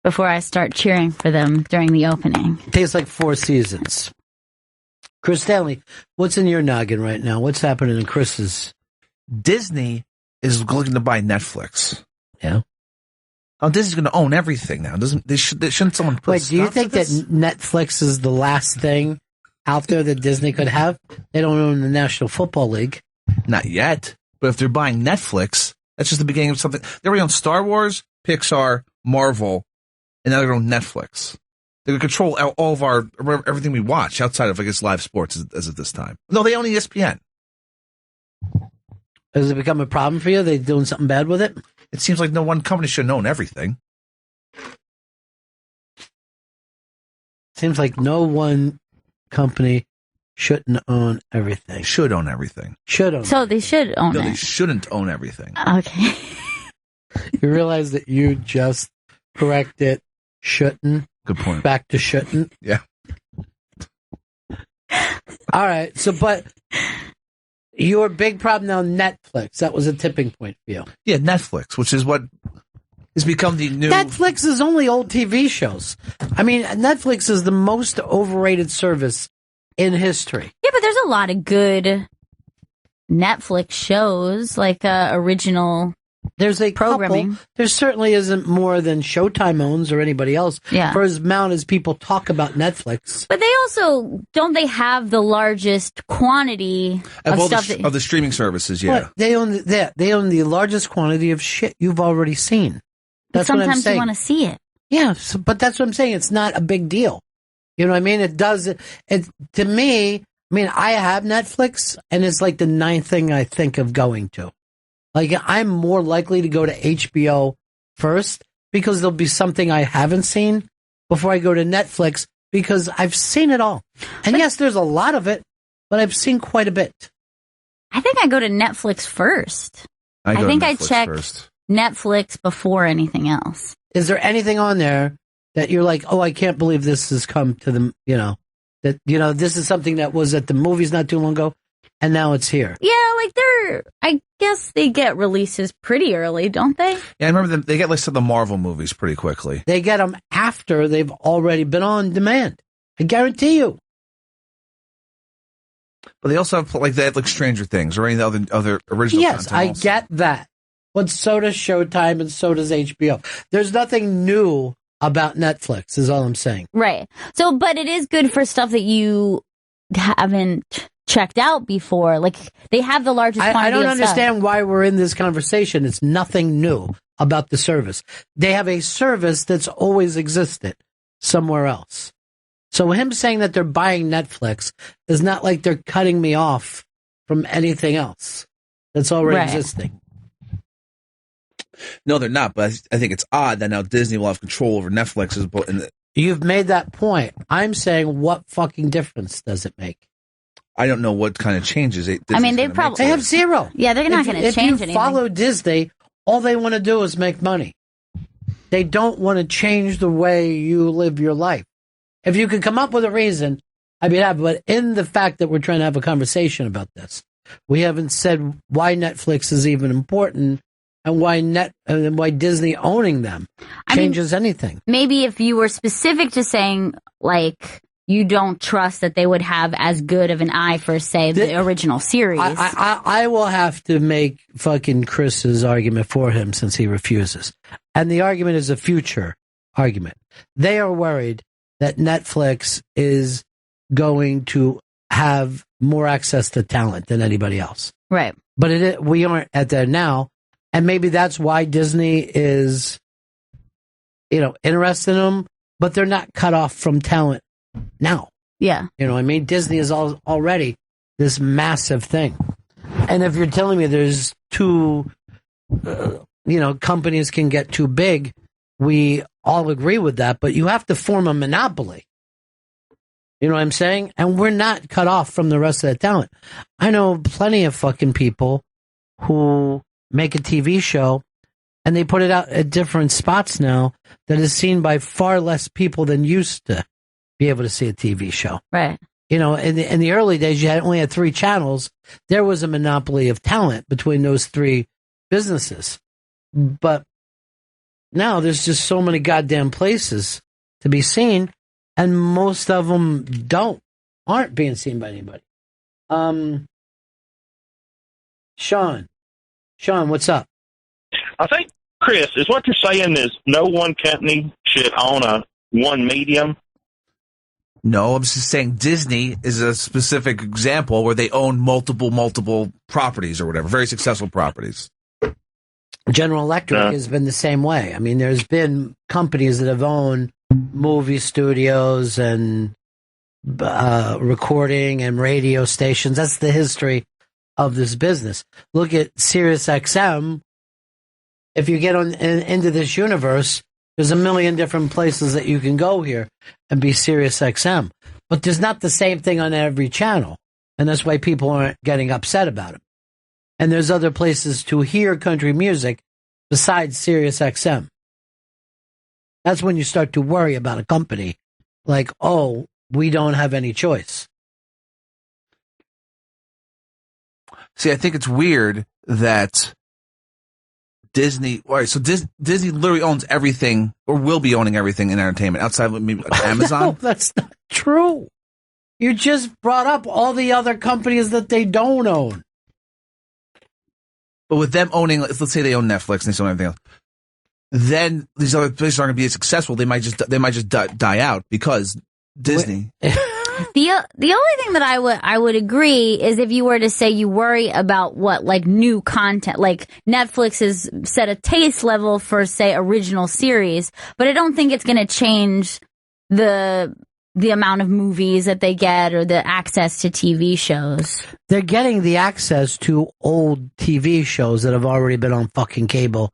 Before I start cheering for them during the opening. It takes like 4 seasons. Chris Stanley, what's in your noggin right now? What's happening in Chris's? Disney is looking to buy Netflix. Yeah. Oh, Disney's going to own everything now. Shouldn't someone put Wait, do you think that Netflix is the last thing out there that Disney could have? They don't own the National Football League. Not yet. But if they're buying Netflix, that's just the beginning of something. They already own Star Wars, Pixar, Marvel, and now they're on Netflix. They can control all of everything we watch outside of, I guess, live sports as at this time. No, they own ESPN. Has it become a problem for you? Are they doing something bad with it? It seems like no one company should own everything. Seems like no one company shouldn't own everything. Should own everything. Should own. So they should own No, it. they shouldn't own everything. Okay. You realize that you just corrected shouldn't. Good point. Back to shouldn't. Yeah. All right. So, but your big problem now, Netflix. That was a tipping point for you. Yeah, Netflix, which is what has become the new... Netflix is only old TV shows. I mean, Netflix is the most overrated service in history. Yeah, but there's a lot of good Netflix shows, like original There's a programming. couple. There certainly isn't more than Showtime owns or anybody else. Yeah. For as amount as people talk about Netflix. But they also, don't they have the largest quantity of stuff of the streaming services, yeah. What? They own the largest quantity of shit you've already seen. But That's what I'm sometimes saying. you want to see it. Yeah, but that's what I'm saying. It's not a big deal. You know what I mean? It does. It to me. I mean, I have Netflix, and it's like the ninth thing I think of going to. Like, I'm more likely to go to HBO first because there'll be something I haven't seen before I go to Netflix because I've seen it all. And yes, there's a lot of it, but I've seen quite a bit. I think I go to Netflix first. I think I check Netflix before anything else. Is there anything on there that you're like, oh, I can't believe this has come to them, this is something that was at the movies not too long ago, and now it's here? Yeah, like I guess they get releases pretty early, don't they? Yeah, I remember they get like some of the Marvel movies pretty quickly. They get them after they've already been on demand. I guarantee you. But they also have they have like Stranger Things or any other original Yes, content. I also. get that. But so does Showtime and so does HBO. There's nothing new about Netflix, is all I'm saying. Right. So, but it is good for stuff that you haven't checked out before. Like, they have the largest quantity I don't of understand stuff. why we're in this conversation. It's nothing new about the service. They have a service that's always existed somewhere else. So him saying that they're buying Netflix is not like they're cutting me off from anything else that's already existing. No, they're not, but I think it's odd that now Disney will have control over Netflix. You've made that point. I'm saying, what fucking difference does it make? I don't know what kind of changes. They have zero. Yeah, they're not going to change If you anything. follow Disney, all they want to do is make money. They don't want to change the way you live your life. If you could come up with a reason, I'd be happy. But in the fact that we're trying to have a conversation about this, we haven't said why Netflix is even important. And why Disney owning them changes anything. Maybe if you were specific to saying, like, you don't trust that they would have as good of an eye for, say, the original series. I will have to make fucking Chris's argument for him since he refuses. And the argument is a future argument. They are worried that Netflix is going to have more access to talent than anybody else. Right. But we aren't at that now. And maybe that's why Disney is, interested in them, but they're not cut off from talent now. Yeah. You know what I mean? Disney is already this massive thing. And if you're telling me there's two, companies can get too big, we all agree with that, but you have to form a monopoly. You know what I'm saying? And we're not cut off from the rest of the talent. I know plenty of fucking people who make a TV show and they put it out at different spots now that is seen by far less people than used to be able to see a TV show. Right. In the early days, you only had 3 channels. There was a monopoly of talent between those 3 businesses. But now there's just so many goddamn places to be seen, and most of them aren't being seen by anybody. Sean, what's up? I think, Chris, is what you're saying is no one company should own one medium? No, I'm just saying Disney is a specific example where they own multiple properties or whatever, very successful properties. General Electric has been the same way. I mean, there's been companies that have owned movie studios and recording and radio stations. That's the history of this business. Look at Sirius XM. If you get into this universe, there's a million different places that you can go here and be Sirius XM. But there's not the same thing on every channel. And that's why people aren't getting upset about it. And there's other places to hear country music besides Sirius XM. That's when you start to worry about a company like, oh, we don't have any choice. See, I think it's weird that Disney, all right, so Disney literally owns everything, or will be owning everything in entertainment outside of maybe Amazon. No, that's not true. You just brought up all the other companies that they don't own. But with them owning, let's say they own Netflix and they own everything else, then these other places aren't going to be as successful. They might just die out because Disney. The only thing that I would agree is if you were to say you worry about what, like, new content, like Netflix has set a taste level for, say, original series, but I don't think it's going to change the amount of movies that they get or the access to TV shows. They're getting the access to old TV shows that have already been on fucking cable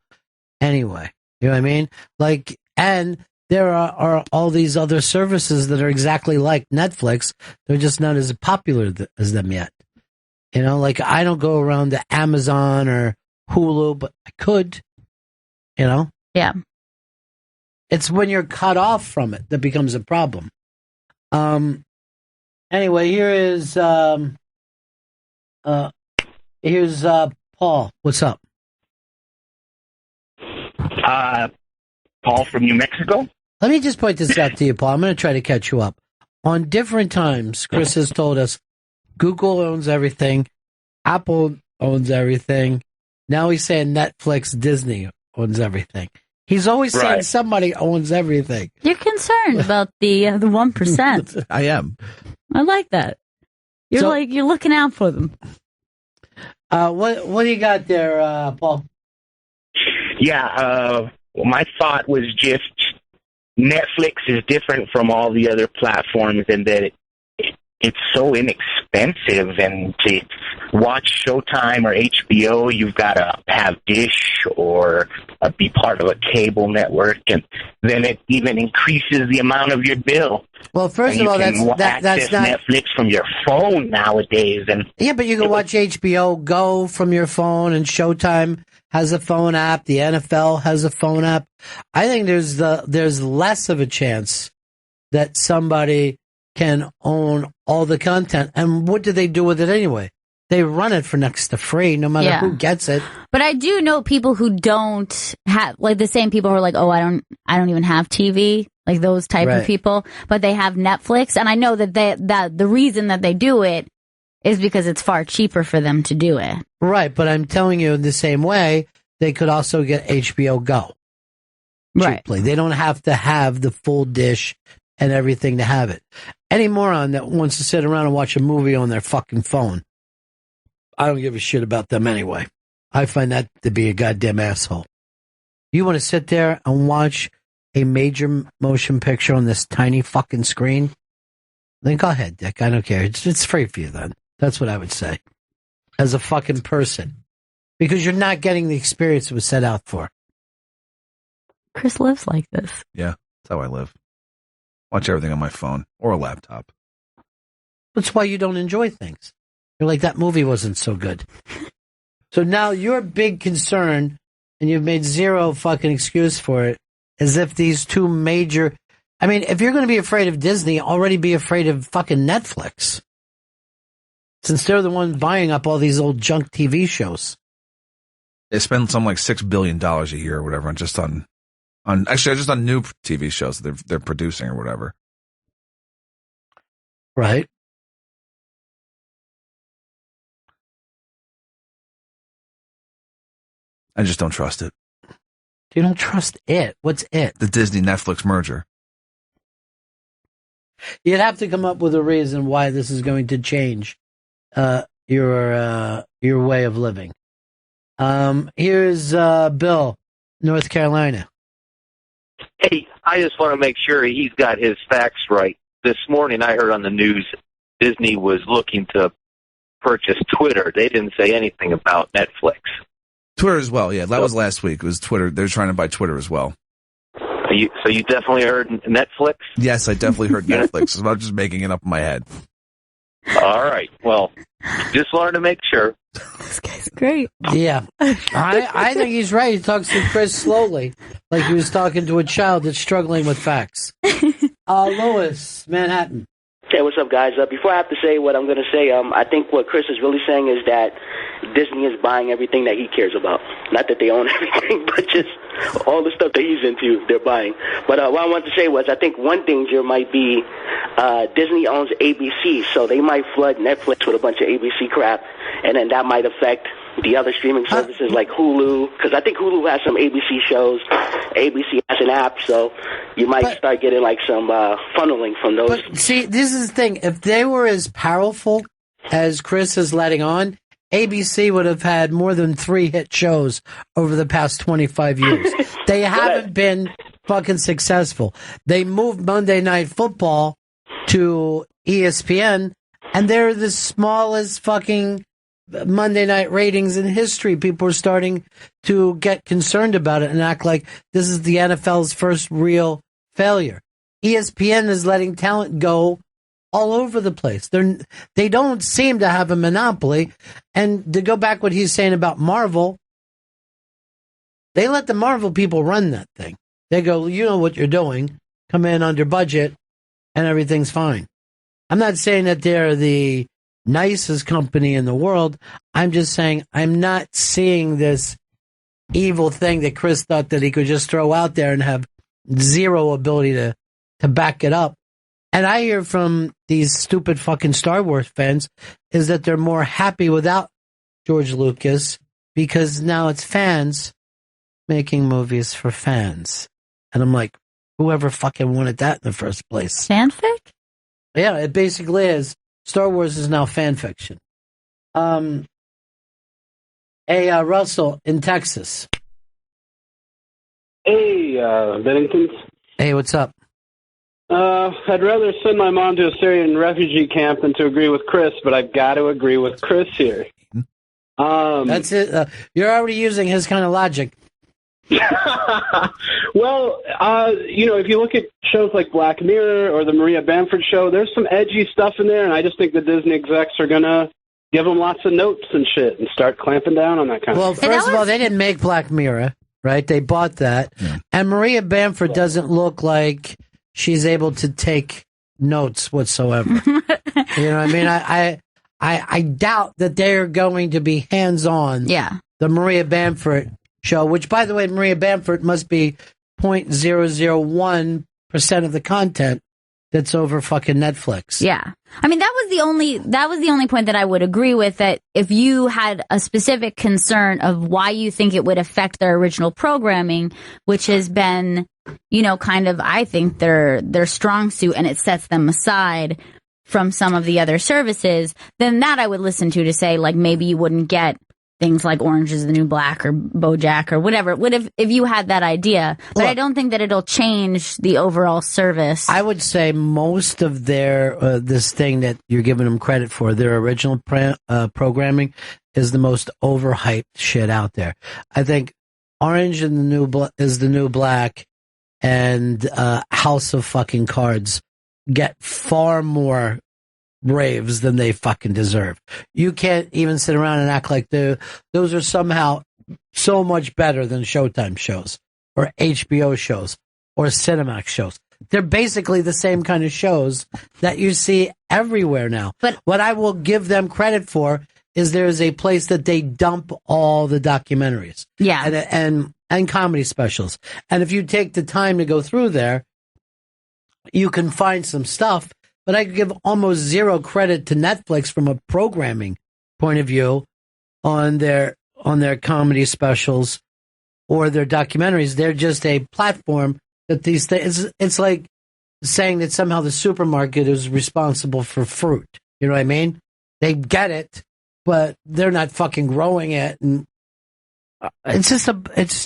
anyway. You know what I mean? Like, and there are all these other services that are exactly like Netflix. They're just not as popular as them yet. You know, like I don't go around to Amazon or Hulu, but I could, you know? Yeah. It's when you're cut off from it that becomes a problem. Anyway, here's Paul. What's up? Paul from New Mexico. Let me just point this out to you, Paul. I'm going to try to catch you up. On different times, Chris has told us Google owns everything, Apple owns everything. Now he's saying Netflix, Disney owns everything. He's always saying somebody owns everything. You're concerned about the 1%. I am. I like that. You're looking out for them. What do you got there, Paul? Yeah, my thought was just Netflix is different from all the other platforms in that it's so inexpensive, and to watch Showtime or HBO, you've got to have Dish or be part of a cable network, and then it even increases the amount of your bill. Well, first of all, that's not Netflix from your phone nowadays, and yeah, but you can watch HBO Go from your phone, and Showtime has a phone app. The NFL has a phone app. I think there's less of a chance that somebody can own all the content. And what do they do with it anyway? They run it for next to free, no matter who gets it. But I do know people who don't have, like the same people who are like, oh, I don't even have TV, like those type of people, but they have Netflix, and I know that the reason that they do it is because it's far cheaper for them to do it. Right, but I'm telling you in the same way, they could also get HBO Go. Cheaply. They don't have to have the full dish and everything to have it. Any moron that wants to sit around and watch a movie on their fucking phone, I don't give a shit about them anyway. I find that to be a goddamn asshole. You want to sit there and watch a major motion picture on this tiny fucking screen? Then go ahead, Dick. I don't care. It's free for you then. That's what I would say. As a fucking person. Because you're not getting the experience it was set out for. Chris lives like this. Yeah, that's how I live. Watch everything on my phone or a laptop. That's why you don't enjoy things. You're like, that movie wasn't so good. So now your big concern, and you've made zero fucking excuse for it, is if these two major... I mean, if you're going to be afraid of Disney, already be afraid of fucking Netflix. Since they're the ones buying up all these old junk TV shows. They spend something like $6 billion a year or whatever just on new TV shows they're producing or whatever. Right. I just don't trust it. You don't trust it? What's it? The Disney-Netflix merger. You'd have to come up with a reason why this is going to change your way of living. Here's Bill, North Carolina. Hey, I just want to make sure he's got his facts right. This morning I heard on the news Disney was looking to purchase Twitter. They didn't say anything about Netflix. Twitter as well, yeah. That was last week. It was Twitter. They're trying to buy Twitter as well. So you definitely heard Netflix? Yes, I definitely heard Netflix. I'm not just making it up in my head. All right. Well, just wanted to make sure. This guy's great. Yeah. I think he's right. He talks to Chris slowly, like he was talking to a child that's struggling with facts. Lois, Manhattan. Hey, what's up, guys? Before I have to say what I'm going to say, I think what Chris is really saying is that Disney is buying everything that he cares about. Not that they own everything, but just all the stuff that he's into, they're buying. But what I wanted to say was I think one danger might be Disney owns ABC, so they might flood Netflix with a bunch of ABC crap, and then that might affect the other streaming services like Hulu, because I think Hulu has some ABC shows. ABC has an app, so you might start getting like some funneling from those. But see, this is the thing. If they were as powerful as Chris is letting on, ABC would have had more than 3 hit shows over the past 25 years. They haven't been fucking successful. They moved Monday Night Football to ESPN, and they're the smallest fucking Monday night ratings in history. People are starting to get concerned about it and act like this is the NFL's first real failure. ESPN is letting talent go all over the place. They don't seem to have a monopoly. And to go back what he's saying about Marvel, they let the Marvel people run that thing. They go, you know what you're doing. Come in under budget and everything's fine. I'm not saying that they're the nicest company in the world. I'm just saying I'm not seeing this evil thing that Chris thought that he could just throw out there and have zero ability to back it up. And I hear from these stupid fucking Star Wars fans is that they're more happy without George Lucas because now it's fans making movies for fans. And I'm like, whoever fucking wanted that in the first place? Fanfic? Yeah, it basically is. Star Wars is now fan fiction. Russell in Texas. Hey, Bennington. Hey, what's up? I'd rather send my mom to a Syrian refugee camp than to agree with Chris, but I've got to agree with Chris here. That's it. You're already using his kind of logic. Well, if you look at shows like Black Mirror or the Maria Bamford show, there's some edgy stuff in there, and I just think the Disney execs are going to give them lots of notes and shit and start clamping down on that kind of stuff. Well, first of all, they didn't make Black Mirror, right? They bought that. Yeah. And Maria Bamford doesn't look like she's able to take notes whatsoever. You know what I mean? I doubt that they're going to be hands-on. Yeah. The Maria Bamford show, which, by the way, Maria Bamford must be 0.001% of the content that's over fucking Netflix. Yeah. I mean, that was the only point that I would agree with, that if you had a specific concern of why you think it would affect their original programming, which has been, kind of, I think, their strong suit, and it sets them aside from some of the other services, then that I would listen to say, like, maybe you wouldn't get things like Orange is the New Black or BoJack or whatever. It would have if you had that idea. But look, I don't think that it'll change the overall service. I would say most of their this thing that you're giving them credit for, their original programming, is the most overhyped shit out there. I think Orange is the New Black and House of fucking Cards get far more raves than they fucking deserve. You can't even sit around and act like those are somehow so much better than Showtime shows or HBO shows or Cinemax shows. They're basically the same kind of shows that you see everywhere now. But what I will give them credit for is there's a place that they dump all the documentaries. Yeah. And comedy specials. And if you take the time to go through there, you can find some stuff. But I could give almost zero credit to Netflix from a programming point of view on their comedy specials or their documentaries. They're just a platform that these things. It's like saying that somehow the supermarket is responsible for fruit. You know what I mean? They get it, but they're not fucking growing it, and it's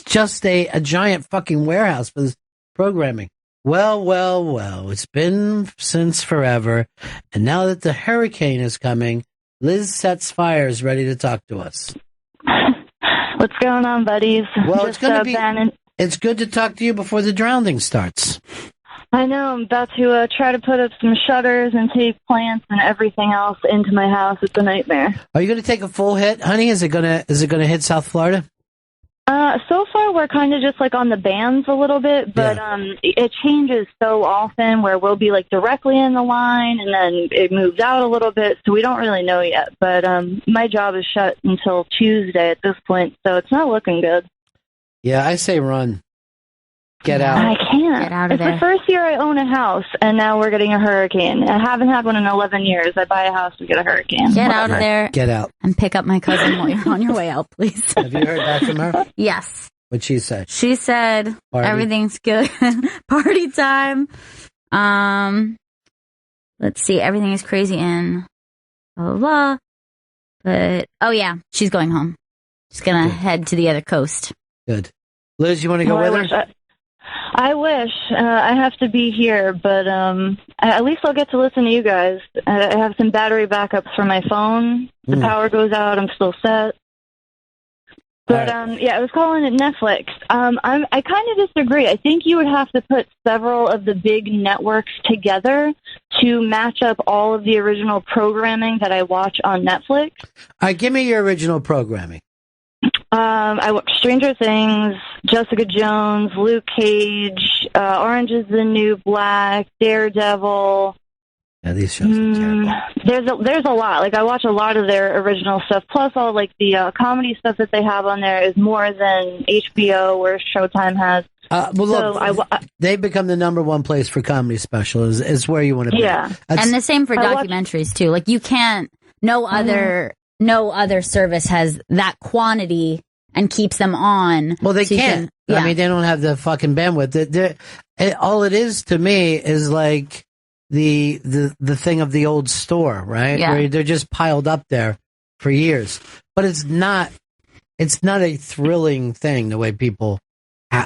just a giant fucking warehouse for this programming. Well, it's been since forever, and now that the hurricane is coming, Liz Sets Fire is ready to talk to us. What's going on, buddies? Well, it's good to talk to you before the drowning starts. I know. I'm about to try to put up some shutters and take plants and everything else into my house. It's a nightmare. Are you going to take a full hit, honey? Is it gonna hit South Florida? So far, we're kind of just like on the bands a little bit, but it changes so often where we'll be like directly in the line and then it moves out a little bit, so we don't really know yet. But my job is shut until Tuesday at this point, so it's not looking good. Yeah, I say run. Get out. I can't. Get out of it's there. the first year I own a house, and now we're getting a hurricane. I haven't had one in 11 years. I buy a house, we get a hurricane. Get out of there. Get out. And pick up my cousin while you're on your way out, please. Have you heard back from her? Yes. What'd she say? She said everything's good. Party time. Let's see. Everything is crazy and blah, blah, blah. But, oh yeah, she's going home. She's going to head to the other coast. Good. Liz, you want to go with her? I wish. I have to be here, but at least I'll get to listen to you guys. I have some battery backups for my phone. The power goes out, I'm still set. But, I was calling it Netflix. I kind of disagree. I think you would have to put several of the big networks together to match up all of the original programming that I watch on Netflix. All right, give me your original programming. I watch Stranger Things, Jessica Jones, Luke Cage, Orange is the New Black, Daredevil. Yeah, these shows are terrible. There's a lot. Like, I watch a lot of their original stuff. Plus, all like the comedy stuff that they have on there is more than HBO or Showtime has. They've become the number one place for comedy specials. Is where you want to be. Yeah, and the same for documentaries too. Like, you can't. No other service has that quantity and keeps them on. Well, they can't. I mean, they don't have the fucking bandwidth. All it is to me is like the thing of the old store, right? Yeah. Where they're just piled up there for years. But it's not a thrilling thing the way people,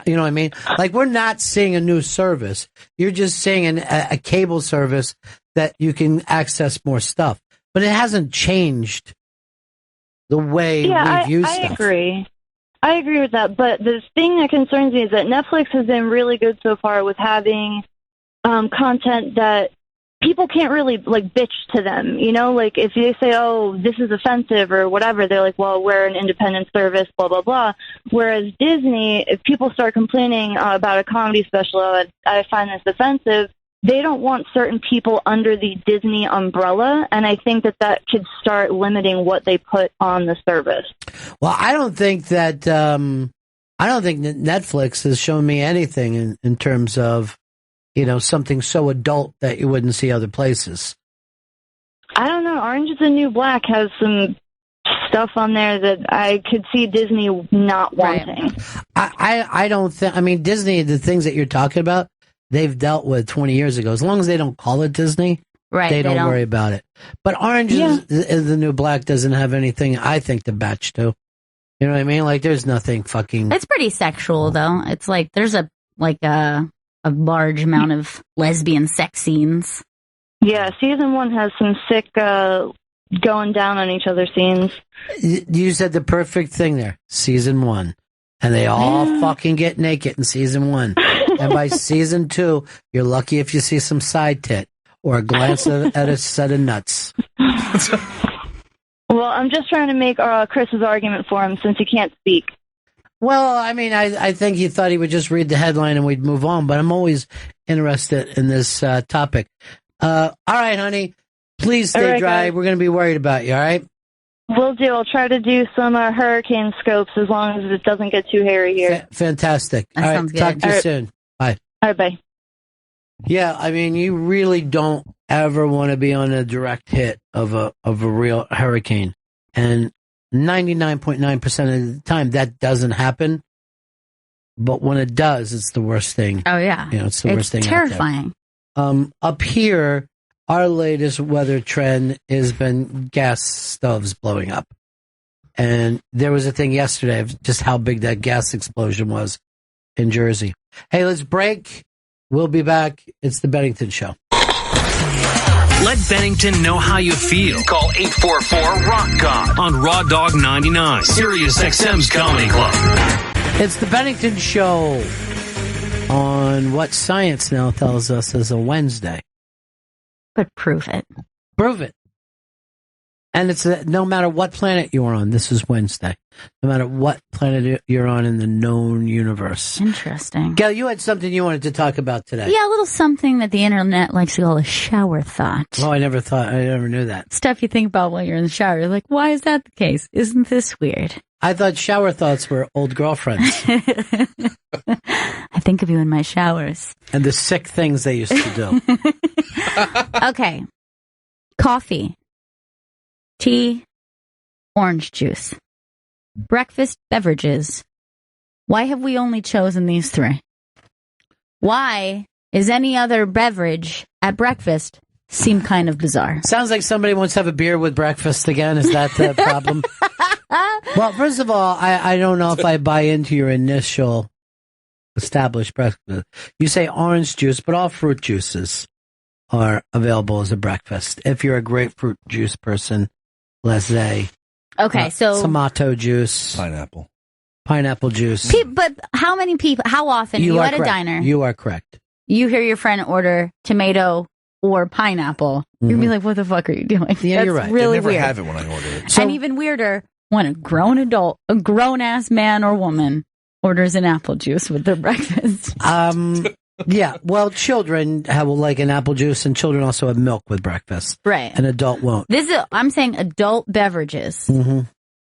you know what I mean? Like, we're not seeing a new service. You're just seeing a cable service that you can access more stuff. But it hasn't changed the way we view stuff. I agree with that. But the thing that concerns me is that Netflix has been really good so far with having content that people can't really like bitch to them. You know, like if they say, "Oh, this is offensive" or whatever, they're like, "Well, we're an independent service," blah blah blah. Whereas Disney, if people start complaining about a comedy special, I find this offensive. They don't want certain people under the Disney umbrella, and I think that could start limiting what they put on the service. Well, I don't think that Netflix has shown me anything in terms of, you know, something so adult that you wouldn't see other places. I don't know. Orange is the New Black has some stuff on there that I could see Disney not wanting. I don't think. I mean, Disney, the things that you're talking about, they've dealt with 20 years ago. As long as they don't call it Disney, they don't worry about it. But Orange is the New Black doesn't have anything, I think, to batch to. You know what I mean? Like, there's nothing fucking... It's pretty sexual, though. It's like, there's a large amount of lesbian sex scenes. Yeah, season 1 has some sick going down on each other scenes. You said the perfect thing there. Season 1. And they all fucking get naked in season 1. And by season 2, you're lucky if you see some side tit or a glance at a set of nuts. Well, I'm just trying to make Chris's argument for him since he can't speak. Well, I mean, I think he thought he would just read the headline and we'd move on, but I'm always interested in this topic. All right, honey, please stay dry. Guys. We're going to be worried about you, all right? Will do. I'll try to do some hurricane scopes as long as it doesn't get too hairy here. Fantastic. That all sounds right, talk good. to you soon. Bye. All right, bye. Yeah, I mean, you really don't ever want to be on a direct hit of a real hurricane. And 99.9% of the time, that doesn't happen. But when it does, it's the worst thing. Oh, yeah. You know, it's the worst thing terrifying. Up here, our latest weather trend has been gas stoves blowing up. And there was a thing yesterday of just how big that gas explosion was in Jersey. Hey, let's break. We'll be back. It's the Bennington Show. Let Bennington know how you feel. Call 844-ROCK-GOD on Raw Dog 99, Sirius XM's Comedy Club. It's the Bennington Show on what science now tells us is a Wednesday. But prove it. Prove it. And it's no matter what planet you're on, this is Wednesday. No matter what planet you're on in the known universe. Interesting. Gail, you had something you wanted to talk about today. Yeah, a little something that the internet likes to call a shower thought. Oh, I never knew that. Stuff you think about while you're in the shower. You're like, why is that the case? Isn't this weird? I thought shower thoughts were old girlfriends. I think of you in my showers. And the sick things they used to do. Okay. Coffee. Tea, orange juice, breakfast beverages. Why have we only chosen these three? Why is any other beverage at breakfast seem kind of bizarre? Sounds like somebody wants to have a beer with breakfast again. Is that the problem? Well, first of all, I don't know if I buy into your initial established breakfast. You say orange juice, but all fruit juices are available as a breakfast. If you're a grapefruit juice person, let's say. Okay, so tomato juice, pineapple juice. But how many people? How often? You at a diner? You are correct. You hear your friend order tomato or pineapple. You'd be like, "What the fuck are you doing?" Yeah, That's you're right. Really I never weird. have it when I order it. And even weirder when a grown ass man or woman orders an apple juice with their breakfast. Yeah, well, children have like an apple juice, and children also have milk with breakfast. Right. An adult won't. I'm saying adult beverages. Mm-hmm.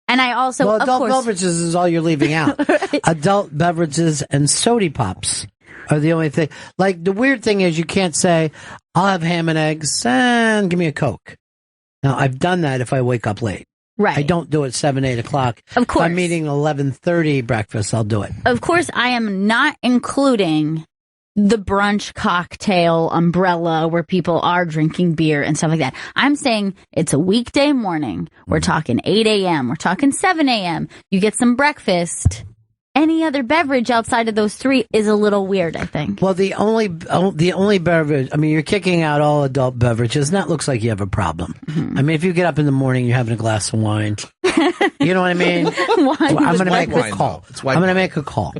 And I also, well, of adult course, beverages is all you're leaving out. Right. Adult beverages and soda pops are the only thing. Like, the weird thing is you can't say, I'll have ham and eggs and give me a Coke. Now, I've done that if I wake up late. Right. I don't do it 7, 8 o'clock. Of course. If I'm eating 11:30 breakfast, I'll do it. Of course, I am not including the brunch cocktail umbrella where people are drinking beer and stuff like that. I'm saying it's a weekday morning. We're talking 8 a.m. We're talking 7 a.m. You get some breakfast. Any other beverage outside of those three is a little weird, I think. Well, the only beverage, I mean, you're kicking out all adult beverages, and that looks like you have a problem. Mm-hmm. I mean, if you get up in the morning, you're having a glass of wine. You know what I mean? Well, I'm going to make a call. I'm going to make a call.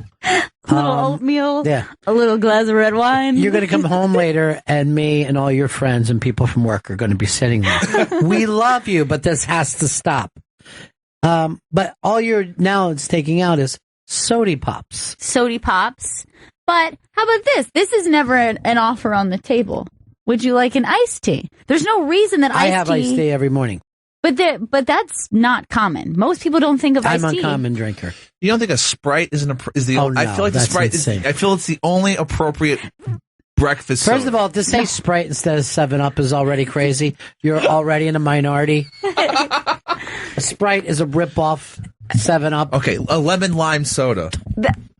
A little oatmeal, a little glass of red wine. You're going to come home later, and me and all your friends and people from work are going to be sitting there. We love you, but this has to stop. But all you're now it's taking out is soda pops. Soda pops. But how about this? This is never an offer on the table. Would you like an iced tea? There's no reason that I have iced tea every morning. But that's not common. Most people don't think of iced tea. I'm a common drinker. You don't think a Sprite is the? Oh, no, I feel like the Sprite insane. I feel it's the only appropriate breakfast. First soda. of all, to say Sprite instead of 7-Up is already crazy. You're already in a minority. A Sprite is a ripoff 7-Up. Okay, a lemon lime soda.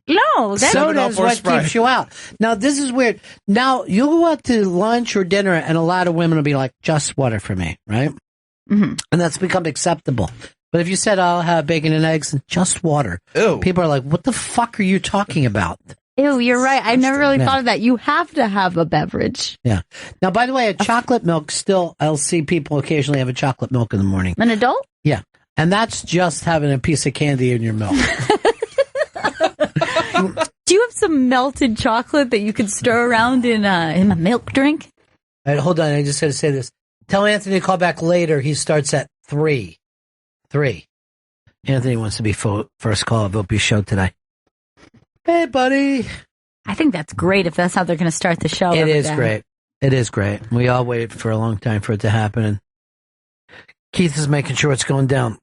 No, that soda is what Sprite. keeps you out. Now, this is weird. Now, you'll go out to lunch or dinner, and a lot of women will be like, just water for me, right? Mm-hmm. And that's become acceptable. But if you said, I'll have bacon and eggs and just water, people are like, what the fuck are you talking about? Ew, you're right. I never really thought of that. You have to have a beverage. Yeah. Now, by the way, a chocolate milk still, I'll see people occasionally have a chocolate milk in the morning. An adult? Yeah. And that's just having a piece of candy in your milk. Do you have some melted chocolate that you could stir around in a milk drink? All right, hold on. I just got to say this. Tell Anthony to call back later. He starts at 3. Anthony wants to be first call of Opie's show today. Hey, buddy. I think that's great if that's how they're going to start the show. It is great. It is great. We all waited for a long time for it to happen, and Keith is making sure it's going down.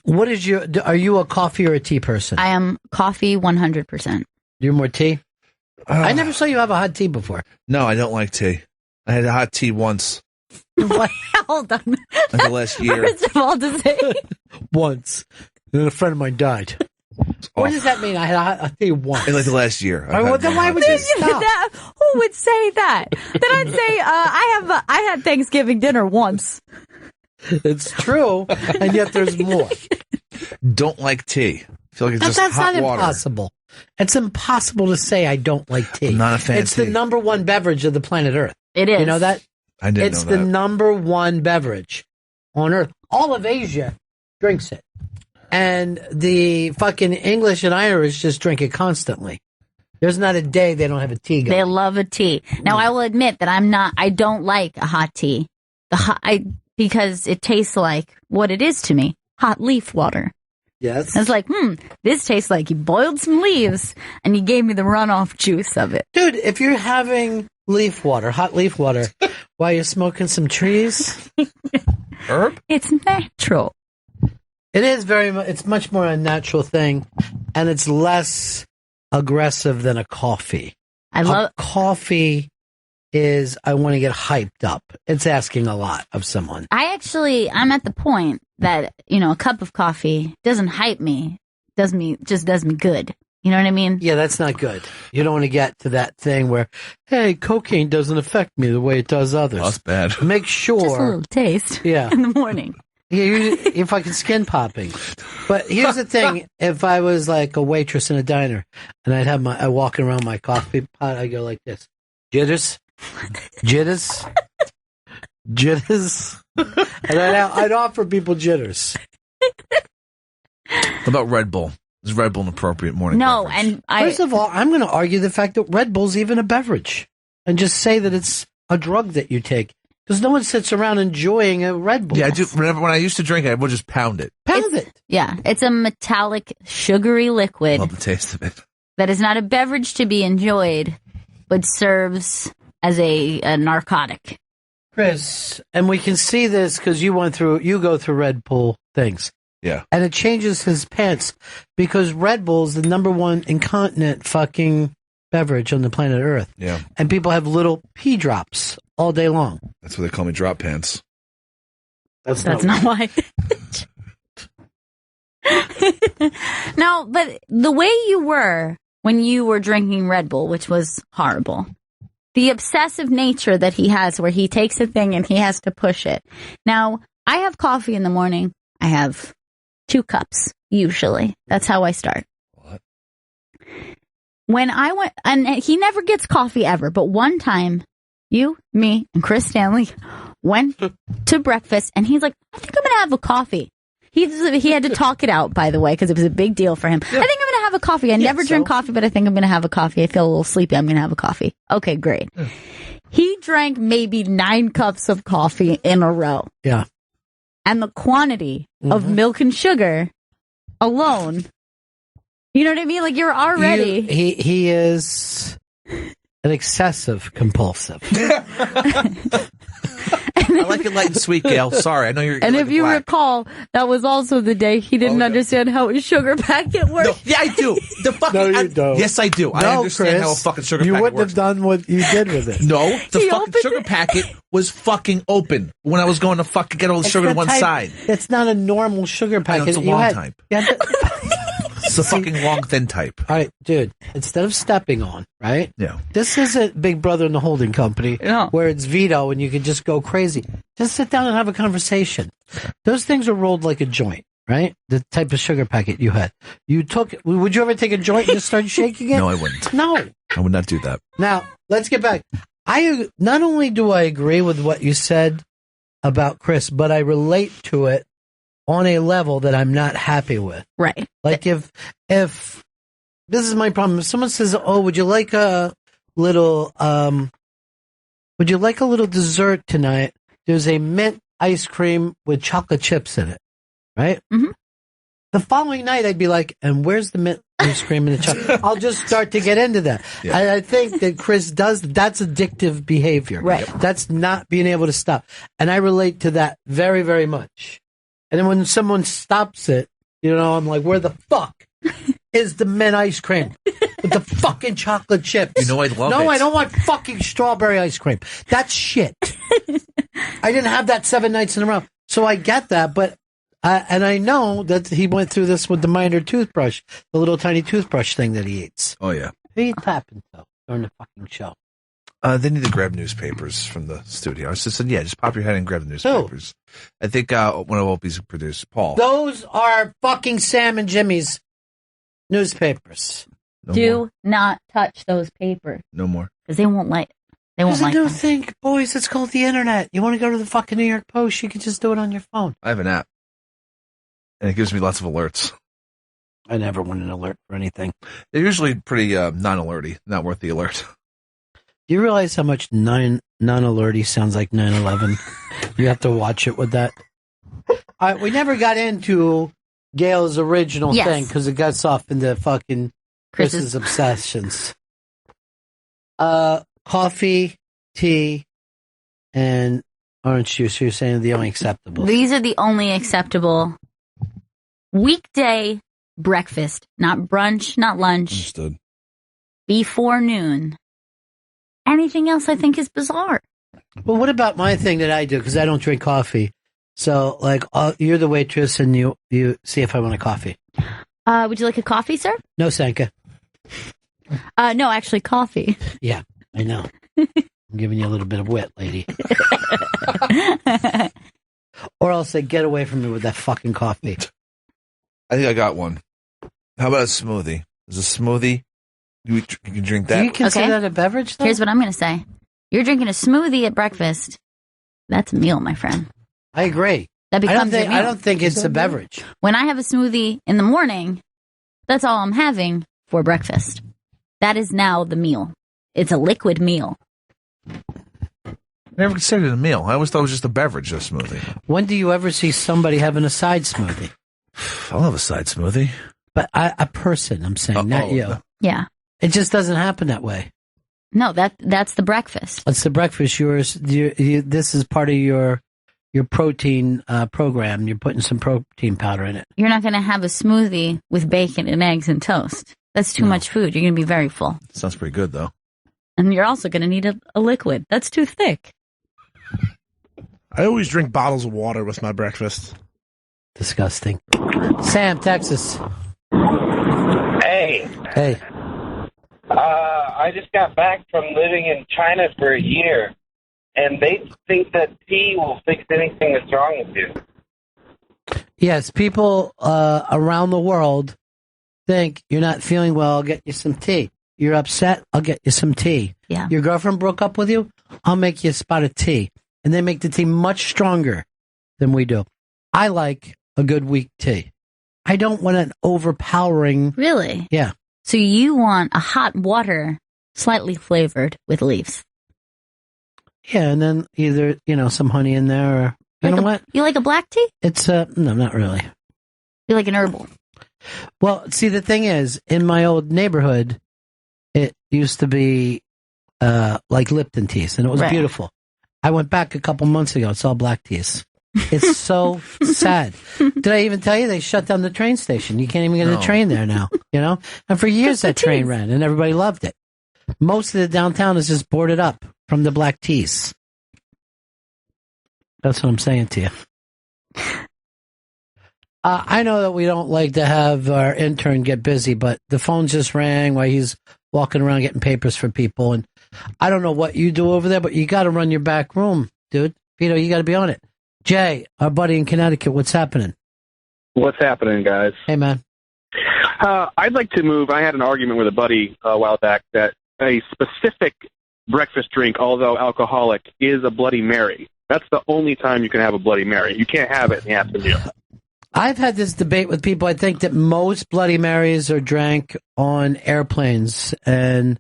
What is are you a coffee or a tea person? I am coffee 100%. You're more tea? I never saw you have a hot tea before. No, I don't like tea. I had a hot tea once. What? Hold on. Like the last year. First of all, to say once. And then a friend of mine died. What does that mean? I had a tea once. In like the last year. Well, then why would you stop? Who would say that? Then I'd say I had Thanksgiving dinner once. It's true, and yet there's more. Don't like tea. I feel like it's just That's hot not water. impossible. It's impossible to say I don't like tea. I'm not a fan of It's tea. the number one beverage of the planet Earth. It is. You know that? I didn't It's know the that. number one beverage on Earth. All of Asia drinks it. And the fucking English and Irish just drink it constantly. There's not a day they don't have a tea going. They love a tea. Now, I will admit that I don't like a hot tea. Because it tastes like what it is to me, hot leaf water. Yes. It's like, this tastes like you boiled some leaves and you gave me the runoff juice of it. Dude, if you're having leaf water, hot leaf water, while you're smoking some trees, herb, it's natural. It is it's much more a natural thing, and it's less aggressive than a coffee. Coffee is, I want to get hyped up. It's asking a lot of someone. I'm at the point that, a cup of coffee doesn't hype me, just does me good. You know what I mean? Yeah, that's not good. You don't want to get to that thing where, hey, cocaine doesn't affect me the way it does others. That's bad. Make sure. Just a little taste in the morning. Yeah, you're fucking skin popping. But here's the thing. If I was like a waitress in a diner and I walking around my coffee pot, I go like this. Jitters. Jitters. Jitters. And I'd offer people jitters. What about Red Bull? Is Red Bull an appropriate morning No, beverage? First of all, I'm going to argue the fact that Red Bull's even a beverage. And just say that it's a drug that you take. Because no one sits around enjoying a Red Bull. Yeah, I do. When I used to drink it, I would just pound it. Pound it. Yeah, it's a metallic, sugary liquid. Love the taste of it. That is not a beverage to be enjoyed, but serves as a narcotic. Chris, and we can see this because you go through Red Bull things. Yeah. And it changes his pants because Red Bull is the number one incontinent fucking beverage on the planet Earth. Yeah. And people have little pee drops all day long. That's what they call me, drop pants. That's not why. No, but the way you were when you were drinking Red Bull, which was horrible, the obsessive nature that he has where he takes a thing and he has to push it. Now, I have coffee in the morning. I have 2 cups, usually. That's how I start. What? When I went, and he never gets coffee ever, but one time, you, me, and Chris Stanley went to breakfast, and he's like, I think I'm going to have a coffee. He had to talk it out, by the way, because it was a big deal for him. Yeah. I think I'm going to have a coffee. I never drink coffee, but I think I'm going to have a coffee. I feel a little sleepy. I'm going to have a coffee. Okay, great. Yeah. He drank maybe 9 cups of coffee in a row. Yeah. And the quantity of milk and sugar alone, you know what I mean? Like, you're already... He is an excessive compulsive. I like it light and sweet, Gail. Sorry, I know you're. And if you recall, that was also the day he didn't understand how a sugar packet worked. No, yeah, I do. The fucking. No, you don't. Yes, I do. I understand Chris, how a fucking sugar packet you wouldn't works. have done what you did with it. No, the fucking sugar packet was fucking open when I was going to fucking get all the sugar to one side. It's not a normal sugar packet. It's a long type. It's a fucking long, thin type. All right, dude. Instead of stepping on, right? Yeah. This isn't Big Brother and the Holding Company where it's veto and you can just go crazy. Just sit down and have a conversation. Those things are rolled like a joint, right? The type of sugar packet you had. Would you ever take a joint and just start shaking it? No, I wouldn't. No. I would not do that. Now, let's get back. Not only do I agree with what you said about Chris, but I relate to it on a level that I'm not happy with. Right. Like if this is my problem. If someone says, "Oh, would you like a little dessert tonight?" There's a mint ice cream with chocolate chips in it, right? Mm-hmm. The following night, I'd be like, "And where's the mint ice cream and the chocolate?" I'll just start to get into that. Yeah. I think that Chris does. That's addictive behavior. Right. That's not being able to stop, and I relate to that very, very much. And then when someone stops it, I'm like, where the fuck is the mint ice cream with the fucking chocolate chips? I love it. No, I don't want fucking strawberry ice cream. That's shit. I didn't have that 7 nights in a row. So I get that, but And I know that he went through this with the minor toothbrush, the little tiny toothbrush thing that he eats. Oh, yeah. Who you tapping though during the fucking show? They need to grab newspapers from the studio. I just said, yeah, just pop your head and grab the newspapers. I think one of Opie's producers, Paul. Those are fucking Sam and Jimmy's newspapers. Do not touch those papers. No more. Because they won't like. They won't There's like a new them. thing, boys. It's called the internet. You want to go to the fucking New York Post? You can just do it on your phone. I have an app, and it gives me lots of alerts. I never want an alert for anything. They're usually pretty non-alerty, not worth the alert. Do you realize how much non-alerty sounds like 9/11? You have to watch it with that. We never got into Gail's original thing because it got off into fucking Chris's obsessions. Coffee, tea, and orange juice. You're saying the only acceptable. These are the only acceptable weekday breakfast, not brunch, not lunch. Understood. Before noon. Anything else I think is bizarre. Well, what about my thing that I do? Because I don't drink coffee. So, like, you're the waitress, and you see if I want a coffee. Would you like a coffee, sir? No, Sanka. No, actually, coffee. Yeah, I know. I'm giving you a little bit of wit, lady. Or I'll say, get away from me with that fucking coffee. I think I got one. How about a smoothie? Is a smoothie? You can drink that. Do you consider that a beverage, though? Here's what I'm going to say. You're drinking a smoothie at breakfast. That's a meal, my friend. I agree. That becomes a meal. I don't think it's a beverage. When I have a smoothie in the morning, that's all I'm having for breakfast. That is now the meal. It's a liquid meal. I never considered it a meal. I always thought it was just a beverage, a smoothie. When do you ever see somebody having a side smoothie? I'll have a side smoothie. But a person, I'm saying, not you. Yeah. It just doesn't happen that way. No, that's the breakfast. It's the breakfast. This is part of your protein program. You're putting some protein powder in it. You're not going to have a smoothie with bacon and eggs and toast. That's too much food. You're going to be very full. Sounds pretty good, though. And you're also going to need a liquid. That's too thick. I always drink bottles of water with my breakfast. Disgusting. Sam, Texas. Hey. Hey. I just got back from living in China for a year, and they think that tea will fix anything that's wrong with you. Yes, people around the world think you're not feeling well, I'll get you some tea. You're upset, I'll get you some tea. Yeah. Your girlfriend broke up with you, I'll make you a spot of tea. And they make the tea much stronger than we do. I like a good weak tea. I don't want an overpowering... Really? Yeah. So you want a hot water, slightly flavored with leaves. Yeah, and then either, some honey in there or... You know what? You like a black tea? It's, no, not really. You like an herbal? Well, see, the thing is, in my old neighborhood, it used to be like Lipton teas, and it was beautiful. I went back a couple months ago. It's all black teas. It's so sad. Did I even tell you they shut down the train station? You can't even get a train there now, And for years that train ran, and everybody loved it. Most of the downtown is just boarded up from the black teas. That's what I'm saying to you. I know that we don't like to have our intern get busy, but the phone just rang while he's walking around getting papers for people. And I don't know what you do over there, but you got to run your back room, dude. Vito, you got to be on it. Jay, our buddy in Connecticut, what's happening? What's happening, guys? Hey, man. I'd like to move. I had an argument with a buddy a while back that a specific breakfast drink, although alcoholic, is a Bloody Mary. That's the only time you can have a Bloody Mary. You can't have it in the afternoon. I've had this debate with people. I think that most Bloody Marys are drank on airplanes and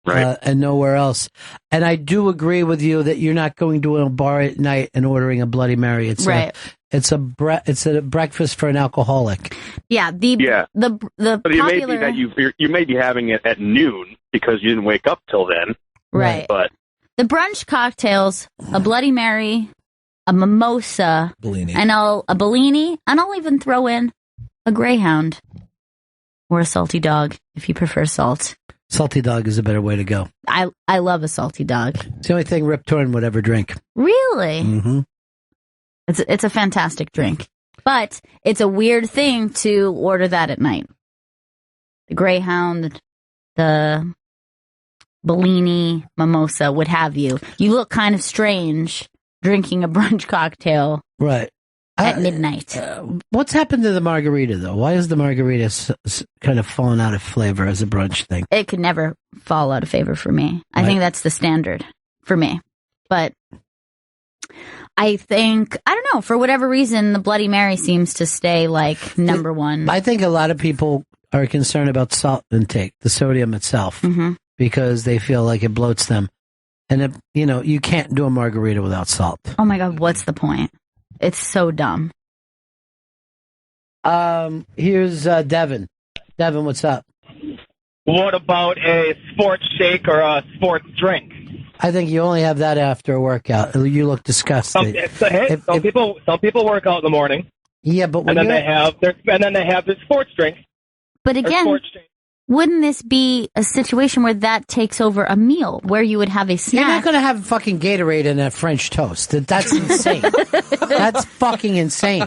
nowhere else. And I do agree with you that you're not going to a bar at night and ordering a Bloody Mary. It's it's a breakfast for an alcoholic. Yeah, the But popular... it may be that you may be having it at noon because you didn't wake up till then. Right. But the brunch cocktails, a Bloody Mary, a mimosa, Bellini. and a Bellini, and I'll even throw in a Greyhound or a salty dog if you prefer salt. Salty dog is a better way to go. I love a salty dog. It's the only thing Rip Torn would ever drink. Really? Mm-hmm. It's a fantastic drink. But it's a weird thing to order that at night. The Greyhound, the Bellini, mimosa, what have you. You look kind of strange drinking a brunch cocktail right at midnight. What's happened to the margarita, though? Why is the margarita kind of fallen out of flavor as a brunch thing? It could never fall out of favor for me. I think that's the standard for me. But I think, I don't know, for whatever reason, the Bloody Mary seems to stay like number one. I think a lot of people are concerned about salt intake, the sodium itself, because they feel like it bloats them. And, you can't do a margarita without salt. Oh my God, what's the point? It's so dumb. Here's Devin. Devin, what's up? What about a sports shake or a sports drink? I think you only have that after a workout. You look disgusted. Some people work out in the morning. Yeah, but and then they have their sports drink. But again, wouldn't this be a situation where that takes over a meal, where you would have a snack? You're not going to have fucking Gatorade in that French toast. That's insane. That's fucking insane.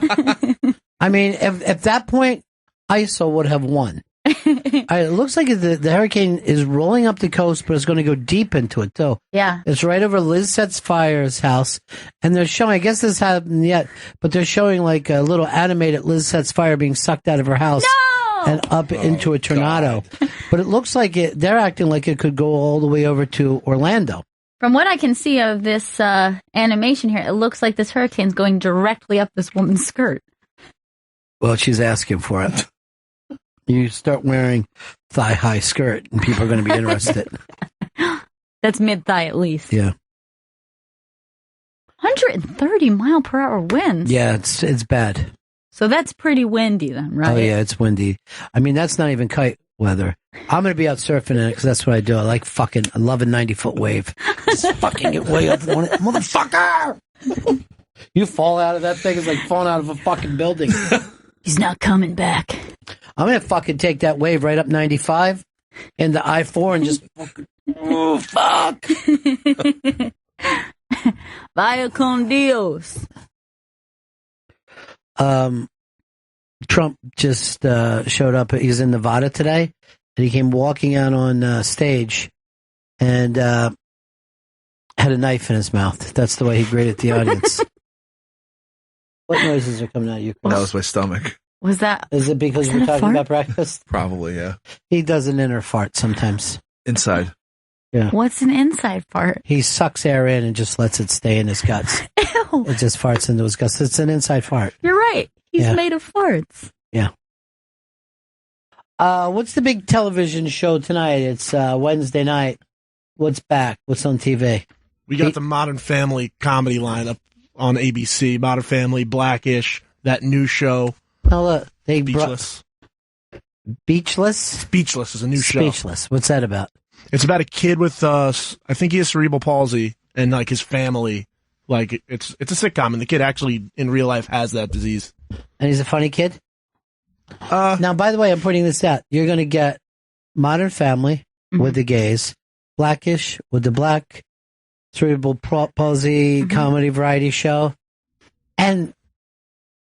I mean, at that point, ISO would have won. It looks like the hurricane is rolling up the coast, but it's going to go deep into it, too. Yeah. It's right over Liz Sets Fire's house, and they're showing, I guess this hasn't yet, but they're showing like a little animated Liz Sets Fire being sucked out of her house. And up into a tornado. But it looks like they're acting like it could go all the way over to Orlando. From what I can see of this animation here, it looks like this hurricane's going directly up this woman's skirt. Well, she's asking for it. You start wearing thigh-high skirt, and people are going to be interested. That's mid-thigh at least. Yeah. 130 mile per hour winds. Yeah, it's bad. So that's pretty windy then, right? Oh, yeah, it's windy. I mean, that's not even kite weather. I'm going to be out surfing in it because that's what I do. I love a 90-foot wave. Just fucking get way up on it. Motherfucker! You fall out of that thing, it's like falling out of a fucking building. He's not coming back. I'm going to fucking take that wave right up 95 into I-4 and just fucking, oh, fuck! Vaya con Dios. Trump just showed up. He's in Nevada today, and he came walking out on stage and had a knife in his mouth. That's the way he greeted the audience. What noises are coming out of you, Chris? That was my stomach. Was that? Is it because we're talking about breakfast? Probably, yeah. He does an inner fart sometimes. Inside. Yeah. What's an inside fart? He sucks air in and just lets it stay in his guts. Ew. It just farts into his guts. It's an inside fart. You're right. He's made of farts. Yeah. What's the big television show tonight? It's Wednesday night. What's back? What's on TV? We got the Modern Family comedy lineup on ABC. Modern Family, Blackish, that new show. Oh, look. Speechless. Beachless? Speechless is a new show. Speechless. What's that about? It's about a kid with, I think he has cerebral palsy, and like his family. Like it's a sitcom, and the kid actually in real life has that disease. And he's a funny kid? Now, by the way, I'm putting this out. You're going to get Modern Family with the gays, Blackish with the black, cerebral palsy comedy variety show. And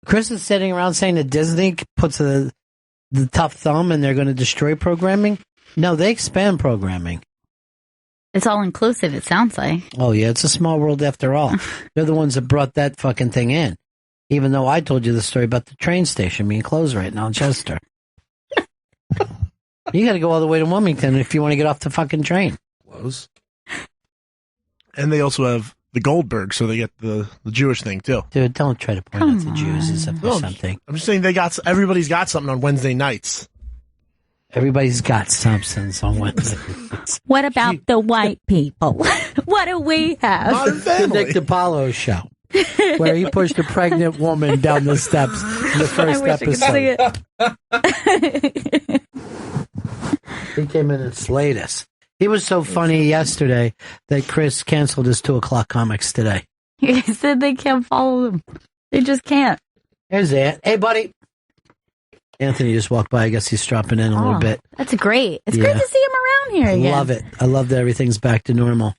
Chris is sitting around saying that Disney puts the tough thumb and they're going to destroy programming. No, they expand programming. It's all inclusive, it sounds like. Oh, yeah, it's a small world after all. They're the ones that brought that fucking thing in. Even though I told you the story about the train station being closed right now in Chester. You got to go all the way to Wilmington if you want to get off the fucking train. Close. And they also have the Goldberg, so they get the Jewish thing, too. Dude, don't try to point out the Jews as if they're something. I'm just saying everybody's got something on Wednesday nights. Everybody's got something on Wednesday nights. What about the white people? What do we have? The Nick DiPaolo show, where he pushed a pregnant woman down the steps in the first episode. He came in and slayed us. He was so funny yesterday that Chris canceled his 2:00 comics today. He said they can't follow them. They just can't. Here's Ant. Hey, buddy. Anthony just walked by. I guess he's dropping in a little bit. That's great. It's great to see him around here again. I love it. I love that everything's back to normal.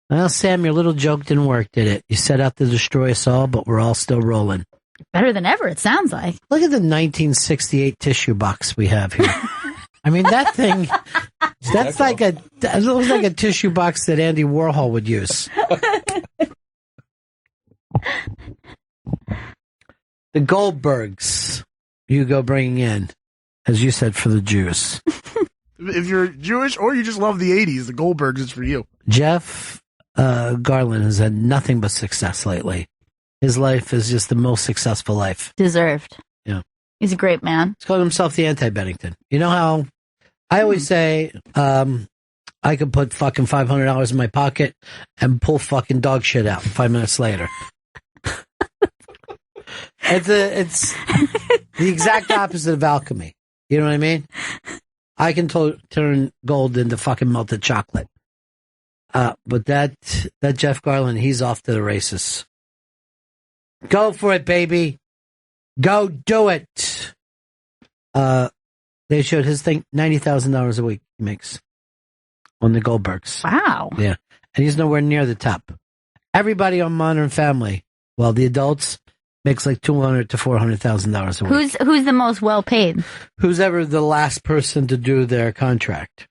Well, Sam, your little joke didn't work, did it? You set out to destroy us all, but we're all still rolling. Better than ever, it sounds like. Look at the 1968 tissue box we have here. I mean, that thing, that looks like a tissue box that Andy Warhol would use. The Goldbergs, you go bringing in, as you said, for the Jews. If you're Jewish or you just love the 80s, the Goldbergs is for you. Jeff Garland has had nothing but success lately. His life is just the most successful life. Deserved. Yeah. He's a great man. He's called himself the anti-Bennington. You know how I always say I could put fucking $500 in my pocket and pull fucking dog shit out 5 minutes later. It's the exact opposite of alchemy. You know what I mean? I can turn gold into fucking melted chocolate. But that Jeff Garland, he's off to the races. Go for it, baby. Go do it. They showed his thing, $90,000 a week he makes on the Goldbergs. Wow. Yeah. And he's nowhere near the top. Everybody on Modern Family, well, the adults, makes like $200,000 to $400,000 a week. Who's the most well paid? Who's ever the last person to do their contract.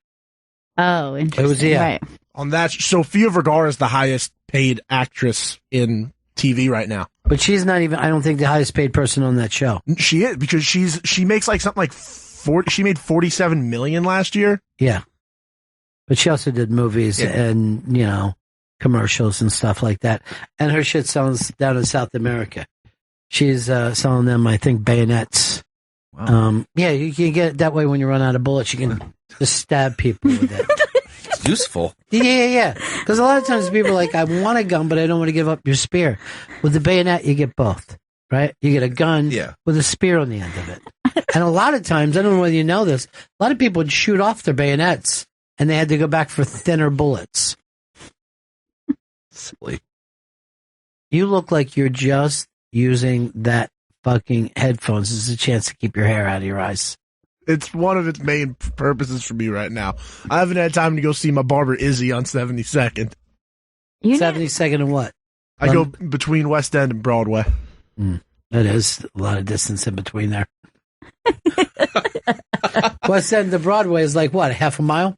Oh, interesting. It was, yeah. Right. On that, Sofia Vergara is the highest paid actress in TV right now. But she's not even, I don't think, the highest paid person on that show. She is, because she makes like something like she made $47 million last year. Yeah. But she also did movies and, you know, commercials and stuff like that. And her shit sells down in South America. She's selling them, I think, bayonets. Wow. Yeah, you can get it that way when you run out of bullets. You can just stab people with it. It's useful. Yeah. Because a lot of times people are like, I want a gun, but I don't want to give up your spear. With the bayonet, you get both, right? You get a gun with a spear on the end of it. And a lot of times, I don't know whether you know this, a lot of people would shoot off their bayonets, and they had to go back for thinner bullets. Silly. You look like you're just using that fucking headphones as a chance to keep your hair out of your eyes. It's one of its main purposes for me right now. I haven't had time to go see my barber Izzy on 72nd. 72nd and what? I go between West End and Broadway. That is a lot of distance in between there. West End to Broadway is like what, half a mile?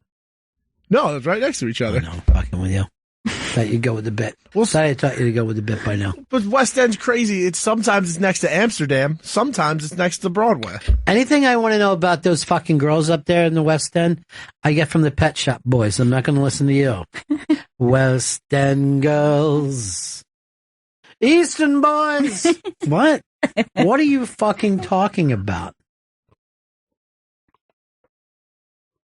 No, it's right next to each other. No, I'm fucking with you. Thought you'd go with the bit. I thought you'd go with the bit by now. But West End's crazy. Sometimes it's next to Amsterdam. Sometimes it's next to Broadway. Anything I want to know about those fucking girls up there in the West End, I get from the Pet Shop Boys. I'm not going to listen to you. West End girls. Eastern boys. What? What are you fucking talking about?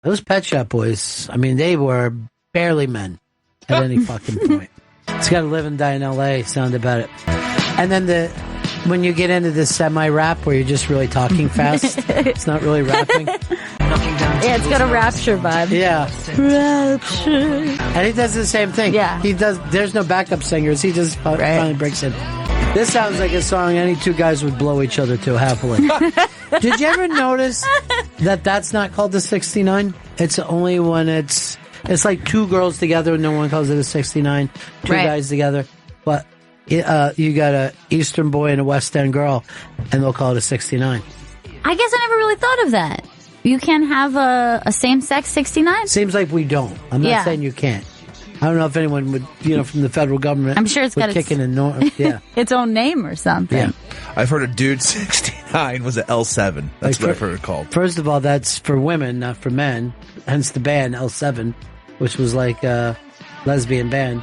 Those Pet Shop Boys, I mean, they were barely men at any fucking point. It's got to live and die in L.A. sound about it. And then when you get into this semi-rap where you're just really talking fast, it's not really rapping. Yeah, it's got a rapture vibe. Yeah. Rapture. And he does the same thing. Yeah. He does. There's no backup singers. He just finally breaks in. This sounds like a song any two guys would blow each other to happily. Did you ever notice that that's not called the 69? It's only when it's like two girls together and no one calls it a 69. Two guys together. But you got a Eastern boy and a West End girl and they'll call it a 69. I guess I never really thought of that. You can have a same-sex 69? Seems like we don't. I'm not saying you can't. I don't know if anyone would, from the federal government. I'm sure it's got its own name or something. Yeah. I've heard a dude 69 was an L7. That's what I've heard it called. First of all, that's for women, not for men. Hence the band L7, which was like a lesbian band.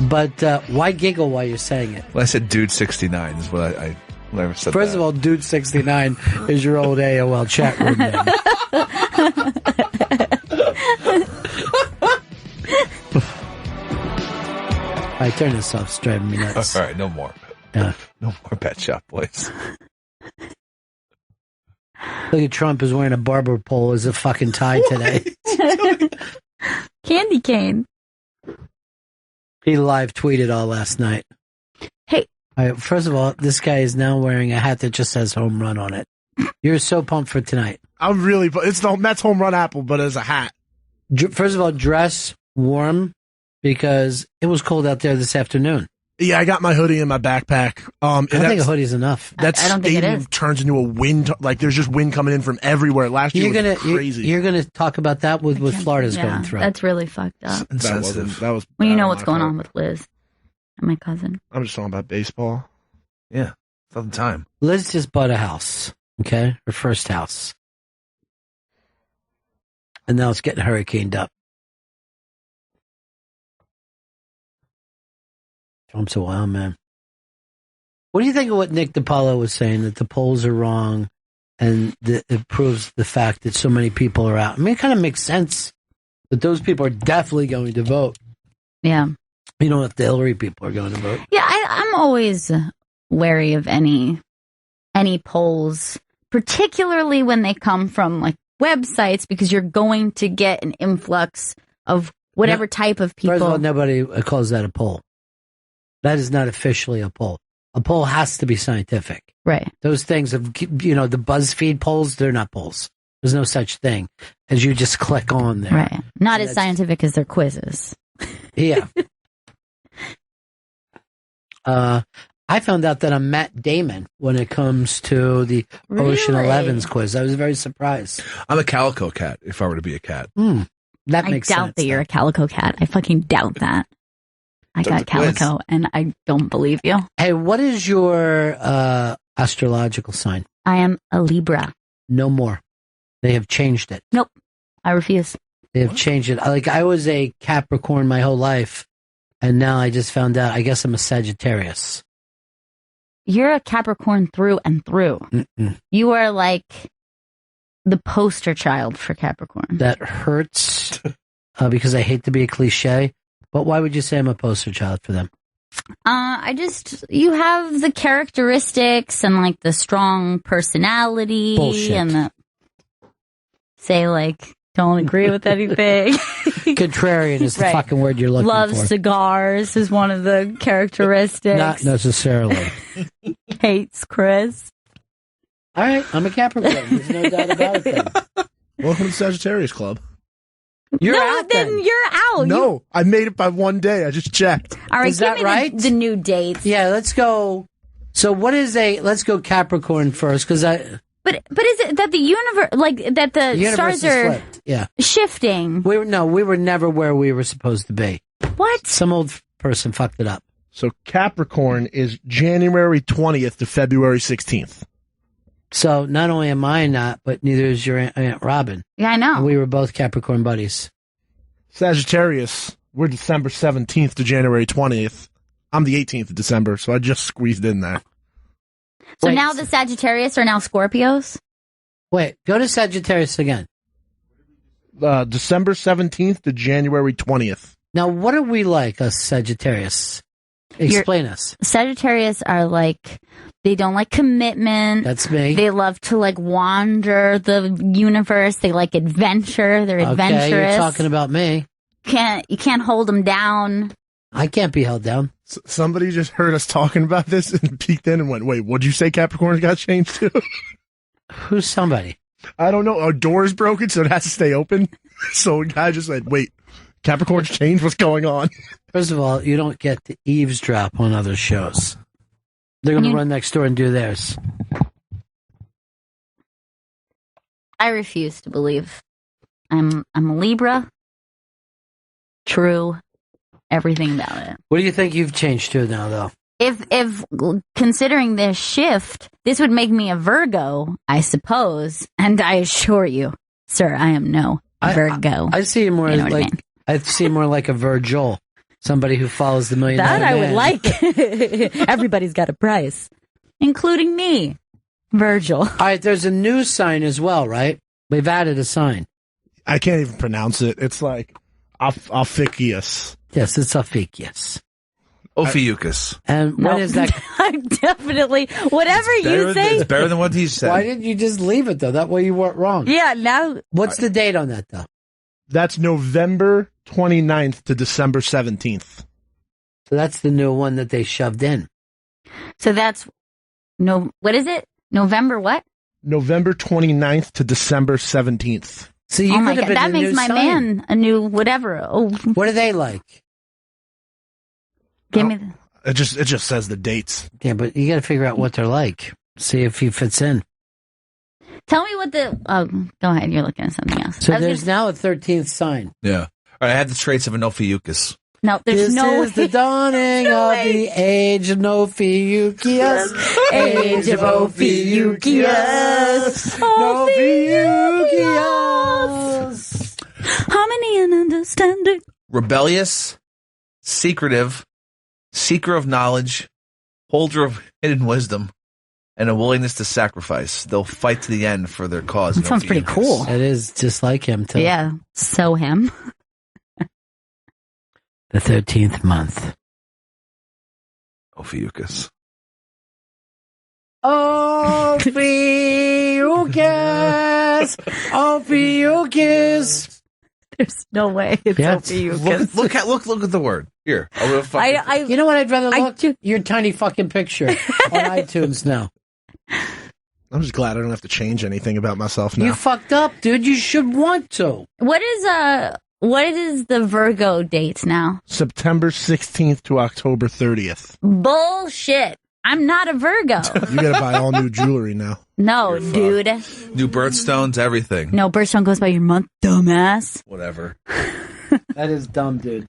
But why giggle while you're saying it? Well, I said dude 69 is what I never said. First of all, dude 69 is your old AOL chat room name. I turn this off. It's driving me nuts. All right, no more. Yeah. No more Pet Shop Boys. Look at Trump is wearing a barber pole as a fucking tie today. Candy cane. He live tweeted all last night. Hey. First of all, this guy is now wearing a hat that just says home run on it. You're so pumped for tonight. I'm really, it's the Mets home run apple, but as a hat. First of all, dress warm because it was cold out there this afternoon. Yeah, I got my hoodie in my backpack. I don't think a hoodie's enough. That I don't think it stadium is. turns into a wind. Like there's just wind coming in from everywhere. Last year was crazy. You're gonna talk about that with what Florida's going through. That's really fucked up. That was When you bad know on what's my going part. on with Liz and my cousin. I'm just talking about baseball. Yeah, it's not the time. Liz just bought a house. Okay, her first house, and now it's getting hurricaned up. Trump's a wild man. What do you think of what Nick DiPaolo was saying, that the polls are wrong and it proves the fact that so many people are out? I mean, it kind of makes sense that those people are definitely going to vote. Yeah. You know, if the Hillary people are going to vote. Yeah, I'm always wary of any polls, particularly when they come from like websites, because you're going to get an influx of whatever type of people. First of all, nobody calls that a poll. That is not officially a poll. A poll has to be scientific. Right. Those things of, the BuzzFeed polls, they're not polls. There's no such thing as you just click on there. Right. Not as scientific as their quizzes. Yeah. I found out that I'm Matt Damon when it comes to the Ocean Really? 11's quiz. I was very surprised. I'm a calico cat, if I were to be a cat. That I makes doubt sense. that you're a calico cat. I fucking doubt that. I That's got a quiz. calico, and I don't believe you. Hey, what is your astrological sign? I am a Libra. No more. They have changed it. Nope. I refuse. They have changed it. Like, I was a Capricorn my whole life, and now I just found out, I guess I'm a Sagittarius. You're a Capricorn through and through. Mm-mm. You are like the poster child for Capricorn. That hurts because I hate to be a cliche, but why would you say I'm a poster child for them? You have the characteristics and like the strong personality. Bullshit. And say like, don't agree with anything. Contrarian is the Right. fucking word you're looking Loves for. cigars is one of the characteristics. Not necessarily. Hates Chris. All right, I'm a Capricorn. There's no doubt about it. Then. Welcome to Sagittarius Club. You're no, out then then. you're out. No, I made it by one day. I just checked. All right, Is give that me right? the new dates. Yeah, let's go. So what is let's go Capricorn first, because But is it that the universe, like that the universe stars is are flipped. Yeah. shifting? We were never where we were supposed to be. What? Some old person fucked it up. So Capricorn is January 20th to February 16th. So not only am I not, but neither is your Aunt Robin. Yeah, I know. And we were both Capricorn buddies. Sagittarius, we're December 17th to January 20th. I'm the 18th of December, so I just squeezed in there. So now the Sagittarius are now Scorpios? Wait, go to Sagittarius again. December 17th to January 20th. Now, what are we like, us Sagittarius? Explain us. Sagittarius are like, they don't like commitment. That's me. They love to like wander the universe. They like adventure. They're adventurous. Okay, you're talking about me. You can't hold them down. I can't be held down. Somebody just heard us talking about this and peeked in and went, wait, what'd you say Capricorns got changed to? Who's somebody? I don't know. Our door's broken, so it has to stay open. So a guy just said, wait, Capricorns changed? What's going on? First of all, you don't get to eavesdrop on other shows. They're going to run next door and do theirs. I refuse to believe. I'm a Libra. True. Everything about it. What do you think you've changed to now, though? If considering this shift, this would make me a Virgo, I suppose. And I assure you, sir, I am no Virgo. I see you more You know what I like mean? I see more like a Virgil, somebody who follows the $1 million That I would man. like. Everybody's got a price, including me, Virgil. All right, there's a new sign as well, right? We've added a sign. I can't even pronounce it. It's like Ophiuchus. Yes, it's Ophiuchus. Ophiuchus. And when is that? Definitely. Whatever you say. It's better than what he said. Why didn't you just leave it, though? That way you weren't wrong. Yeah, now. What's the date on that, though? That's November 29th to December 17th. So that's the new one that they shoved in. So that's what is it? November what? November 29th to December 17th. So you Oh my could have God, been that the makes new my sign. man a new whatever. Oh, What are they like? give me. It just says the dates. Yeah, but you got to figure out what they're like. See if he fits in. Tell me what the. Oh, go ahead. You're looking at something else. So there's now a 13th sign. Yeah. All right, I had the traits of an Ophiuchus. No, there's This is the dawning of the age of Ophiuchus. Age of Ophiuchus. Ophiuchus. Harmony and understanding. Rebellious, secretive, seeker of knowledge, holder of hidden wisdom, and a willingness to sacrifice. They'll fight to the end for their cause. That sounds pretty cool. That is just like him, too. Yeah, so him. The 13th month. Ophiuchus. Ophiuchus. Ophiuchus. There's no way it's Ophiuchus. Look at the word. Here. You know what I'd rather look? Your tiny fucking picture on iTunes now. I'm just glad I don't have to change anything about myself now. You fucked up, dude. You should want to. What is the Virgo dates now? September 16th to October 30th. Bullshit. I'm not a Virgo. You gotta buy all new jewelry now. No, dude. New birthstones, everything. No, birthstone goes by your month, dumbass. Whatever. That is dumb, dude.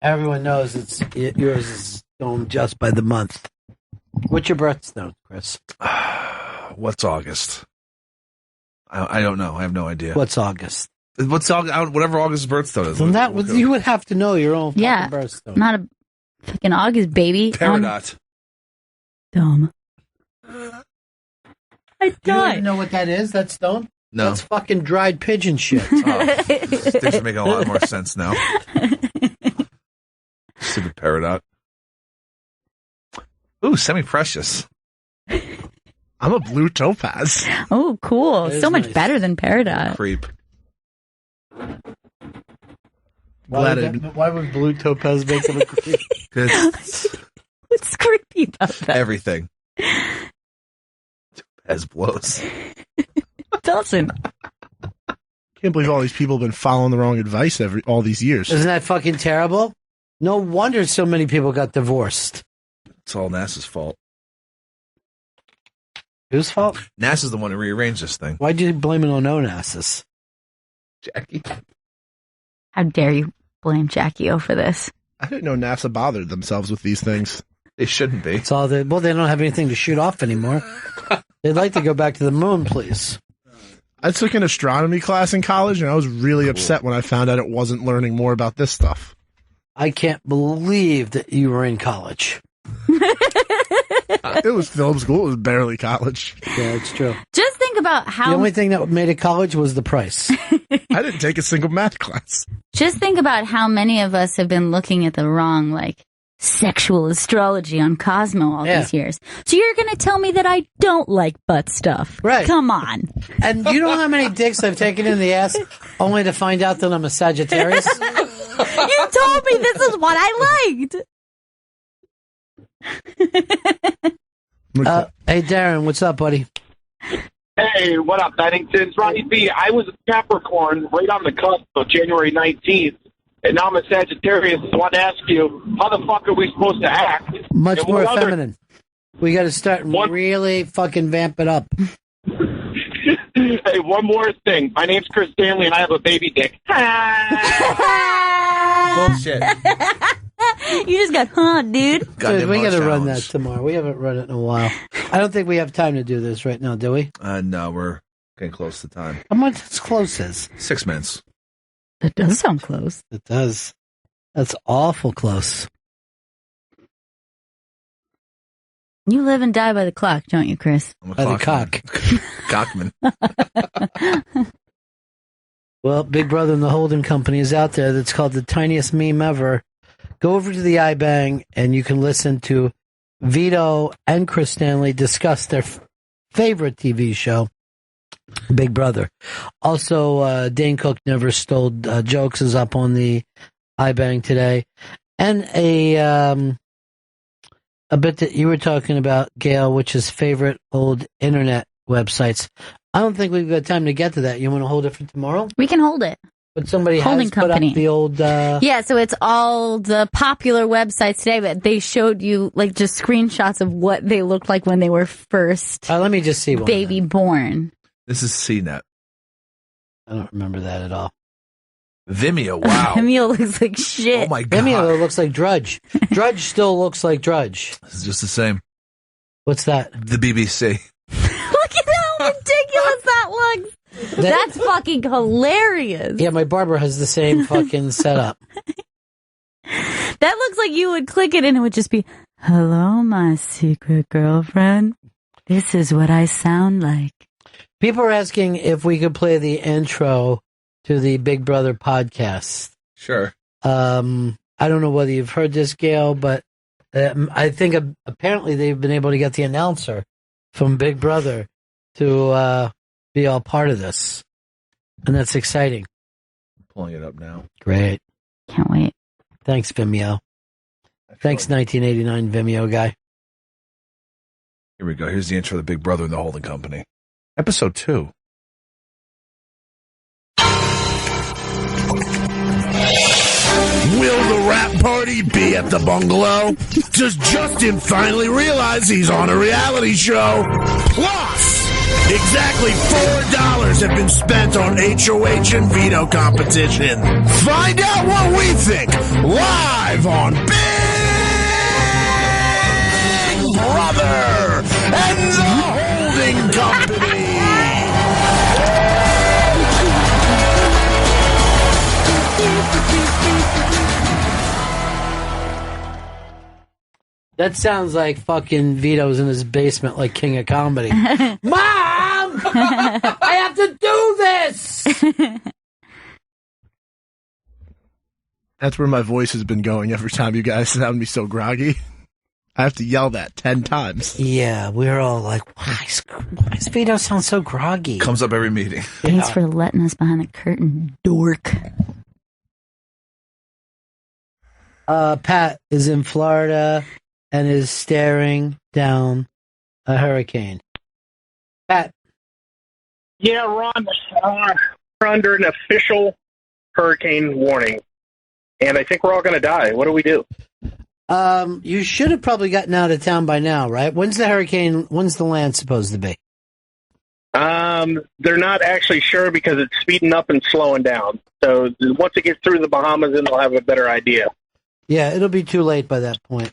Everyone knows yours is known just by the month. What's your birthstone, Chris? What's August? I don't know. I have no idea. What's August? What's August? Whatever August's birthstone is. Well, you would have to know your own fucking birthstone. Not a fucking August baby. Peridot. Dumb. I You don't died. even know what that is? That stone? No. That's fucking dried pigeon shit. Things are making a lot more sense now. Stupid peridot. Ooh, semi-precious. I'm a blue topaz. Oh, cool. That is So much nice. better than Peridot. Creep. Why would blue topaz make him a creep? What's creepy about that? Everything. Topaz blows. It doesn't. Can't believe all these people have been following the wrong advice all these years. Isn't that fucking terrible? No wonder so many people got divorced. It's all NASA's fault. Whose fault? NASA's the one who rearranged this thing. Why'd you blame it on Onassis? Jackie. How dare you blame Jackie O for this? I didn't know NASA bothered themselves with these things. They shouldn't be. It's all they don't have anything to shoot off anymore. They'd like to go back to the moon, please. I took an astronomy class in college, and I was really upset when I found out it wasn't learning more about this stuff. I can't believe that you were in college. It was film school. It was barely college. Yeah, it's true. Just think about The how. only thing that made it college was the price. I didn't take a single math class. Just think about how many of us have been looking at the wrong, sexual astrology on Cosmo all these years. So you're going to tell me that I don't like butt stuff. Right. Come on. And you know how many dicks I've taken in the ass only to find out that I'm a Sagittarius? You told me this is what I liked. Hey, Darren, what's up, buddy? Hey, what up, Bennington? It's Ronnie B. I was a Capricorn right on the cusp of January 19th, and now I'm a Sagittarius. I want to ask you, how the fuck are we supposed to act? Much And more what other- feminine. We got to start really fucking vamp it up. Hey, one more thing. My name's Chris Stanley, and I have a baby dick. Bullshit. You just got dude. Dude, we got to run that tomorrow. We haven't run it in a while. I don't think we have time to do this right now, do we? No, we're getting close to time. How much as close as? 6 minutes. That does sound close. It does. That's awful close. You live and die by the clock, don't you, Chris? I'm a By the Cockman. Well, Big Brother and the Holding Company is out there. That's called the tiniest meme ever. Go over to the iBang and you can listen to Vito and Chris Stanley discuss their favorite TV show, Big Brother. Also, Dane Cook Never Stole Jokes is up on the iBang today. And a bit that you were talking about, Gail, which is favorite old internet websites. I don't think we've got time to get to that. You want to hold it for tomorrow? We can hold it. But somebody Holding has put company. up the old... Yeah, so it's all the popular websites today, but they showed you like just screenshots of what they looked like when they were first let me just see one. baby born. This is CNET. I don't remember that at all. Vimeo, wow. Vimeo looks like shit. Oh my God. Vimeo looks like Drudge. Drudge still looks like Drudge. This is just the same. What's that? The BBC. Look at how ridiculous that looks. That's fucking hilarious. Yeah, my barber has the same fucking setup. That looks like you would click it and it would just be, hello, my secret girlfriend. This is what I sound like. People are asking if we could play the intro to the Big Brother podcast. Sure. I don't know whether you've heard this, Gail, but I think apparently they've been able to get the announcer from Big Brother to be all part of this. And that's exciting. Pulling it up now. Great. Can't wait. Thanks, Vimeo. Thanks, 1989 Vimeo guy. Here we go. Here's the intro of the Big Brother and the Holding Company. Episode 2. Will the rap party be at the bungalow? Does Justin finally realize he's on a reality show? Plus, exactly $4 have been spent on HOH and veto competition. Find out what we think live on Big Brother and the Holding Company. That sounds like fucking Vito's in his basement like King of Comedy. Mom! I have to do this! That's where my voice has been going every time you guys sound me so groggy. I have to yell that 10 times. Yeah, we're all like, why does Vito sound so groggy? Comes up every meeting. Thanks for letting us behind the curtain, dork. Pat is in Florida and is staring down a hurricane. Pat. Yeah, Ron, we're under an official hurricane warning, and I think we're all going to die. What do we do? You should have probably gotten out of town by now, right? When's the land supposed to be? They're not actually sure because it's speeding up and slowing down. So once it gets through the Bahamas, then they'll have a better idea. Yeah, it'll be too late by that point.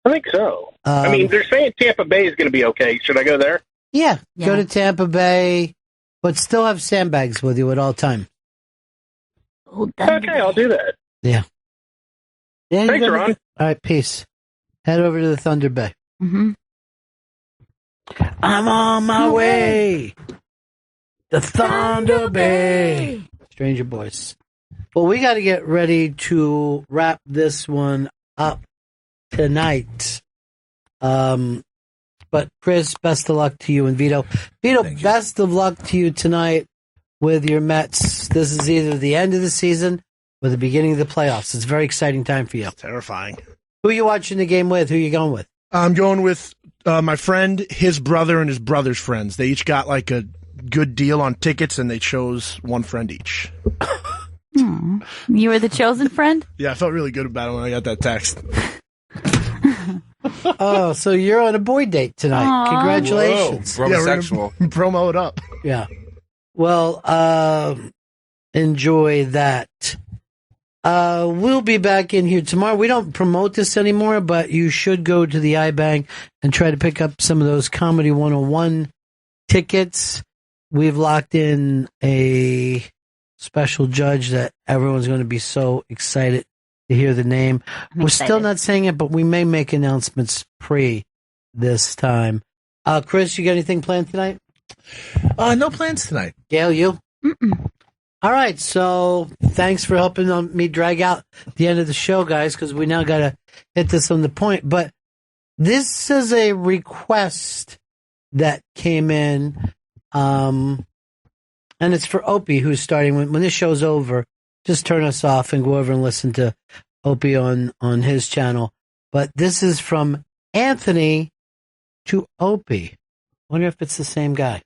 I think so. I mean, they're saying Tampa Bay is going to be okay. Should I go there? Yeah, go to Tampa Bay, but still have sandbags with you at all times. Okay, I'll do that. Yeah. Thanks, Ron. All right, peace. Head over to the Thunder Bay. Mm-hmm. I'm on my way. The Thunder Bay. Stranger Boys. Well, we got to get ready to wrap this one up tonight. But Chris, best of luck to you and Vito. Vito, best of luck to you tonight with your Mets. This is either the end of the season or the beginning of the playoffs. It's a very exciting time for you. Terrifying. Who are you watching the game with? Who are you going with? I'm going with my friend, his brother, and his brother's friends. They each got like a good deal on tickets, and they chose one friend each. Aww. You were the chosen friend? Yeah, I felt really good about it when I got that text. Oh, so you're on a boy date tonight. Aww. Congratulations. Whoa, Bromosexual. Yeah, promo it up. Yeah. Well, enjoy that. We'll be back in here tomorrow. We don't promote this anymore, but you should go to the iBank and try to pick up some of those Comedy 101 tickets. We've locked in a special judge that everyone's going to be so excited to hear the name. We're still not saying it, but we may make announcements pre this time. Chris, you got anything planned tonight? No plans tonight. Gail, you? Mm-mm. All right, so thanks for helping me drag out the end of the show, guys, because we now got to hit this on the point. But this is a request that came in, and it's for Opie, who's starting. When this show's over, just turn us off and go over and listen to Opie on his channel. But this is from Anthony to Opie. Wonder if it's the same guy.